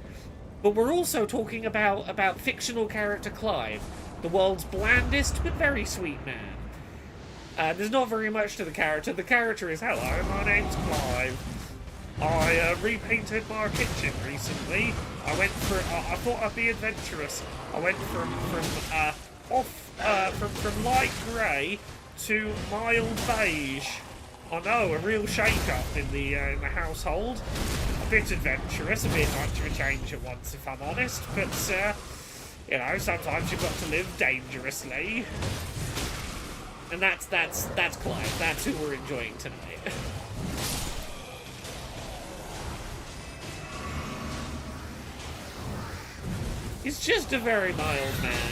But we're also talking about fictional character Clive, the world's blandest but very sweet man. There's not very much to the character. The character is, hello, my name's Clive. I repainted my kitchen recently. I thought I'd be adventurous. I went from light grey to mild beige. I know, a real shake-up in the household. A bit adventurous, a bit much of a change at once, if I'm honest. But you know, sometimes you've got to live dangerously. And that's Clive. That's who we're enjoying tonight. He's just a very mild man.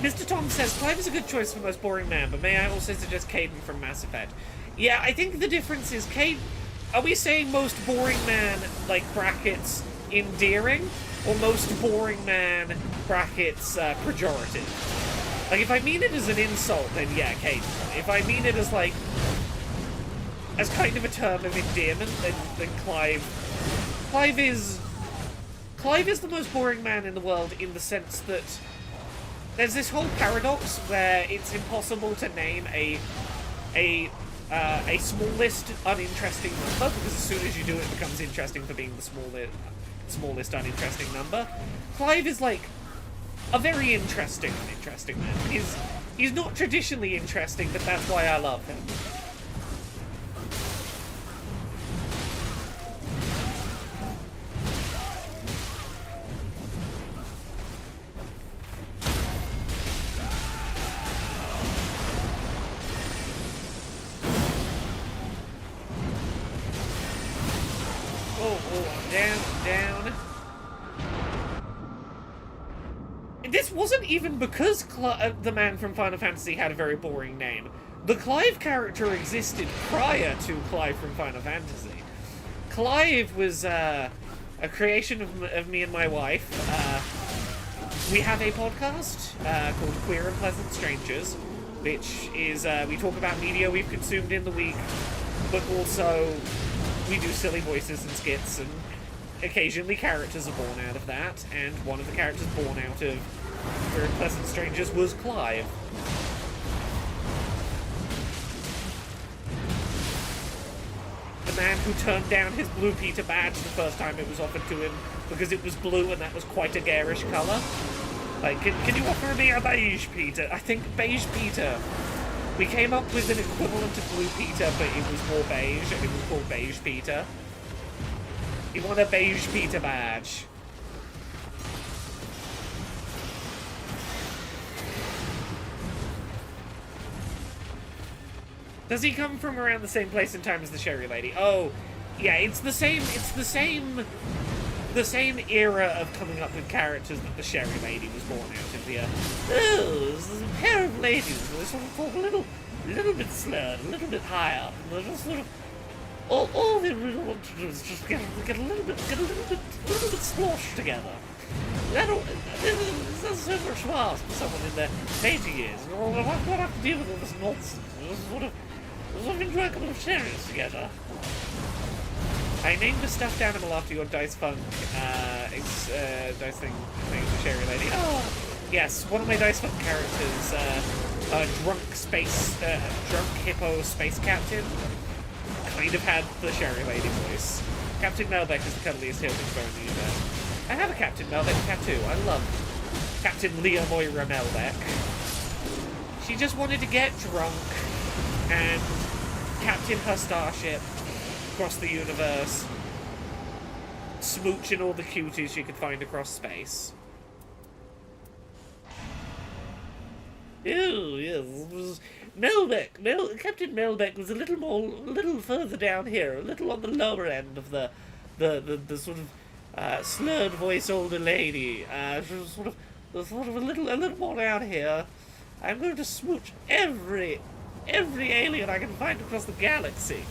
Mr. Tom says, Clive is a good choice for the most boring man, but may I also suggest Caden from Mass Effect? Yeah, I think the difference is Caden... Are we saying most boring man, like, brackets, endearing? Or most boring man, brackets, pejorative? Like, if I mean it as an insult, then yeah, Caden. If I mean it as, like... as kind of a term of endearment, then Clive... Clive is the most boring man in the world in the sense that there's this whole paradox where it's impossible to name a smallest uninteresting number, because as soon as you do it becomes interesting for being the smallest uninteresting number. Clive is like a very interesting uninteresting man. He's not traditionally interesting, but that's why I love him. Down. This wasn't even because the man from Final Fantasy had a very boring name. The Clive character existed prior to Clive from Final Fantasy. Clive was a creation of me and my wife. We have a podcast called Queer and Pleasant Strangers, which is, we talk about media we've consumed in the week, but also we do silly voices and skits, and occasionally characters are born out of that, and one of the characters born out of Very Pleasant Strangers was Clive. The man who turned down his Blue Peter badge the first time it was offered to him because it was blue and that was quite a garish colour. Like, can you offer me a beige Peter? I think beige Peter. We came up with an equivalent of Blue Peter, but it was more beige, and it was called Beige Peter. He won a Beige Peter badge. Does he come from around the same place in time as the Sherry Lady? Oh, yeah, it's the same era of coming up with characters that the Sherry Lady was born out of here. Oh, there's a pair of ladies, they sort of talk a little bit slurred, a little bit higher, and they're just sort of, all they really want to do is just get a little bit sloshed together. That's so much to ask for someone in their 80 years. Well, I won't have to deal with all this nonsense. Just sort of enjoy a couple of sherries together. I named a stuffed animal after your Dice Funk dice thing, the Sherry Lady. Oh, yes, one of my Dice Funk characters, drunk hippo space captain, kind of had the Sherry Lady voice. Captain Melbeck is the cuddliest human being in the universe. I have a Captain Melbeck tattoo. I love Captain Leah Moira Melbeck. She just wanted to get drunk and captain her starship across the universe, smooching all the cuties she could find across space. Ew, yes. Captain Melbeck was a little further down here, a little on the lower end of the sort of slurred voice older lady. Sort of a little more down here. I'm going to smooch every alien I can find across the galaxy.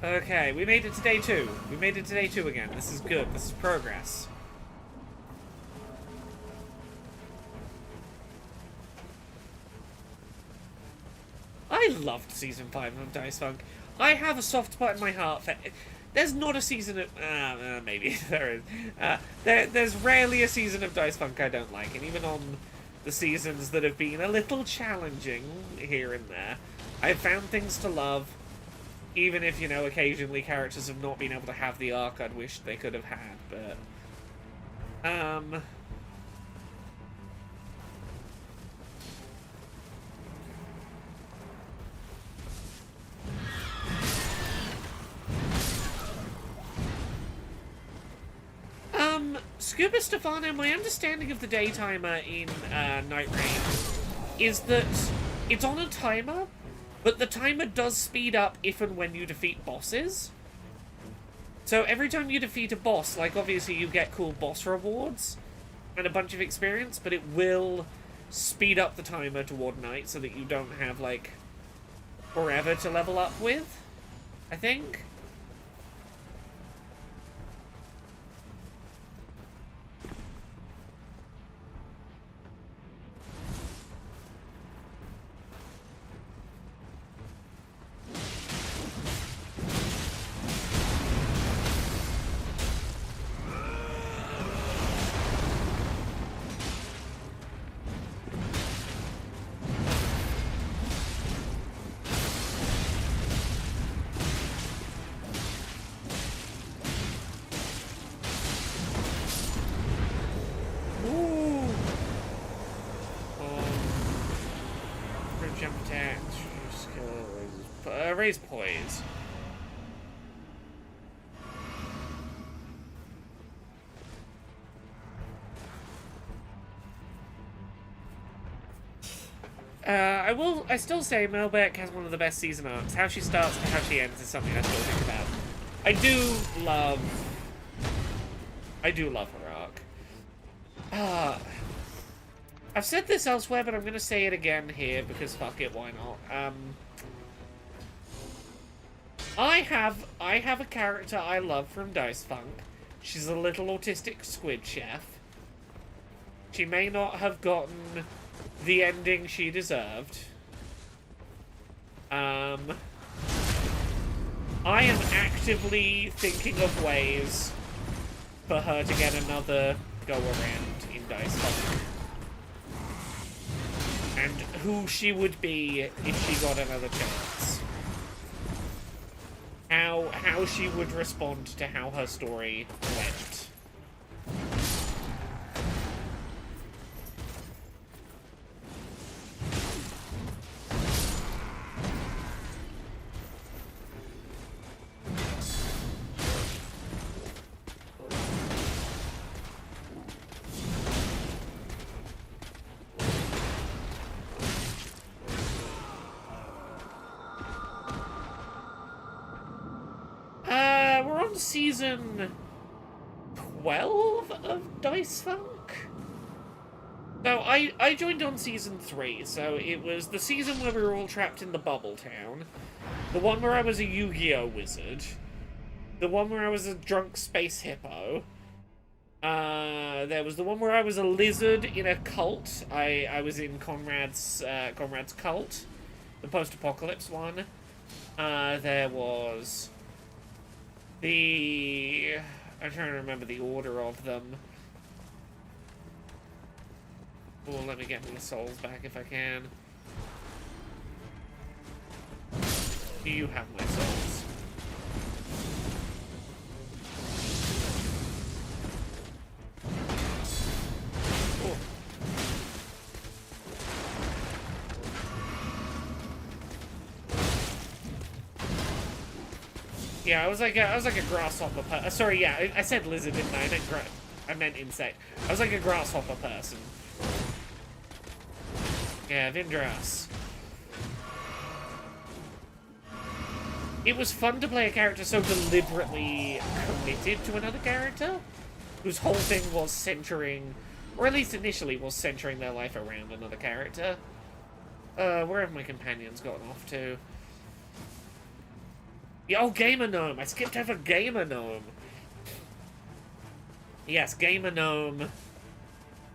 Okay, we made it to day 2. We made it to day 2 again. This is good. This is progress. I loved Season 5 of Dice Funk. I have a soft spot in my heart for... There's not a season of... maybe there is. There's rarely a season of Dice Funk I don't like, and even on the seasons that have been a little challenging here and there, I've found things to love, even if, you know, occasionally characters have not been able to have the arc I'd wished they could have had, but... Scuba Stefano, my understanding of the day timer in Nightreign is that it's on a timer, but the timer does speed up if and when you defeat bosses. So every time you defeat a boss, like obviously you get cool boss rewards and a bunch of experience, but it will speed up the timer toward night so that you don't have like forever to level up with, I think. Raise poise. I still say Melbeck has one of the best season arcs. How she starts and how she ends is something I still think about. I do love her arc. I've said this elsewhere, but I'm gonna say it again here because fuck it, why not? I have a character I love from Dice Funk. She's a little autistic squid chef. She may not have gotten the ending she deserved. I am actively thinking of ways for her to get another go-around in Dice Funk. And who she would be if she got another chance. How she would respond to how her story went. We're on season 12 of Dice Funk? No, I joined on season 3, so it was the season where we were all trapped in the Bubble Town, the one where I was a Yu-Gi-Oh! Wizard, the one where I was a drunk space hippo, there was the one where I was a lizard in a cult. I was in Conrad's cult, the post-apocalypse one. There was I'm trying to remember the order of them. Oh, let me get my souls back if I can. Do you have my souls? Oh. Yeah, I was like a grasshopper. Sorry, yeah, I said lizard, didn't I? I meant insect. I was like a grasshopper person. Yeah, Vindras. It was fun to play a character so deliberately committed to another character, whose whole thing was centering, or at least initially was centering their life around another character. Where have my companions gotten off to? Yeah, oh, Gamer Gnome! I skipped over Gamer Gnome! Yes, Gamer Gnome,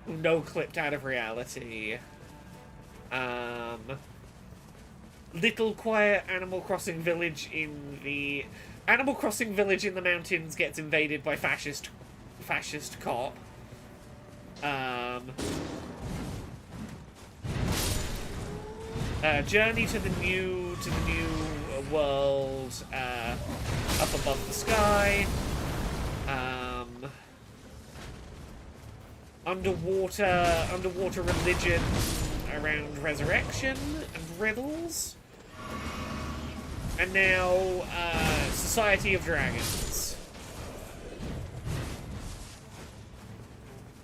who no-clipped out of reality. Little quiet Animal Crossing village in the... Animal Crossing village in the mountains gets invaded by fascist cop. Journey to the new world, up above the sky. Underwater religion around resurrection and riddles. And now, Society of Dragons.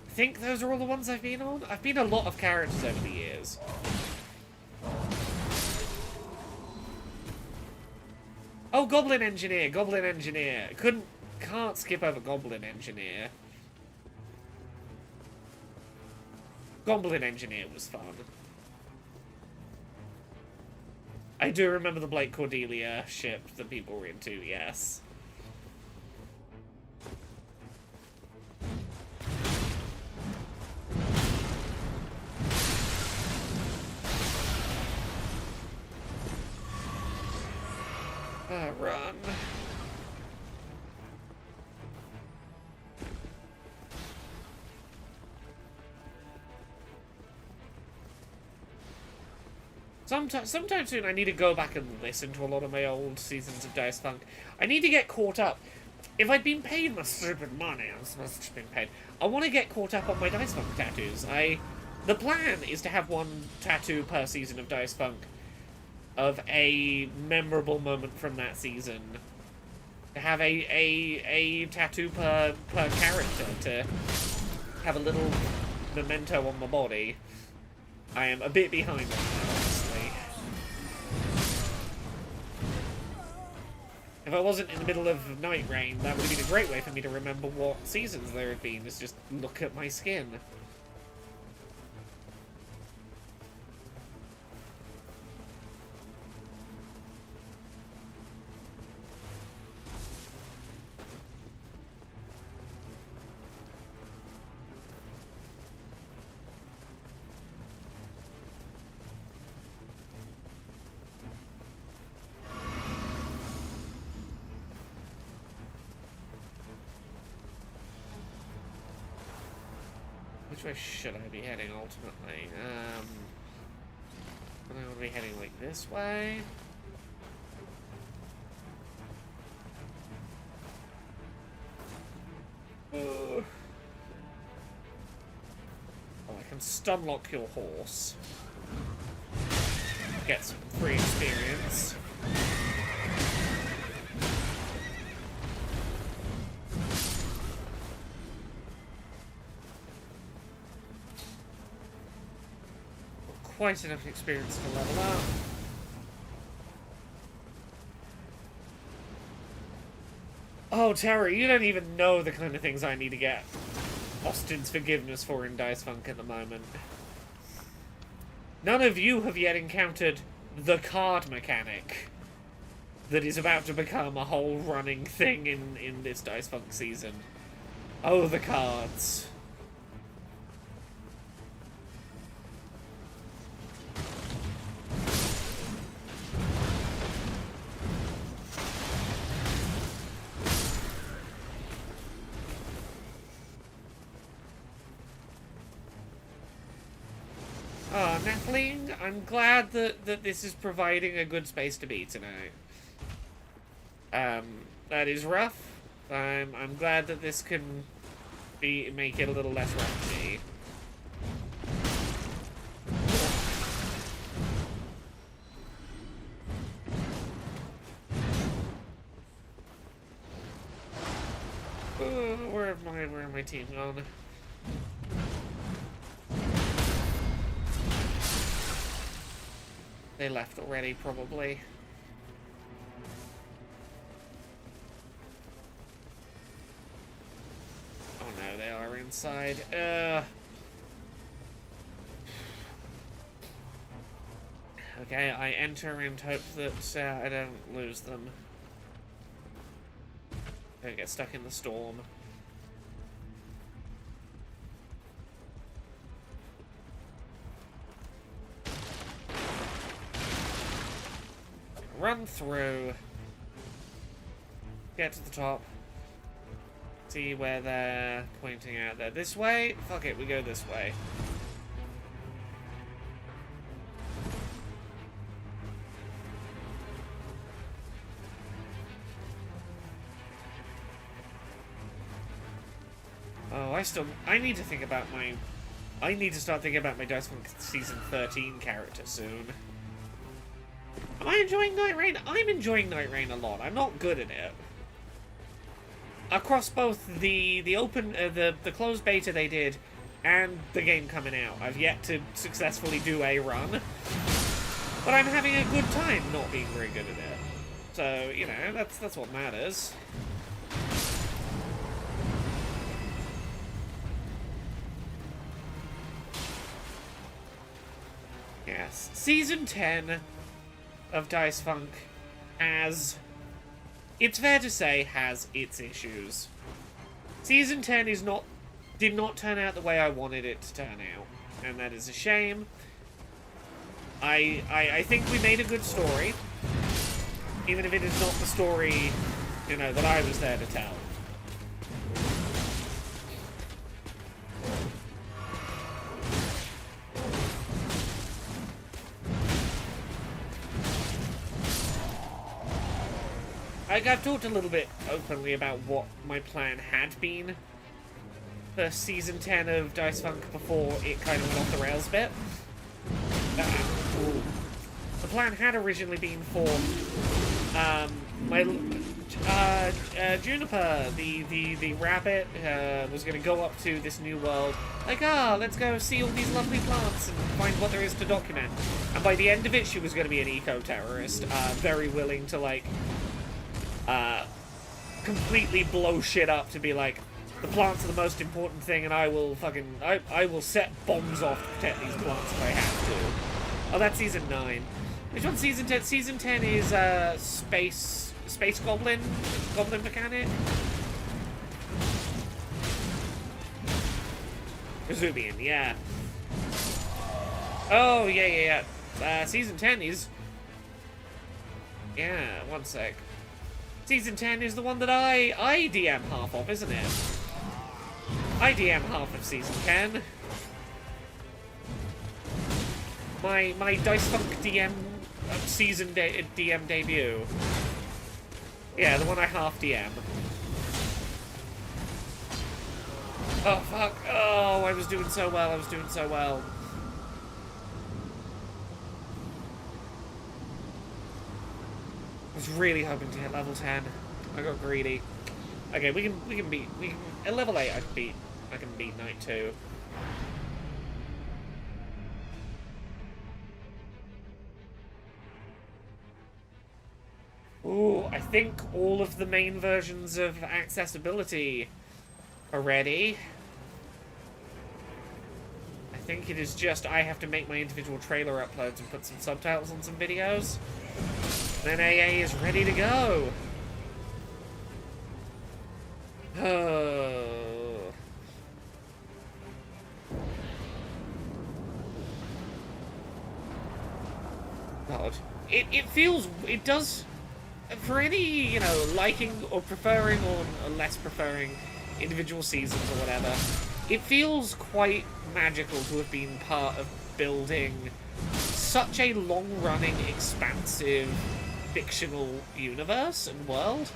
I think those are all the ones I've been on. I've been a lot of characters over the years. Oh, Goblin Engineer! Goblin Engineer! Can't skip over Goblin Engineer. Goblin Engineer was fun. I do remember the Blake Cordelia ship that people were into, yes. Run. Sometime soon I need to go back and listen to a lot of my old seasons of Dice Funk. I need to get caught up. If I'd been paid my stupid money, I must have been paid. I want to get caught up on my Dice Funk tattoos. The plan is to have one tattoo per season of Dice Funk of a memorable moment from that season. To have a tattoo per character, to have a little memento on my body. I am a bit behind on that, honestly. If I wasn't in the middle of Nightreign, that would have been a great way for me to remember what seasons there have been, is just look at my skin. Which way should I be heading ultimately? I want to be heading like this way. Oh, I can stunlock your horse. Get some free experience. Quite enough experience to level up. Oh, Tara, you don't even know the kind of things I need to get Austin's forgiveness for in Dice Funk at the moment. None of you have yet encountered the card mechanic that is about to become a whole running thing in this Dice Funk season. Oh, the cards. Nathalie, I'm glad that this is providing a good space to be tonight. That is rough. I'm glad that this can make it a little less roughy. Where are my team gone? They left already, probably. Oh no, they are inside. Okay, I enter and hope that I don't lose them. Don't get stuck in the storm. Run through. Get to the top. See where they're pointing out there. This way? Fuck it, we go this way. Oh, I need to think about I need to start thinking about my Dice Funk Season 13 character soon. Am I enjoying Nightreign? I'm enjoying Nightreign a lot. I'm not good at it. Across both the open, the closed beta they did, and the game coming out, I've yet to successfully do a run. But I'm having a good time not being very good at it. So, you know, that's what matters. Yes. Season 10 of Dice Funk has, it's fair to say, has its issues. Season 10 did not turn out the way I wanted it to turn out, and that is a shame. I think we made a good story, even if it is not the story, you know, that I was there to tell. I've talked a little bit openly about what my plan had been for Season 10 of Dice Funk before it kind of went off the rails a bit. The plan had originally been for Juniper, the rabbit, was going to go up to this new world, like, let's go see all these lovely plants and find what there is to document. And by the end of it, she was going to be an eco-terrorist, very willing to, like, completely blow shit up to be like, the plants are the most important thing, and I will set bombs off to protect these plants if I have to. Oh, that's Season 9. Which one's Season 10? Season 10 is, Space Goblin mechanic? Kazubian, yeah. Oh, yeah. Season 10 is... Yeah, one sec. Season 10 is the one that I DM half of, isn't it? I DM half of Season 10. my Dice Funk DM season DM debut. Yeah, the one I half DM. Oh fuck! Oh, I was doing so well. I was doing so well. I was really hoping to hit level 10. I got greedy. Okay, we can beat at level 8. I can beat Knight 2. Ooh, I think all of the main versions of accessibility are ready. I think it is just I have to make my individual trailer uploads and put some subtitles on some videos. Then AA is ready to go. Oh. God. It does, for any, you know, liking or preferring or less preferring individual seasons or whatever, it feels quite magical to have been part of building such a long-running, expansive, fictional universe and world.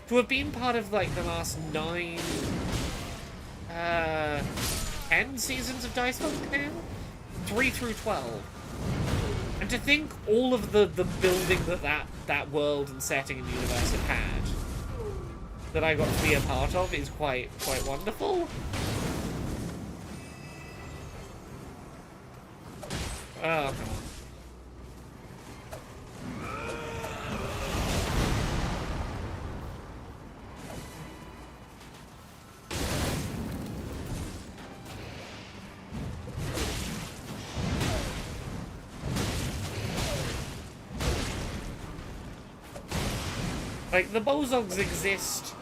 To have been part of, like, the last 9, 10 seasons of Dice Funk now? 3 through 12. And to think all of the building that world and setting and universe have had, that I got to be a part of, is quite wonderful. Oh, come on. Like, the Bozogs exist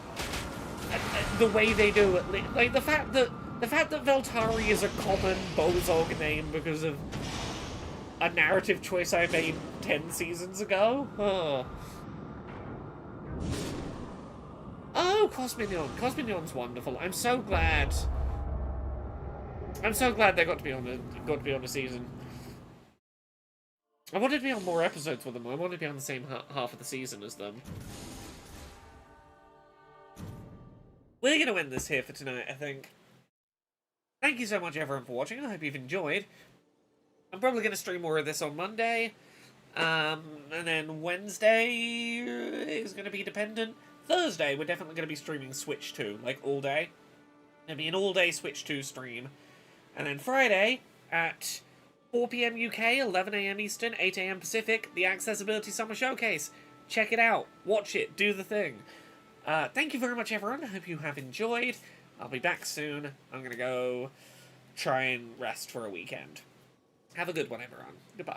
the way they do, at least. Like, the fact that Veltari is a common Bozog name because of a narrative choice I made 10 seasons ago? Oh. Oh, Cosminion. Cosminion's wonderful. I'm so glad they got to be on a season. I wanted to be on more episodes with them. I wanted to be on the same half of the season as them. We're going to end this here for tonight, I think. Thank you so much, everyone, for watching. I hope you've enjoyed. I'm probably going to stream more of this on Monday. And then Wednesday is going to be dependent. Thursday, we're definitely going to be streaming Switch 2, like, all day. It'll be an all-day Switch 2 stream. And then Friday, at 4 PM UK, 11 AM Eastern, 8 AM Pacific, the Accessibility Summer Showcase. Check it out. Watch it. Do the thing. Thank you very much, everyone. I hope you have enjoyed. I'll be back soon. I'm going to go try and rest for a weekend. Have a good one, everyone. Goodbye.